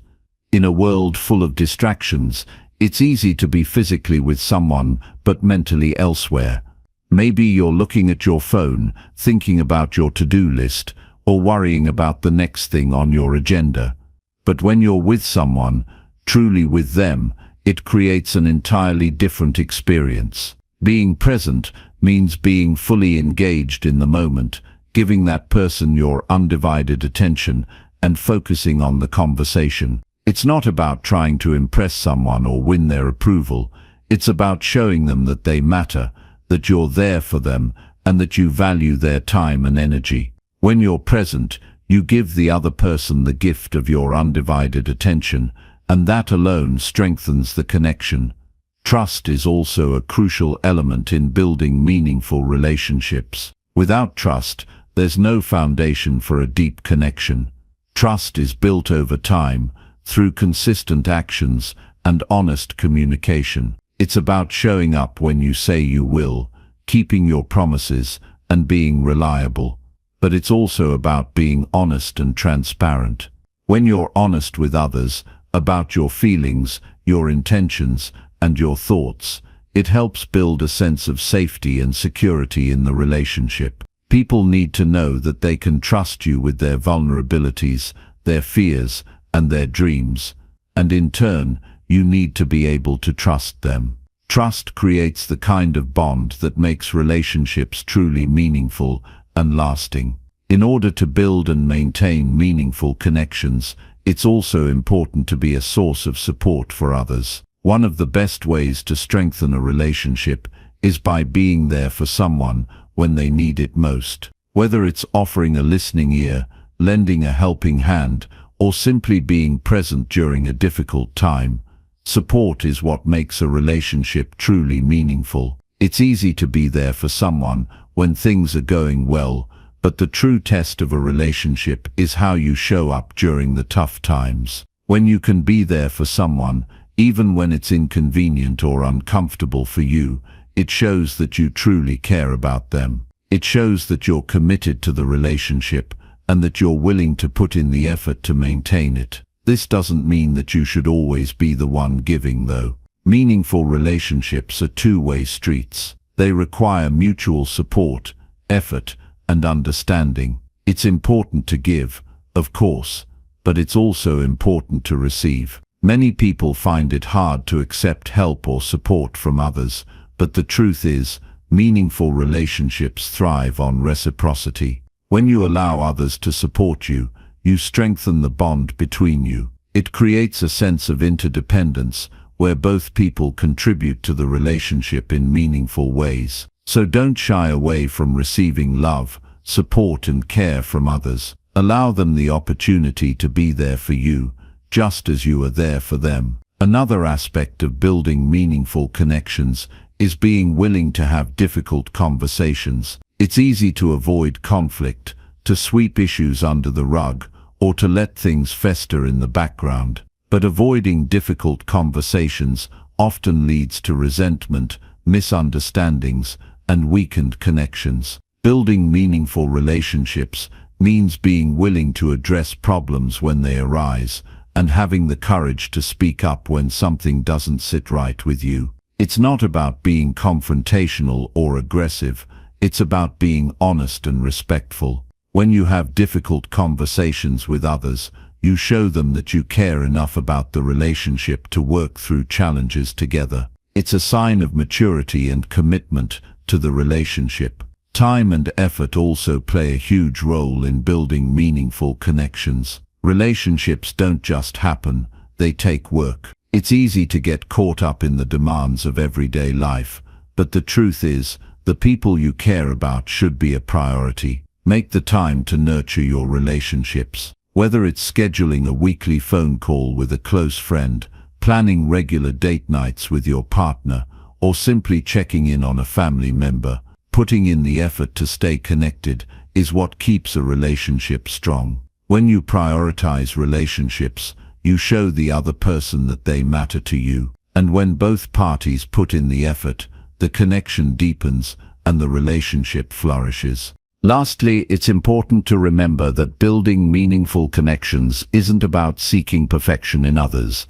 In a world full of distractions, it's easy to be physically with someone but mentally elsewhere. Maybe you're looking at your phone, thinking about your to-do list, or worrying about the next thing on your agenda. But when you're with someone, truly with them, it creates an entirely different experience. Being present means being fully engaged in the moment, giving that person your undivided attention and focusing on the conversation. It's not about trying to impress someone or win their approval. It's about showing them that they matter, that you're there for them, and that you value their time and energy. When you're present, you give the other person the gift of your undivided attention, and that alone strengthens the connection. Trust is also a crucial element in building meaningful relationships. Without trust, there's no foundation for a deep connection. Trust is built over time, through consistent actions and honest communication. It's about showing up when you say you will, keeping your promises, and being reliable. But it's also about being honest and transparent. When you're honest with others about your feelings, your intentions, and your thoughts, it helps build a sense of safety and security in the relationship. People need to know that they can trust you with their vulnerabilities, their fears, and their dreams, and in turn, you need to be able to trust them. Trust creates the kind of bond that makes relationships truly meaningful and lasting. In order to build and maintain meaningful connections, it's also important to be a source of support for others. One of the best ways to strengthen a relationship is by being there for someone when they need it most. Whether it's offering a listening ear, lending a helping hand, or simply being present during a difficult time, support is what makes a relationship truly meaningful. It's easy to be there for someone when things are going well, but the true test of a relationship is how you show up during the tough times. When you can be there for someone, even when it's inconvenient or uncomfortable for you, it shows that you truly care about them. It shows that you're committed to the relationship and that you're willing to put in the effort to maintain it. This doesn't mean that you should always be the one giving, though. Meaningful relationships are two-way streets. They require mutual support, effort, and understanding. It's important to give, of course, but it's also important to receive. Many people find it hard to accept help or support from others, but the truth is, meaningful relationships thrive on reciprocity. When you allow others to support you, you strengthen the bond between you. It creates a sense of interdependence where both people contribute to the relationship in meaningful ways. So don't shy away from receiving love, support and care from others. Allow them the opportunity to be there for you, just as you are there for them. Another aspect of building meaningful connections is being willing to have difficult conversations. It's easy to avoid conflict, to sweep issues under the rug, or to let things fester in the background. But avoiding difficult conversations often leads to resentment, misunderstandings, and weakened connections. Building meaningful relationships means being willing to address problems when they arise, and having the courage to speak up when something doesn't sit right with you. It's not about being confrontational or aggressive, it's about being honest and respectful. When you have difficult conversations with others, you show them that you care enough about the relationship to work through challenges together. It's a sign of maturity and commitment to the relationship. Time and effort also play a huge role in building meaningful connections. Relationships don't just happen, they take work. It's easy to get caught up in the demands of everyday life, but the truth is, the people you care about should be a priority. Make the time to nurture your relationships. Whether it's scheduling a weekly phone call with a close friend, planning regular date nights with your partner, or simply checking in on a family member, putting in the effort to stay connected is what keeps a relationship strong. When you prioritize relationships, you show the other person that they matter to you. And when both parties put in the effort, the connection deepens and the relationship flourishes. Lastly, it's important to remember that building meaningful connections isn't about seeking perfection in others.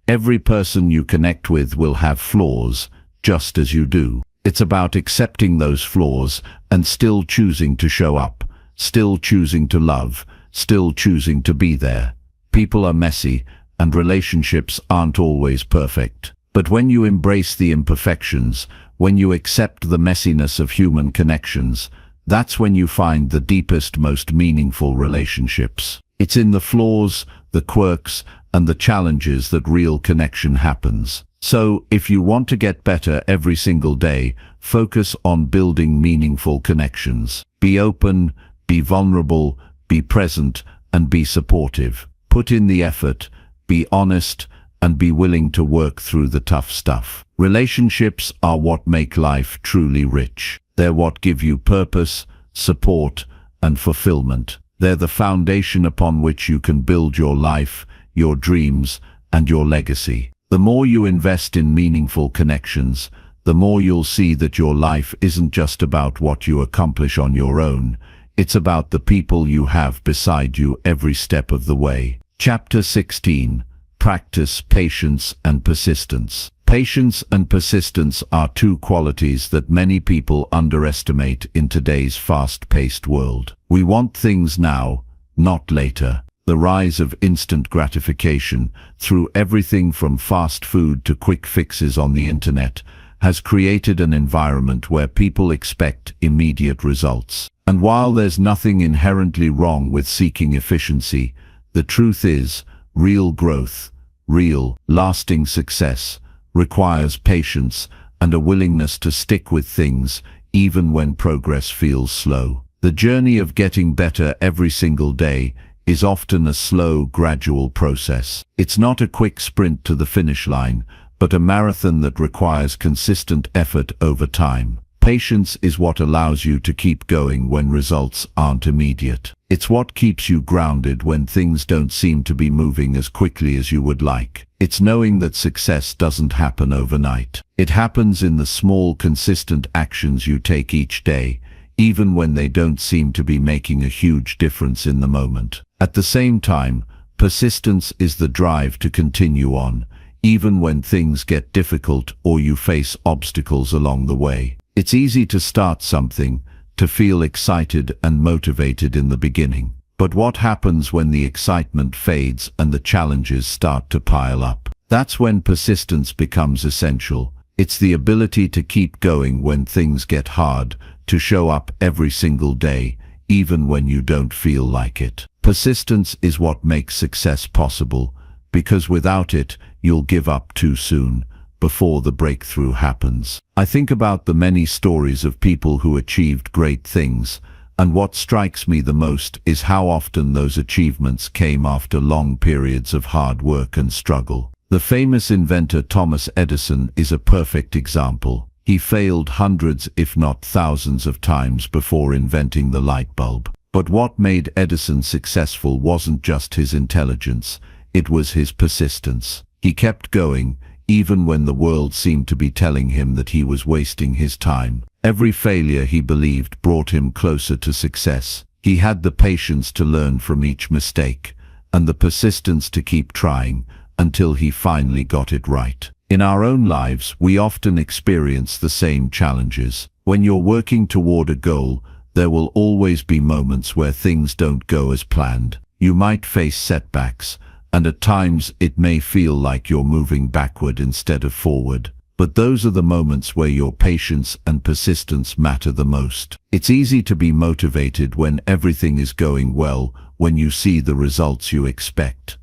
Every person you connect with will have flaws, just as you do. It's about accepting those flaws and still choosing to show up, still choosing to love, still choosing to be there. People are messy, and relationships aren't always perfect. But when you embrace the imperfections, when you accept the messiness of human connections, that's when you find the deepest, most meaningful relationships. It's in the flaws, the quirks, and the challenges that real connection happens. So, if you want to get better every single day, focus on building meaningful connections. Be open, be vulnerable, be present, and be supportive. Put in the effort, be honest, and be willing to work through the tough stuff. Relationships are what make life truly rich. They're what give you purpose, support, and fulfillment. They're the foundation upon which you can build your life, your dreams, and your legacy. The more you invest in meaningful connections, the more you'll see that your life isn't just about what you accomplish on your own. It's about the people you have beside you every step of the way. Chapter 16. Practice patience and persistence. Patience and persistence are two qualities that many people underestimate in today's fast-paced world. We want things now, not later. The rise of instant gratification, through everything from fast food to quick fixes on the internet, has created an environment where people expect immediate results. And while there's nothing inherently wrong with seeking efficiency, the truth is, real growth, real, lasting success, requires patience and a willingness to stick with things even when progress feels slow. The journey of getting better every single day is often a slow, gradual process. It's not a quick sprint to the finish line, but a marathon that requires consistent effort over time. Patience is what allows you to keep going when results aren't immediate. It's what keeps you grounded when things don't seem to be moving as quickly as you would like. It's knowing that success doesn't happen overnight. It happens in the small, consistent actions you take each day, even when they don't seem to be making a huge difference in the moment. At the same time, persistence is the drive to continue on, even when things get difficult or you face obstacles along the way. It's easy to start something, to feel excited and motivated in the beginning. But what happens when the excitement fades and the challenges start to pile up? That's when persistence becomes essential. It's the ability to keep going when things get hard, to show up every single day, even when you don't feel like it. Persistence is what makes success possible, because without it, you'll give up too soon, before the breakthrough happens. I think about the many stories of people who achieved great things, and what strikes me the most is how often those achievements came after long periods of hard work and struggle. The famous inventor Thomas Edison is a perfect example. He failed hundreds, if not thousands of times before inventing the light bulb. But what made Edison successful wasn't just his intelligence, it was his persistence. He kept going, even when the world seemed to be telling him that he was wasting his time. Every failure, he believed, brought him closer to success. He had the patience to learn from each mistake, and the persistence to keep trying until he finally got it right. In our own lives, we often experience the same challenges. When you're working toward a goal, there will always be moments where things don't go as planned. You might face setbacks, and at times it may feel like you're moving backward instead of forward. But those are the moments where your patience and persistence matter the most. It's easy to be motivated when everything is going well, when you see the results you expect.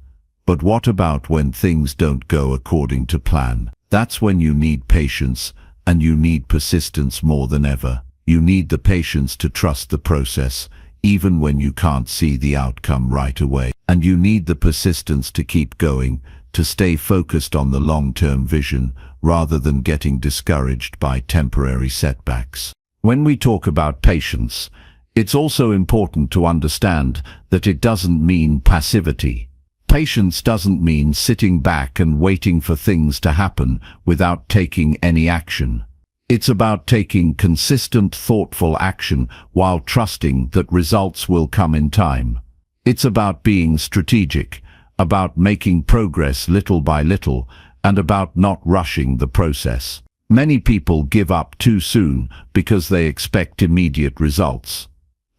But what about when things don't go according to plan? That's when you need patience, and you need persistence more than ever. You need the patience to trust the process, even when you can't see the outcome right away. And you need the persistence to keep going, to stay focused on the long-term vision, rather than getting discouraged by temporary setbacks. When we talk about patience, it's also important to understand that it doesn't mean passivity. Patience doesn't mean sitting back and waiting for things to happen without taking any action. It's about taking consistent, thoughtful action while trusting that results will come in time. It's about being strategic, about making progress little by little, and about not rushing the process. Many people give up too soon because they expect immediate results.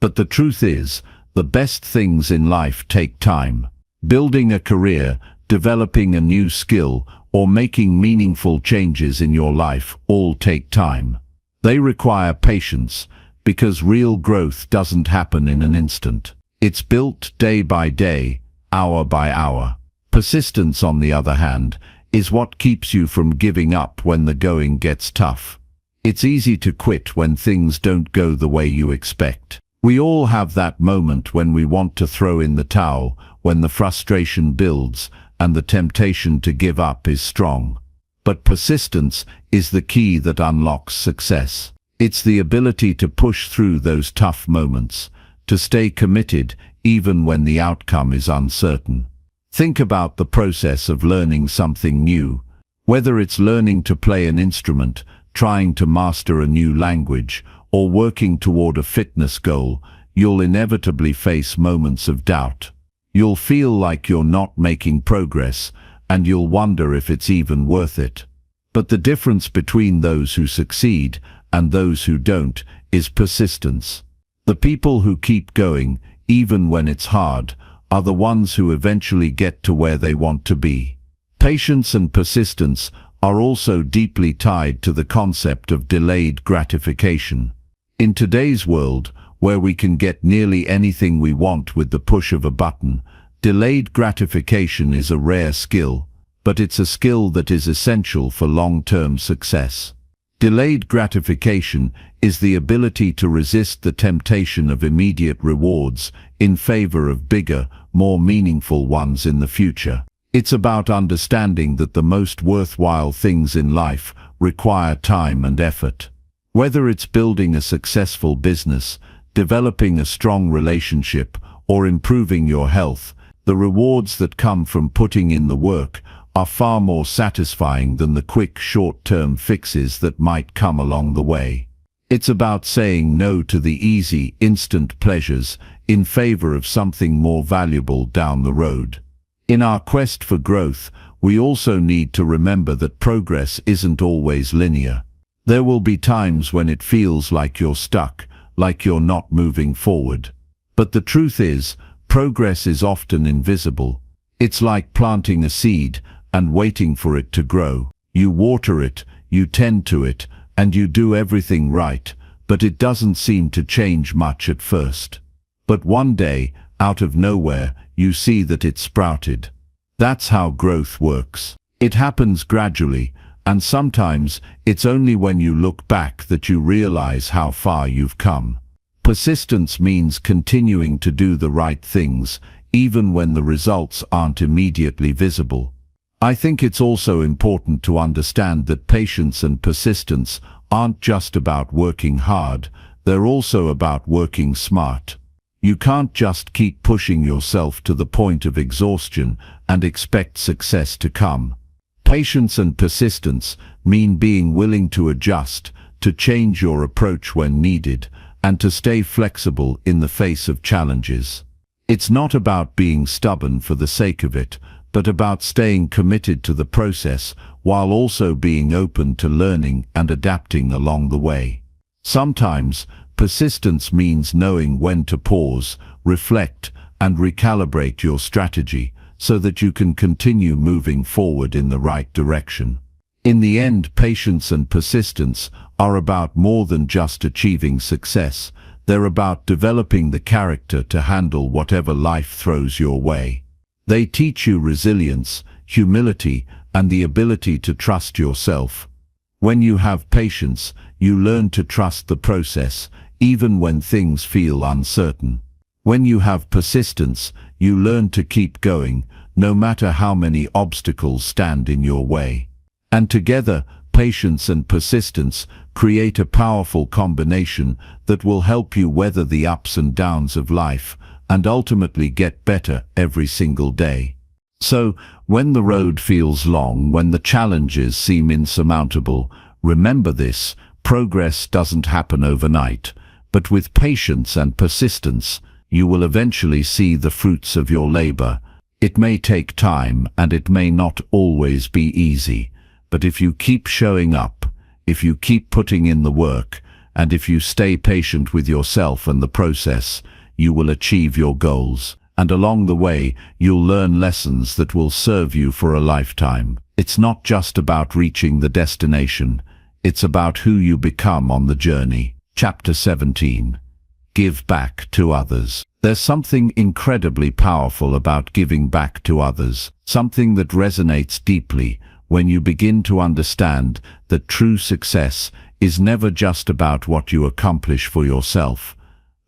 But the truth is, the best things in life take time. Building a career, developing a new skill, or making meaningful changes in your life all take time. They require patience, because real growth doesn't happen in an instant. It's built day by day, hour by hour. Persistence, on the other hand, is what keeps you from giving up when the going gets tough. It's easy to quit when things don't go the way you expect. We all have that moment when we want to throw in the towel, when the frustration builds and the temptation to give up is strong. But persistence is the key that unlocks success. It's the ability to push through those tough moments, to stay committed even when the outcome is uncertain. Think about the process of learning something new. Whether it's learning to play an instrument, trying to master a new language, or working toward a fitness goal, you'll inevitably face moments of doubt. You'll feel like you're not making progress, and you'll wonder if it's even worth it. But the difference between those who succeed and those who don't is persistence. The people who keep going, even when it's hard, are the ones who eventually get to where they want to be. Patience and persistence are also deeply tied to the concept of delayed gratification. In today's world, where we can get nearly anything we want with the push of a button, delayed gratification is a rare skill, but it's a skill that is essential for long-term success. Delayed gratification is the ability to resist the temptation of immediate rewards in favor of bigger, more meaningful ones in the future. It's about understanding that the most worthwhile things in life require time and effort. Whether it's building a successful business, developing a strong relationship, or improving your health, the rewards that come from putting in the work are far more satisfying than the quick short-term fixes that might come along the way. It's about saying no to the easy, instant pleasures in favor of something more valuable down the road. In our quest for growth, we also need to remember that progress isn't always linear. There will be times when it feels like you're stuck, like you're not moving forward. But the truth is, progress is often invisible. It's like planting a seed and waiting for it to grow. You water it, you tend to it, and you do everything right, but it doesn't seem to change much at first. But one day, out of nowhere, you see that it's sprouted. That's how growth works. It happens gradually, and sometimes it's only when you look back that you realize how far you've come. Persistence means continuing to do the right things, even when the results aren't immediately visible. I think it's also important to understand that patience and persistence aren't just about working hard, they're also about working smart. You can't just keep pushing yourself to the point of exhaustion and expect success to come. Patience and persistence mean being willing to adjust, to change your approach when needed, and to stay flexible in the face of challenges. It's not about being stubborn for the sake of it, but about staying committed to the process while also being open to learning and adapting along the way. Sometimes, persistence means knowing when to pause, reflect, and recalibrate your strategy so that you can continue moving forward in the right direction. In the end, patience and persistence are about more than just achieving success. They're about developing the character to handle whatever life throws your way. They teach you resilience, humility, and the ability to trust yourself. When you have patience, you learn to trust the process, even when things feel uncertain. When you have persistence, you learn to keep going, no matter how many obstacles stand in your way. And together, patience and persistence create a powerful combination that will help you weather the ups and downs of life and ultimately get better every single day. So, when the road feels long, when the challenges seem insurmountable, remember this: progress doesn't happen overnight, but with patience and persistence, you will eventually see the fruits of your labor. It may take time and it may not always be easy, but if you keep showing up, if you keep putting in the work, and if you stay patient with yourself and the process, you will achieve your goals. And along the way, you'll learn lessons that will serve you for a lifetime. It's not just about reaching the destination, it's about who you become on the journey. Chapter 17. Give back to others. There's something incredibly powerful about giving back to others, something that resonates deeply when you begin to understand that true success is never just about what you accomplish for yourself,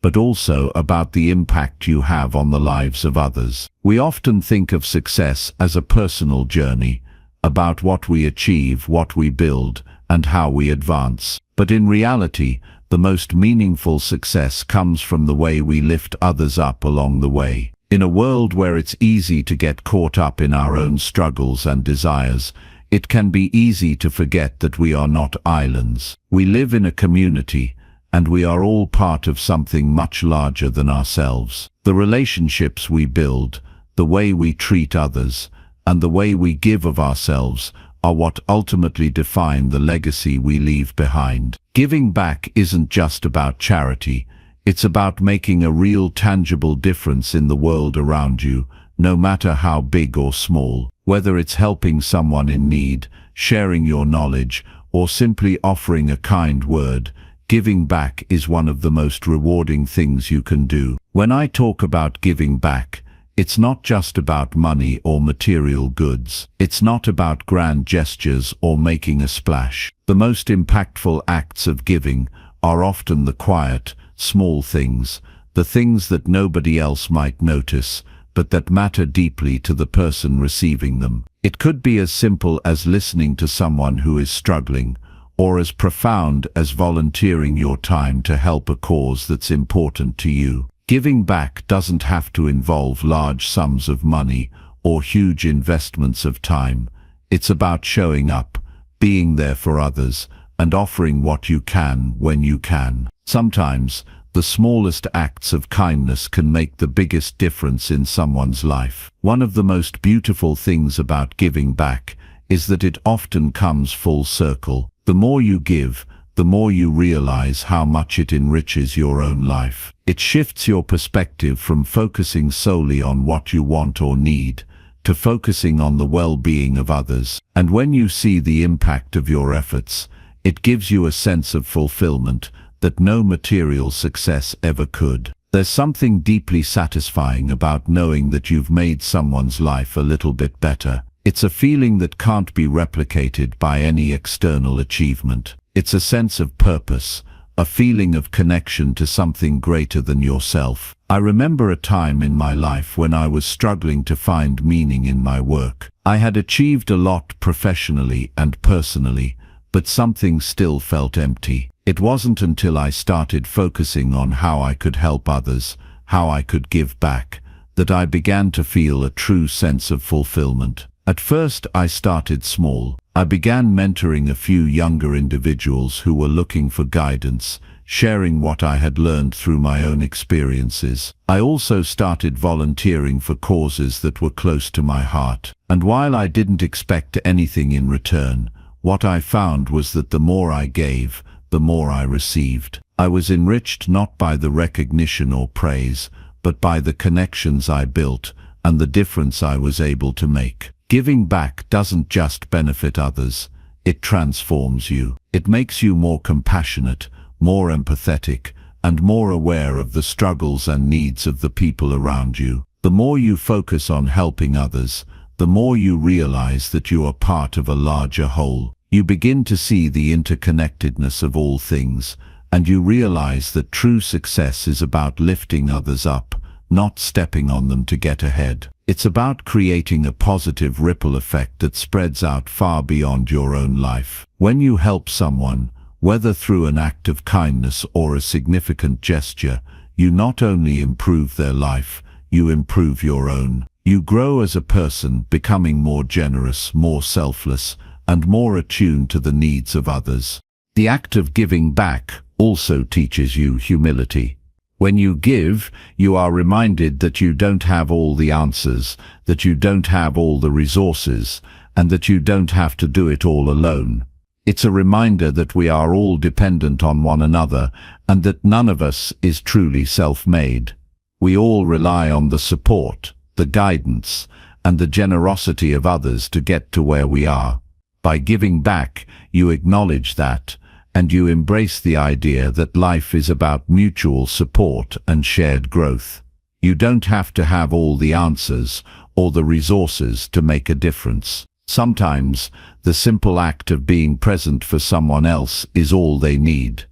but also about the impact you have on the lives of others. We often think of success as a personal journey, about what we achieve, what we build, and how we advance. But in reality, the most meaningful success comes from the way we lift others up along the way. In a world where it's easy to get caught up in our own struggles and desires, it can be easy to forget that we are not islands. We live in a community, and we are all part of something much larger than ourselves. The relationships we build, the way we treat others, and the way we give of ourselves are what ultimately define the legacy we leave behind. Giving back isn't just about charity, it's about making a real tangible difference in the world around you, no matter how big or small. Whether it's helping someone in need, sharing your knowledge, or simply offering a kind word, giving back is one of the most rewarding things you can do. When I talk about giving back, it's not just about money or material goods. It's not about grand gestures or making a splash. The most impactful acts of giving are often the quiet, small things, the things that nobody else might notice, but that matter deeply to the person receiving them. It could be as simple as listening to someone who is struggling, or as profound as volunteering your time to help a cause that's important to you. Giving back doesn't have to involve large sums of money or huge investments of time. It's about showing up, being there for others, and offering what you can when you can. Sometimes, the smallest acts of kindness can make the biggest difference in someone's life. One of the most beautiful things about giving back is that it often comes full circle. The more you give, the more you realize how much it enriches your own life. It shifts your perspective from focusing solely on what you want or need, to focusing on the well-being of others. And when you see the impact of your efforts, it gives you a sense of fulfillment that no material success ever could. There's something deeply satisfying about knowing that you've made someone's life a little bit better. It's a feeling that can't be replicated by any external achievement. It's a sense of purpose, a feeling of connection to something greater than yourself. I remember a time in my life when I was struggling to find meaning in my work. I had achieved a lot professionally and personally, but something still felt empty. It wasn't until I started focusing on how I could help others, how I could give back, that I began to feel a true sense of fulfillment. At first, I started small. I began mentoring a few younger individuals who were looking for guidance, sharing what I had learned through my own experiences. I also started volunteering for causes that were close to my heart. And while I didn't expect anything in return, what I found was that the more I gave, the more I received. I was enriched not by the recognition or praise, but by the connections I built and the difference I was able to make. Giving back doesn't just benefit others, it transforms you. It makes you more compassionate, more empathetic, and more aware of the struggles and needs of the people around you. The more you focus on helping others, the more you realize that you are part of a larger whole. You begin to see the interconnectedness of all things, and you realize that true success is about lifting others up, not stepping on them to get ahead. It's about creating a positive ripple effect that spreads out far beyond your own life. When you help someone, whether through an act of kindness or a significant gesture, you not only improve their life, you improve your own. You grow as a person, becoming more generous, more selfless, and more attuned to the needs of others. The act of giving back also teaches you humility. When you give, you are reminded that you don't have all the answers, that you don't have all the resources, and that you don't have to do it all alone. It's a reminder that we are all dependent on one another, and that none of us is truly self-made. We all rely on the support, the guidance, and the generosity of others to get to where we are. By giving back, you acknowledge that, and you embrace the idea that life is about mutual support and shared growth. You don't have to have all the answers or the resources to make a difference. Sometimes, the simple act of being present for someone else is all they need.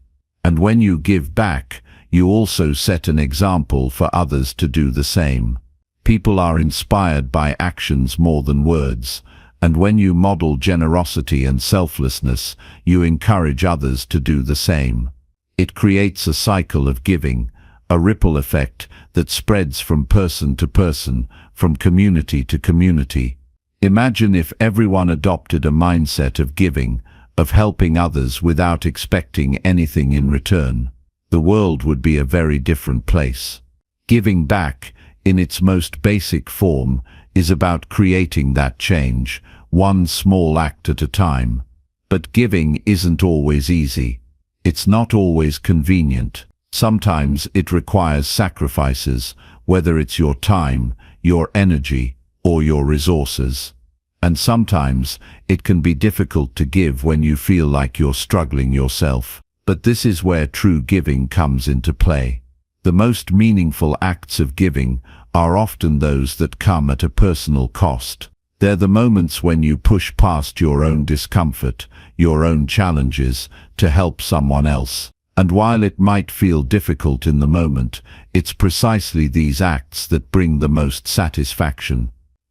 And when you give back, you also set an example for others to do the same. People are inspired by actions more than words, and when you model generosity and selflessness, you encourage others to do the same. It creates a cycle of giving, a ripple effect that spreads from person to person, from community to community. Imagine if everyone adopted a mindset of giving, of helping others without expecting anything in return. The world would be a very different place. Giving back, in its most basic form, is about creating that change, one small act at a time. But giving isn't always easy. It's not always convenient. Sometimes it requires sacrifices, whether it's your time, your energy, or your resources. And sometimes it can be difficult to give when you feel like you're struggling yourself. But this is where true giving comes into play. The most meaningful acts of giving are often those that come at a personal cost. They're the moments when you push past your own discomfort, your own challenges, to help someone else. And while it might feel difficult in the moment, it's precisely these acts that bring the most satisfaction.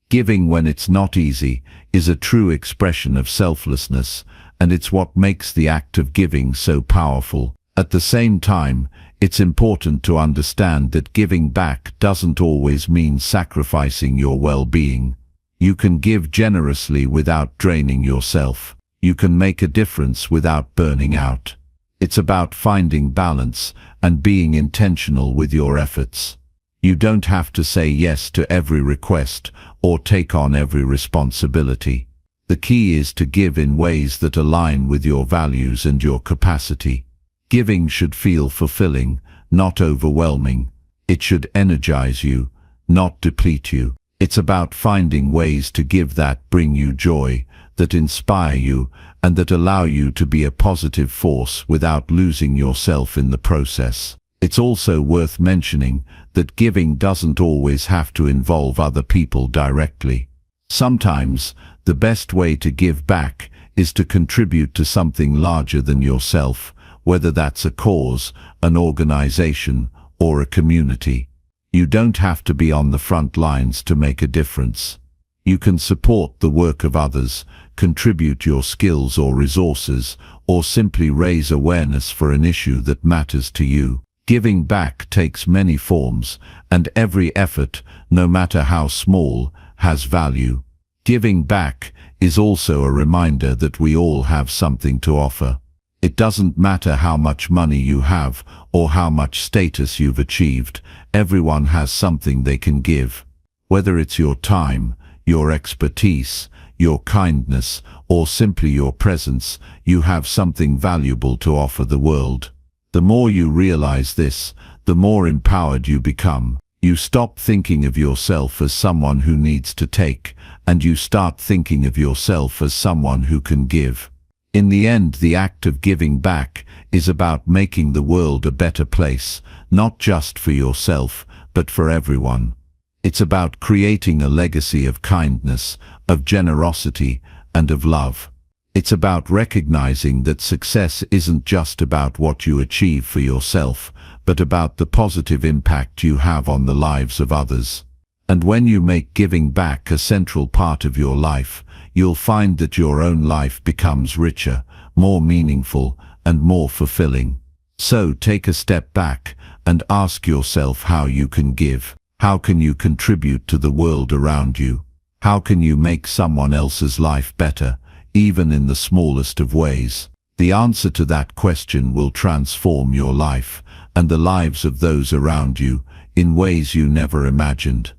Giving when it's not easy is a true expression of selflessness, and it's what makes the act of giving so powerful. At the same time, it's important to understand that giving back doesn't always mean sacrificing your well-being. You can give generously without draining yourself. You can make a difference without burning out. It's about finding balance and being intentional with your efforts. You don't have to say yes to every request or take on every responsibility. The key is to give in ways that align with your values and your capacity. Giving should feel fulfilling, not overwhelming. It should energize you, not deplete you. It's about finding ways to give that bring you joy, that inspire you, and that allow you to be a positive force without losing yourself in the process. It's also worth mentioning that giving doesn't always have to involve other people directly. Sometimes, the best way to give back is to contribute to something larger than yourself, whether that's a cause, an organization, or a community. You don't have to be on the front lines to make a difference. You can support the work of others, contribute your skills or resources, or simply raise awareness for an issue that matters to you. Giving back takes many forms, and every effort, no matter how small, has value. Giving back is also a reminder that we all have something to offer. It doesn't matter how much money you have or how much status you've achieved, everyone has something they can give. Whether it's your time, your expertise, your kindness, or simply your presence, you have something valuable to offer the world. The more you realize this, the more empowered you become. You stop thinking of yourself as someone who needs to take, and you start thinking of yourself as someone who can give. In the end, the act of giving back is about making the world a better place, not just for yourself, but for everyone. It's about creating a legacy of kindness, of generosity, and of love. It's about recognizing that success isn't just about what you achieve for yourself, but about the positive impact you have on the lives of others. And when you make giving back a central part of your life, you'll find that your own life becomes richer, more meaningful, and more fulfilling. So take a step back and ask yourself how you can give. How can you contribute to the world around you? How can you make someone else's life better, even in the smallest of ways? The answer to that question will transform your life and the lives of those around you in ways you never imagined.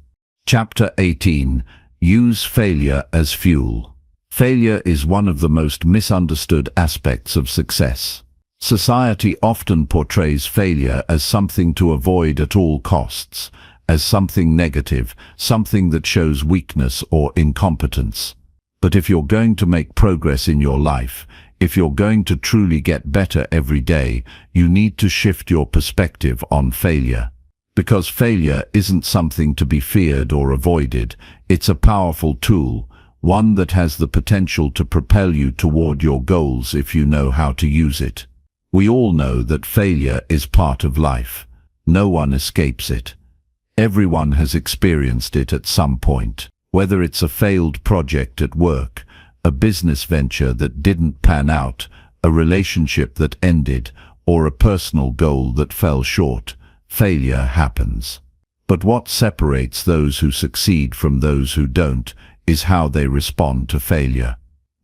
Chapter 18. Use failure as fuel. Failure is one of the most misunderstood aspects of success. Society often portrays failure as something to avoid at all costs, as something negative, something that shows weakness or incompetence. But if you're going to make progress in your life, if you're going to truly get better every day, you need to shift your perspective on failure. Because failure isn't something to be feared or avoided, it's a powerful tool, one that has the potential to propel you toward your goals if you know how to use it. We all know that failure is part of life. No one escapes it. Everyone has experienced it at some point, whether it's a failed project at work, a business venture that didn't pan out, a relationship that ended, or a personal goal that fell short. Failure happens. But what separates those who succeed from those who don't is how they respond to failure.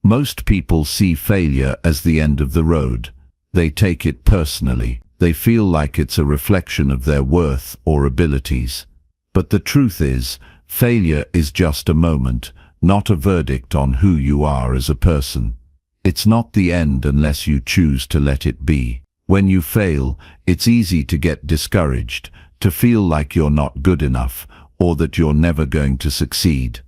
Most people see failure as the end of the road. They take it personally. They feel like it's a reflection of their worth or abilities. But the truth is, failure is just a moment, not a verdict on who you are as a person. It's not the end unless you choose to let it be. When you fail, it's easy to get discouraged, to feel like you're not good enough, or that you're never going to succeed.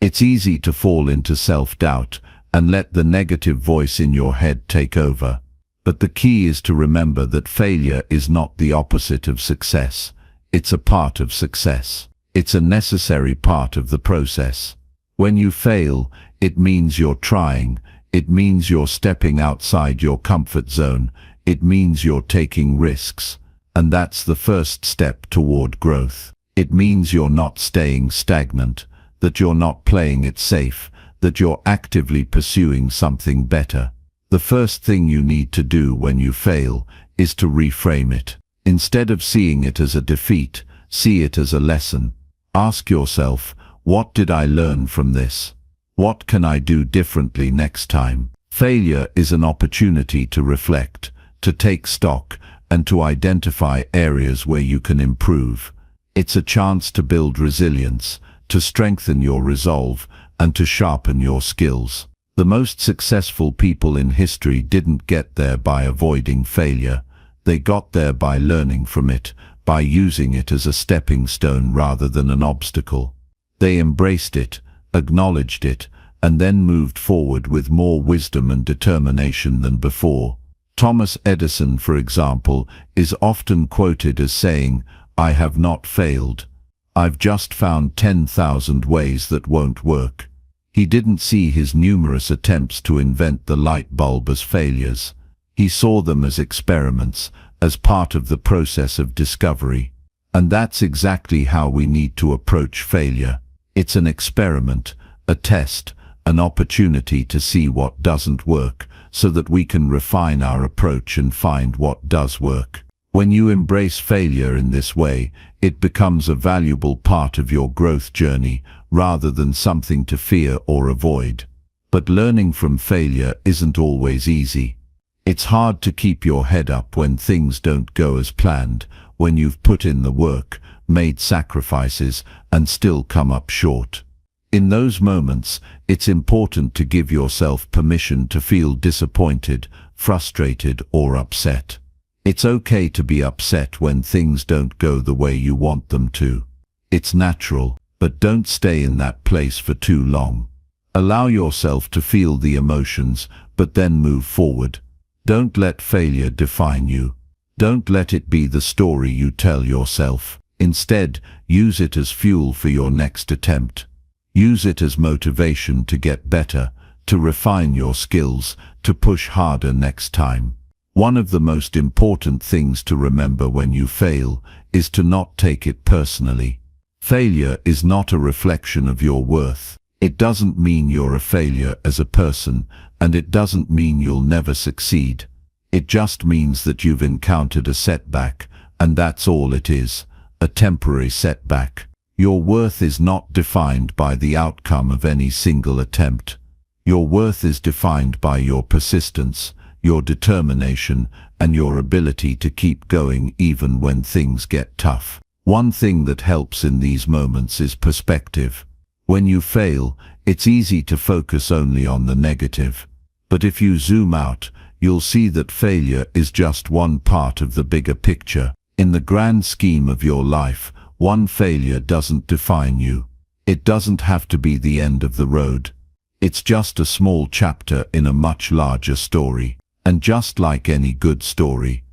It's easy to fall into self-doubt and let the negative voice in your head take over. But the key is to remember that failure is not the opposite of success. It's a part of success. It's a necessary part of the process. When you fail, it means you're trying. It means you're stepping outside your comfort zone. It means you're taking risks. And that's the first step toward growth. It means you're not staying stagnant, that you're not playing it safe, that you're actively pursuing something better. The first thing you need to do when you fail is to reframe it. Instead of seeing it as a defeat, see it as a lesson. Ask yourself, what did I learn from this? What can I do differently next time? Failure is an opportunity to reflect, to take stock, and to identify areas where you can improve. It's a chance to build resilience, to strengthen your resolve, and to sharpen your skills. The most successful people in history didn't get there by avoiding failure. They got there by learning from it, by using it as a stepping stone rather than an obstacle. They embraced it, acknowledged it, and then moved forward with more wisdom and determination than before. Thomas Edison, for example, is often quoted as saying, "I have not failed. I've just found 10,000 ways that won't work." He didn't see his numerous attempts to invent the light bulb as failures. He saw them as experiments, as part of the process of discovery. And that's exactly how we need to approach failure. It's an experiment, a test, an opportunity to see what doesn't work, so that we can refine our approach and find what does work. When you embrace failure in this way, it becomes a valuable part of your growth journey, rather than something to fear or avoid. But learning from failure isn't always easy. It's hard to keep your head up when things don't go as planned, when you've put in the work, made sacrifices, and still come up short. In those moments, it's important to give yourself permission to feel disappointed, frustrated, or upset. It's okay to be upset when things don't go the way you want them to. It's natural, but don't stay in that place for too long. Allow yourself to feel the emotions, but then move forward. Don't let failure define you. Don't let it be the story you tell yourself. Instead, use it as fuel for your next attempt. Use it as motivation to get better, to refine your skills, to push harder next time. One of the most important things to remember when you fail is to not take it personally. Failure is not a reflection of your worth. It doesn't mean you're a failure as a person, and it doesn't mean you'll never succeed. It just means that you've encountered a setback, and that's all it is, a temporary setback. Your worth is not defined by the outcome of any single attempt. Your worth is defined by your persistence, your determination, and your ability to keep going even when things get tough. One thing that helps in these moments is perspective. When you fail, it's easy to focus only on the negative. But if you zoom out, you'll see that failure is just one part of the bigger picture. In the grand scheme of your life, one failure doesn't define you. It doesn't have to be the end of the road. It's just a small chapter in a much larger story. And just like any good story,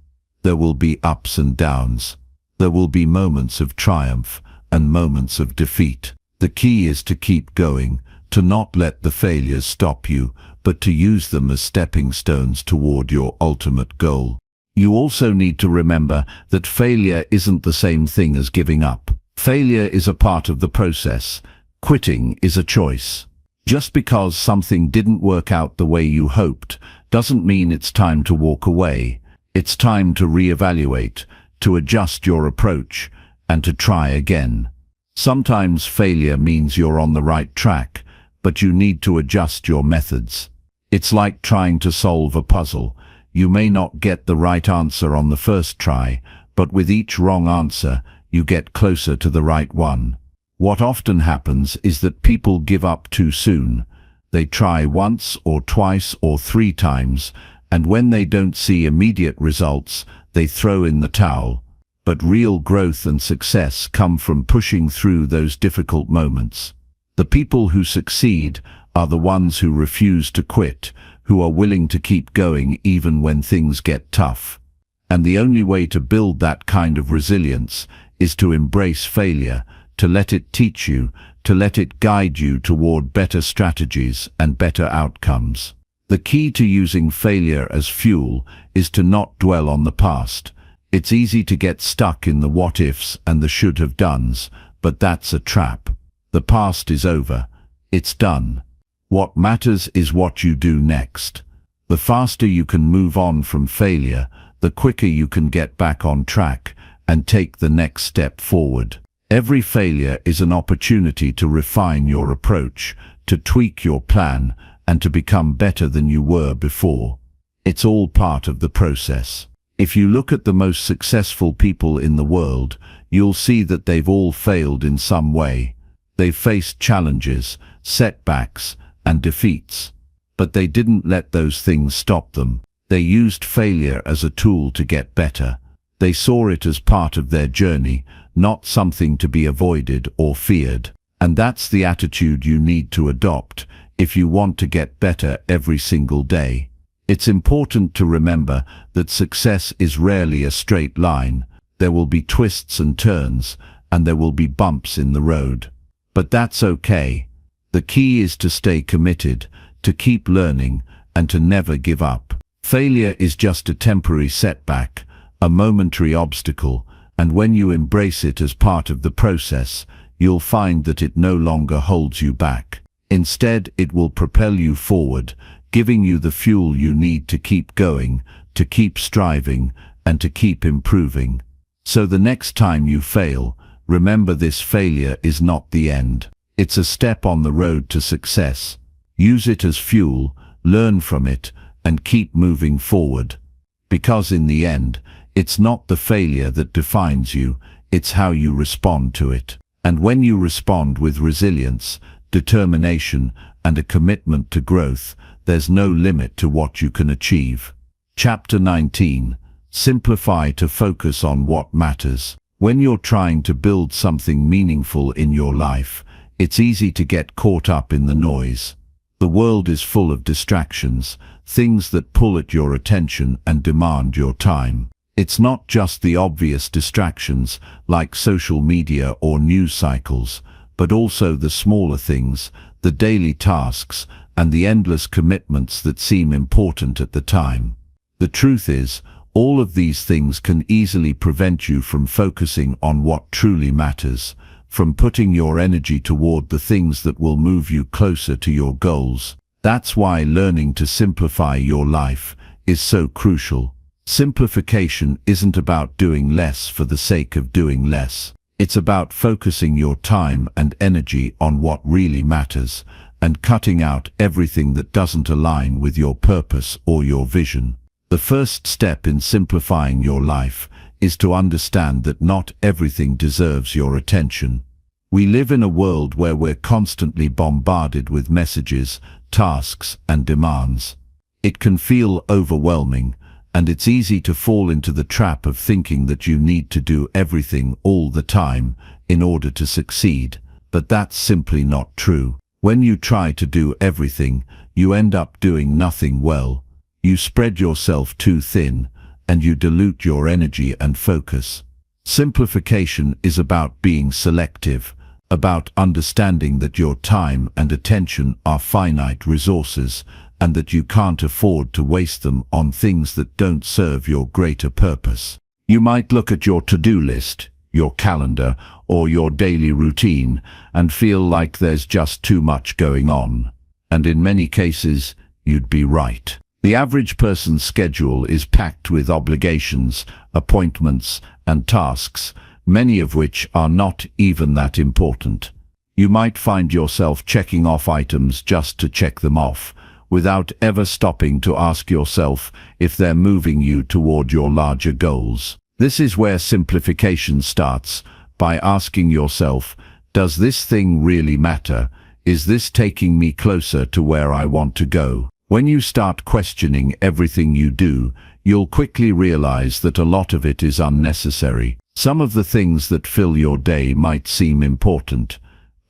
there will be ups and downs. There will be moments of triumph and moments of defeat. The key is to keep going, to not let the failures stop you, but to use them as stepping stones toward your ultimate goal. You also need to remember that failure isn't the same thing as giving up. Failure is a part of the process. Quitting is a choice. Just because something didn't work out the way you hoped doesn't mean it's time to walk away. It's time to reevaluate, to adjust your approach, and to try again. Sometimes failure means you're on the right track, but you need to adjust your methods. It's like trying to solve a puzzle. You may not get the right answer on the first try, but with each wrong answer, you get closer to the right one. What often happens is that people give up too soon. They try once or twice or 3 times, and when they don't see immediate results, they throw in the towel. But real growth and success come from pushing through those difficult moments. The people who succeed are the ones who refuse to quit, who are willing to keep going even when things get tough. And the only way to build that kind of resilience is to embrace failure, to let it teach you, to let it guide you toward better strategies and better outcomes. The key to using failure as fuel is to not dwell on the past. It's easy to get stuck in the what-ifs and the should-have-dones, but that's a trap. The past is over. It's done. What matters is what you do next. The faster you can move on from failure, the quicker you can get back on track and take the next step forward. Every failure is an opportunity to refine your approach, to tweak your plan, and to become better than you were before. It's all part of the process. If you look at the most successful people in the world, you'll see that they've all failed in some way. They've faced challenges, setbacks, and defeats. But they didn't let those things stop them. They used failure as a tool to get better. They saw it as part of their journey, not something to be avoided or feared. And that's the attitude you need to adopt if you want to get better every single day. It's important to remember that success is rarely a straight line. There will be twists and turns, and there will be bumps in the road. But that's okay. The key is to stay committed, to keep learning, and to never give up. Failure is just a temporary setback, a momentary obstacle, and when you embrace it as part of the process, you'll find that it no longer holds you back. Instead, it will propel you forward, giving you the fuel you need to keep going, to keep striving, and to keep improving. So the next time you fail, remember this: failure is not the end. It's a step on the road to success. Use it as fuel, learn from it, and keep moving forward. Because in the end, it's not the failure that defines you, it's how you respond to it. And when you respond with resilience, determination, and a commitment to growth, there's no limit to what you can achieve. Chapter 19. Simplify to focus on what matters. When you're trying to build something meaningful in your life, it's easy to get caught up in the noise. The world is full of distractions, things that pull at your attention and demand your time. It's not just the obvious distractions, like social media or news cycles, but also the smaller things, the daily tasks, and the endless commitments that seem important at the time. The truth is, all of these things can easily prevent you from focusing on what truly matters, from putting your energy toward the things that will move you closer to your goals. That's why learning to simplify your life is so crucial. Simplification isn't about doing less for the sake of doing less. It's about focusing your time and energy on what really matters, and cutting out everything that doesn't align with your purpose or your vision. The first step in simplifying your life is to understand that not everything deserves your attention. We live in a world where we're constantly bombarded with messages, tasks, and demands. It can feel overwhelming, and it's easy to fall into the trap of thinking that you need to do everything all the time in order to succeed. But that's simply not true. When you try to do everything, you end up doing nothing well. You spread yourself too thin, and you dilute your energy and focus. Simplification is about being selective, about understanding that your time and attention are finite resources, and that you can't afford to waste them on things that don't serve your greater purpose. You might look at your to-do list, your calendar, or your daily routine, and feel like there's just too much going on. And in many cases, you'd be right. The average person's schedule is packed with obligations, appointments, and tasks, many of which are not even that important. You might find yourself checking off items just to check them off, without ever stopping to ask yourself if they're moving you toward your larger goals. This is where simplification starts, by asking yourself, does this thing really matter? Is this taking me closer to where I want to go? When you start questioning everything you do, you'll quickly realize that a lot of it is unnecessary. Some of the things that fill your day might seem important,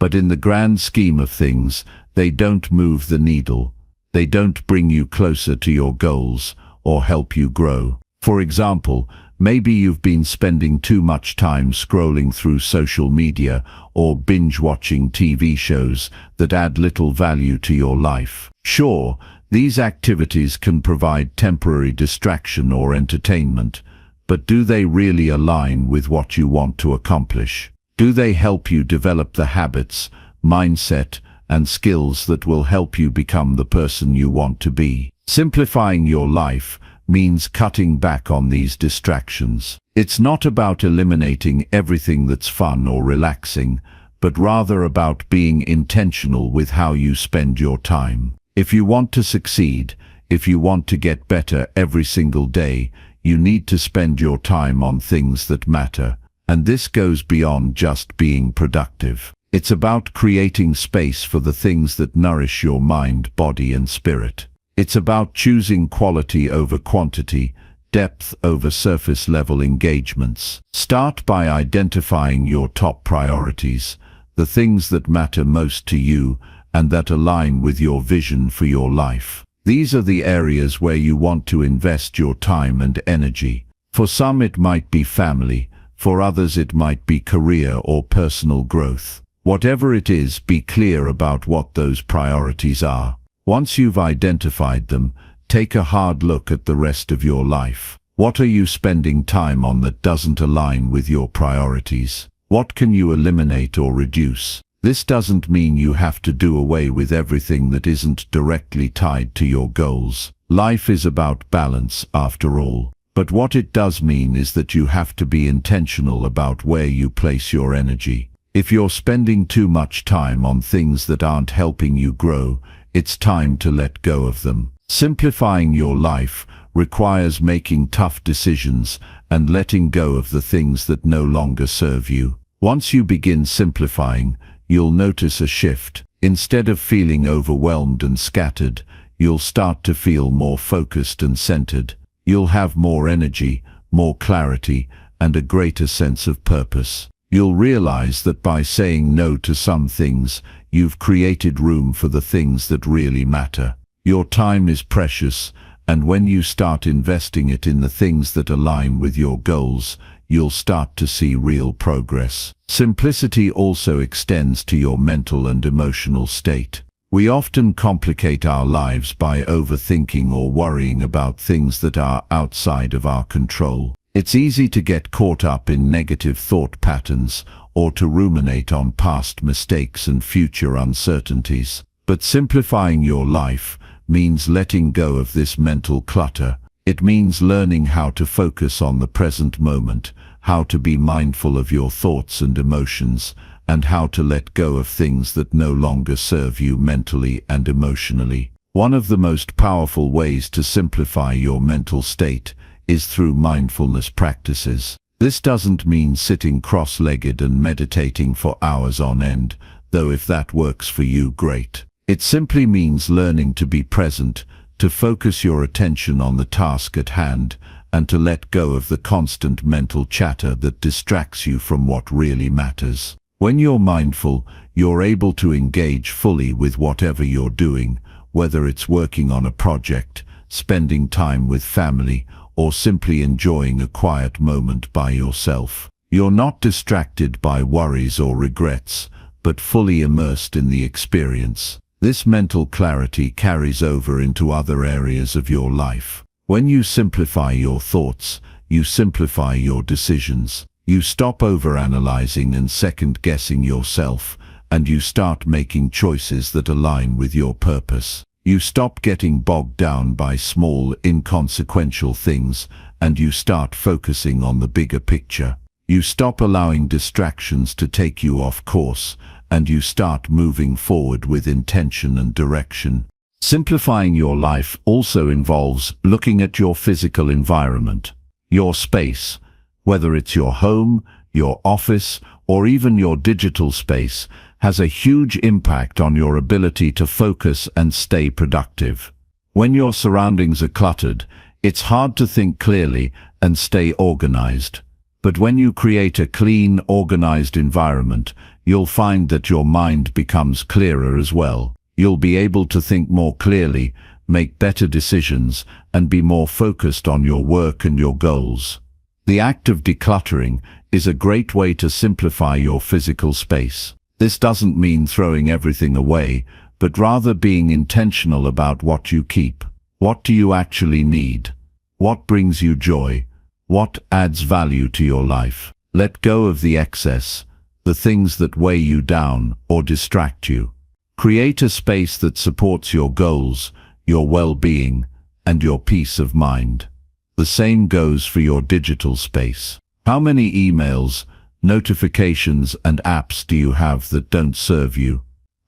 but in the grand scheme of things, they don't move the needle. They don't bring you closer to your goals or help you grow. For example, maybe you've been spending too much time scrolling through social media or binge-watching TV shows that add little value to your life. Sure, these activities can provide temporary distraction or entertainment, but do they really align with what you want to accomplish? Do they help you develop the habits, mindset, and skills that will help you become the person you want to be? Simplifying your life means cutting back on these distractions. It's not about eliminating everything that's fun or relaxing, but rather about being intentional with how you spend your time. If you want to succeed, if you want to get better every single day, you need to spend your time on things that matter. And this goes beyond just being productive. It's about creating space for the things that nourish your mind, body, and spirit. It's about choosing quality over quantity, depth over surface-level engagements. Start by identifying your top priorities, the things that matter most to you and that align with your vision for your life. These are the areas where you want to invest your time and energy. For some it might be family, for others it might be career or personal growth. Whatever it is, be clear about what those priorities are. Once you've identified them, Take a hard look at the rest of your life. What are you spending time on that doesn't align with your priorities? What can you eliminate or reduce? This doesn't mean you have to do away with everything that isn't directly tied to your goals. Life is about balance, after all. But what it does mean is that you have to be intentional about where you place your energy. If you're spending too much time on things that aren't helping you grow, it's time to let go of them. Simplifying your life requires making tough decisions and letting go of the things that no longer serve you. Once you begin simplifying, you'll notice a shift. Instead of feeling overwhelmed and scattered, you'll start to feel more focused and centered. You'll have more energy, more clarity, and a greater sense of purpose. You'll realize that by saying no to some things, you've created room for the things that really matter. Your time is precious, and when you start investing it in the things that align with your goals, you'll start to see real progress. Simplicity also extends to your mental and emotional state. We often complicate our lives by overthinking or worrying about things that are outside of our control. It's easy to get caught up in negative thought patterns or to ruminate on past mistakes and future uncertainties. But simplifying your life means letting go of this mental clutter. It means learning how to focus on the present moment, how to be mindful of your thoughts and emotions, and how to let go of things that no longer serve you mentally and emotionally. One of the most powerful ways to simplify your mental state is through mindfulness practices. This doesn't mean sitting cross-legged and meditating for hours on end, though if that works for you, great. It simply means learning to be present, to focus your attention on the task at hand, and to let go of the constant mental chatter that distracts you from what really matters. When you're mindful, you're able to engage fully with whatever you're doing, whether it's working on a project, spending time with family, or simply enjoying a quiet moment by yourself. You're not distracted by worries or regrets, but fully immersed in the experience. This mental clarity carries over into other areas of your life. When you simplify your thoughts, you simplify your decisions. You stop overanalyzing and second-guessing yourself, and you start making choices that align with your purpose. You stop getting bogged down by small, inconsequential things, and you start focusing on the bigger picture. You stop allowing distractions to take you off course, and you start moving forward with intention and direction. Simplifying your life also involves looking at your physical environment, your space. Whether it's your home, your office, or even your digital space, has a huge impact on your ability to focus and stay productive. When your surroundings are cluttered, it's hard to think clearly and stay organized. But when you create a clean, organized environment, you'll find that your mind becomes clearer as well. You'll be able to think more clearly, make better decisions, and be more focused on your work and your goals. The act of decluttering is a great way to simplify your physical space. This doesn't mean throwing everything away, but rather being intentional about what you keep. What do you actually need? What brings you joy? What adds value to your life? Let go of the excess, the things that weigh you down or distract you. Create a space that supports your goals, your well-being, and your peace of mind. The same goes for your digital space. How many emails, notifications, and apps do you have that don't serve you?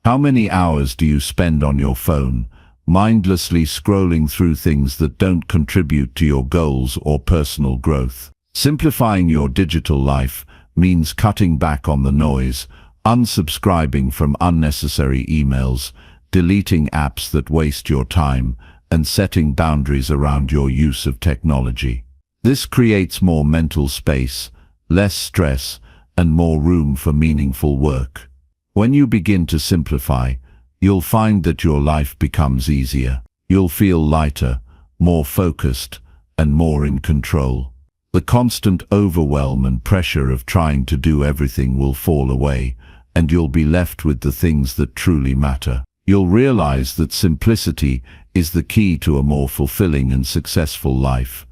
How many hours do you spend on your phone, mindlessly scrolling through things that don't contribute to your goals or personal growth? Simplifying your digital life means cutting back on the noise, unsubscribing from unnecessary emails, deleting apps that waste your time, and setting boundaries around your use of technology. This creates more mental space, less stress, and more room for meaningful work. When you begin to simplify, you'll find that your life becomes easier. You'll feel lighter, more focused, and more in control. The constant overwhelm and pressure of trying to do everything will fall away, and you'll be left with the things that truly matter. You'll realize that simplicity is the key to a more fulfilling and successful life.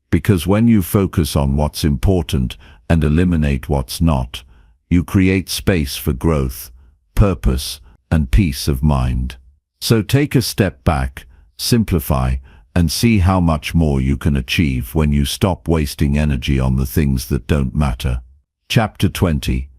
Because when you focus on what's important and eliminate what's not, you create space for growth, purpose, and peace of mind. So take a step back, simplify, and see how much more you can achieve when you stop wasting energy on the things that don't matter. Chapter 20.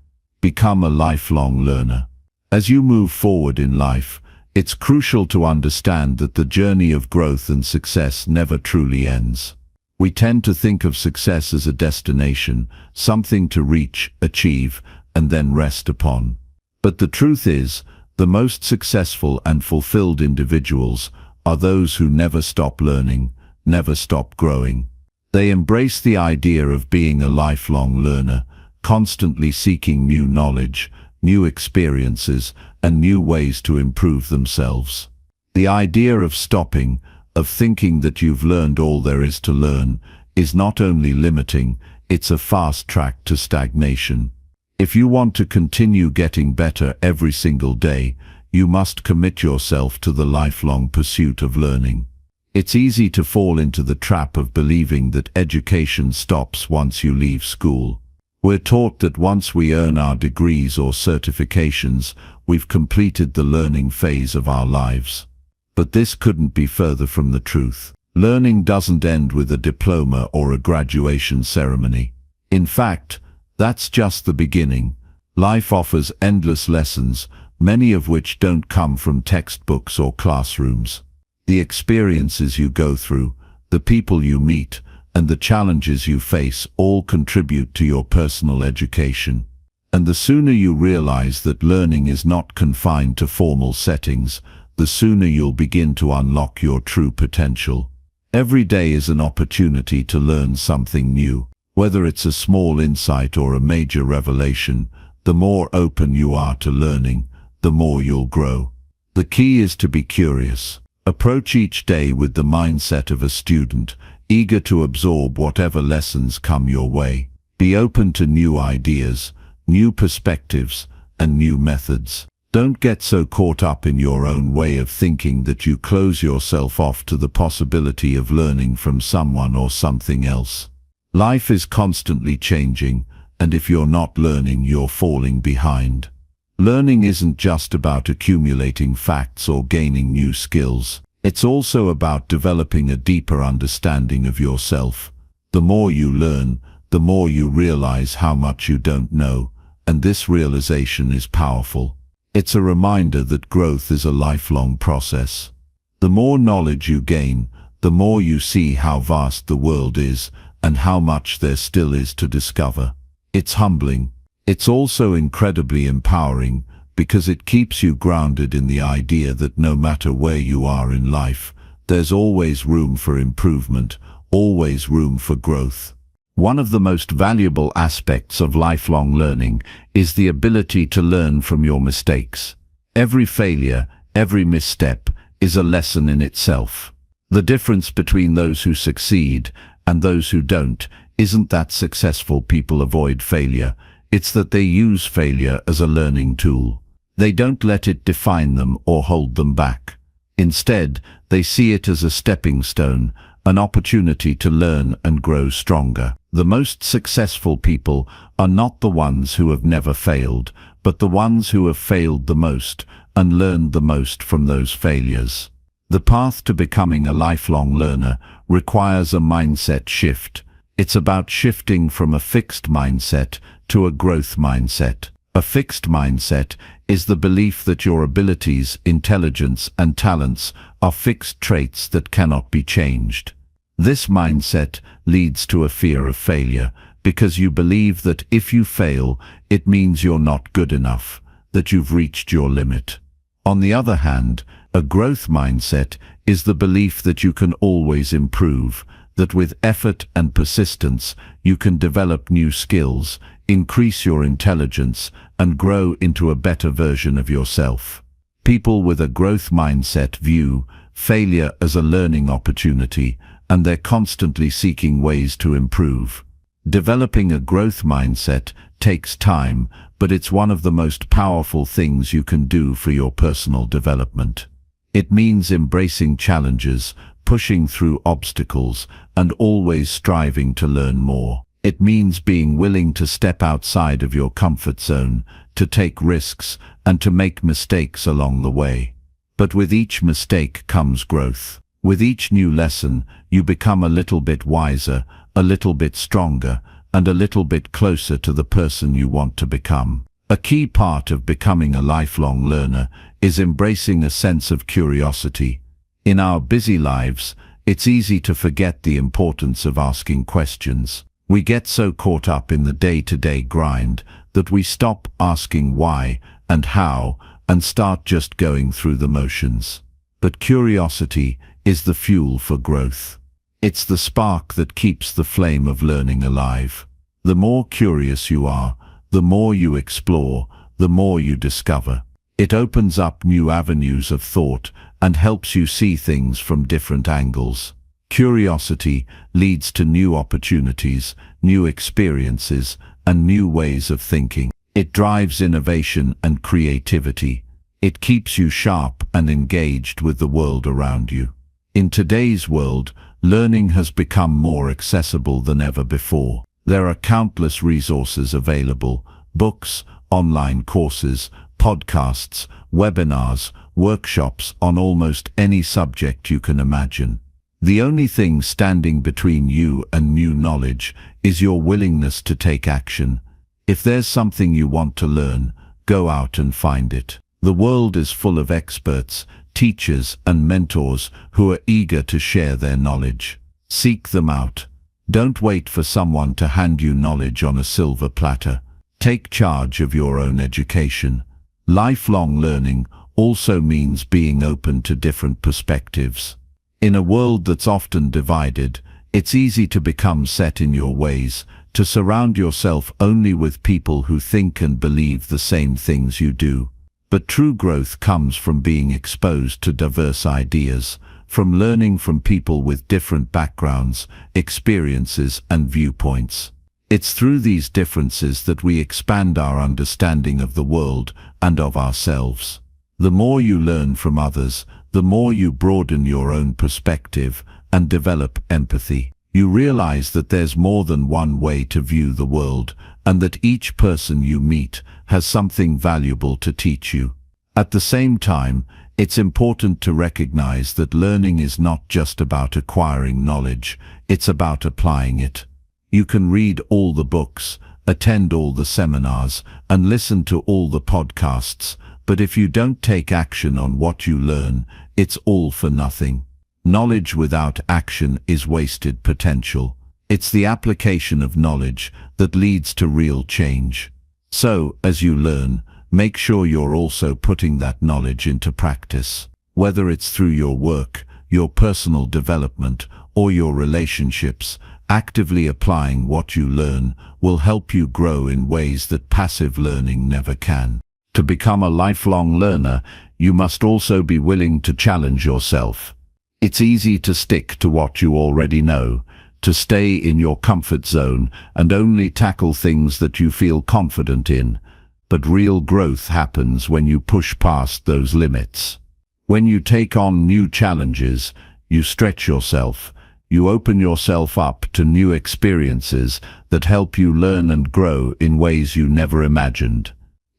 Become a lifelong learner. As you move forward in life, it's crucial to understand that the journey of growth and success never truly ends. We tend to think of success as a destination, something to reach, achieve, and then rest upon. But the truth is, the most successful and fulfilled individuals are those who never stop learning, never stop growing. They embrace the idea of being a lifelong learner, constantly seeking new knowledge, new experiences, and new ways to improve themselves. The idea of stopping, of thinking that you've learned all there is to learn, is not only limiting, it's a fast track to stagnation. If you want to continue getting better every single day, you must commit yourself to the lifelong pursuit of learning. It's easy to fall into the trap of believing that education stops once you leave school. We're taught that once we earn our degrees or certifications, we've completed the learning phase of our lives. But this couldn't be further from the truth. Learning doesn't end with a diploma or a graduation ceremony. In fact, that's just the beginning. Life offers endless lessons, many of which don't come from textbooks or classrooms. The experiences you go through, the people you meet, and the challenges you face all contribute to your personal education. And the sooner you realize that learning is not confined to formal settings, the sooner you'll begin to unlock your true potential. Every day is an opportunity to learn something new. Whether it's a small insight or a major revelation, the more open you are to learning, the more you'll grow. The key is to be curious. Approach each day with the mindset of a student, eager to absorb whatever lessons come your way. Be open to new ideas, new perspectives, and new methods. Don't get so caught up in your own way of thinking that you close yourself off to the possibility of learning from someone or something else. Life is constantly changing, and if you're not learning, you're falling behind. Learning isn't just about accumulating facts or gaining new skills. It's also about developing a deeper understanding of yourself. The more you learn, the more you realize how much you don't know, and this realization is powerful. It's a reminder that growth is a lifelong process. The more knowledge you gain, the more you see how vast the world is and how much there still is to discover. It's humbling. It's also incredibly empowering because it keeps you grounded in the idea that no matter where you are in life, there's always room for improvement, always room for growth. One of the most valuable aspects of lifelong learning is the ability to learn from your mistakes. Every failure, every misstep is a lesson in itself. The difference between those who succeed and those who don't isn't that successful people avoid failure, it's that they use failure as a learning tool. They don't let it define them or hold them back. Instead, they see it as a stepping stone, an opportunity to learn and grow stronger. The most successful people are not the ones who have never failed, but the ones who have failed the most and learned the most from those failures. The path to becoming a lifelong learner requires a mindset shift. It's about shifting from a fixed mindset to a growth mindset. A fixed mindset is the belief that your abilities, intelligence, and talents are fixed traits that cannot be changed. This mindset leads to a fear of failure because you believe that if you fail, it means you're not good enough, that you've reached your limit. On the other hand, a growth mindset is the belief that you can always improve, that with effort and persistence, you can develop new skills, increase your intelligence, and grow into a better version of yourself. People with a growth mindset view failure as a learning opportunity, and they're constantly seeking ways to improve. Developing a growth mindset takes time, but it's one of the most powerful things you can do for your personal development. It means embracing challenges, pushing through obstacles, and always striving to learn more. It means being willing to step outside of your comfort zone, to take risks, and to make mistakes along the way. But with each mistake comes growth. With each new lesson, you become a little bit wiser, a little bit stronger, and a little bit closer to the person you want to become. A key part of becoming a lifelong learner is embracing a sense of curiosity. In our busy lives, it's easy to forget the importance of asking questions. We get so caught up in the day-to-day grind that we stop asking why and how and start just going through the motions. But curiosity is the fuel for growth. It's the spark that keeps the flame of learning alive. The more curious you are, the more you explore, the more you discover. It opens up new avenues of thought and helps you see things from different angles. Curiosity leads to new opportunities, new experiences, and new ways of thinking. It drives innovation and creativity. It keeps you sharp and engaged with the world around you. In today's world, learning has become more accessible than ever before. There are countless resources available: books, online courses, podcasts, webinars, workshops on almost any subject you can imagine. The only thing standing between you and new knowledge is your willingness to take action. If there's something you want to learn, go out and find it. The world is full of experts, teachers, and mentors who are eager to share their knowledge. Seek them out. Don't wait for someone to hand you knowledge on a silver platter. Take charge of your own education. Lifelong learning also means being open to different perspectives. In a world that's often divided, it's easy to become set in your ways, to surround yourself only with people who think and believe the same things you do. But true growth comes from being exposed to diverse ideas, from learning from people with different backgrounds, experiences, and viewpoints. It's through these differences that we expand our understanding of the world and of ourselves. The more you learn from others, the more you broaden your own perspective and develop empathy. You realize that there's more than one way to view the world, and that each person you meet has something valuable to teach you. At the same time, it's important to recognize that learning is not just about acquiring knowledge, it's about applying it. You can read all the books, attend all the seminars, and listen to all the podcasts, but if you don't take action on what you learn, it's all for nothing. Knowledge without action is wasted potential. It's the application of knowledge that leads to real change. So, as you learn, make sure you're also putting that knowledge into practice. Whether it's through your work, your personal development, or your relationships, actively applying what you learn will help you grow in ways that passive learning never can. To become a lifelong learner, you must also be willing to challenge yourself. It's easy to stick to what you already know, to stay in your comfort zone and only tackle things that you feel confident in. But real growth happens when you push past those limits. When you take on new challenges, you stretch yourself. You open yourself up to new experiences that help you learn and grow in ways you never imagined.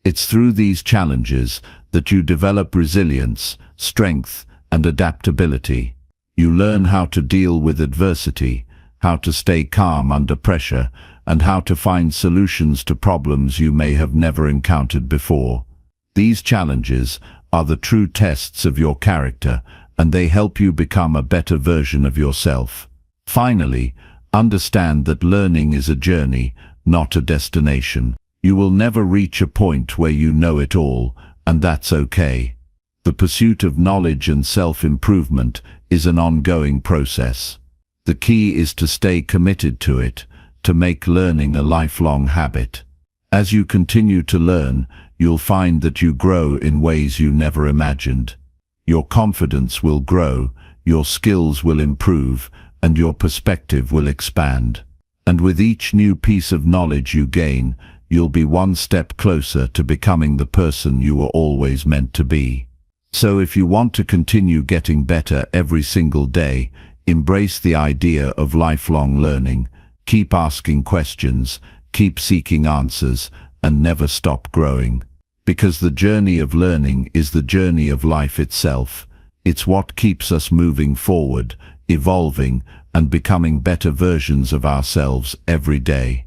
It's through these challenges that you develop resilience, strength, and adaptability. You learn how to deal with adversity, how to stay calm under pressure, and how to find solutions to problems you may have never encountered before. These challenges are the true tests of your character, and they help you become a better version of yourself. Finally, understand that learning is a journey, not a destination. You will never reach a point where you know it all, and that's okay. The pursuit of knowledge and self-improvement is an ongoing process. The key is to stay committed to it, to make learning a lifelong habit. As you continue to learn, you'll find that you grow in ways you never imagined. Your confidence will grow, your skills will improve, and your perspective will expand. And with each new piece of knowledge you gain, you'll be one step closer to becoming the person you were always meant to be. So if you want to continue getting better every single day, embrace the idea of lifelong learning. Keep asking questions, keep seeking answers, and never stop growing. Because the journey of learning is the journey of life itself. It's what keeps us moving forward, evolving, and becoming better versions of ourselves every day.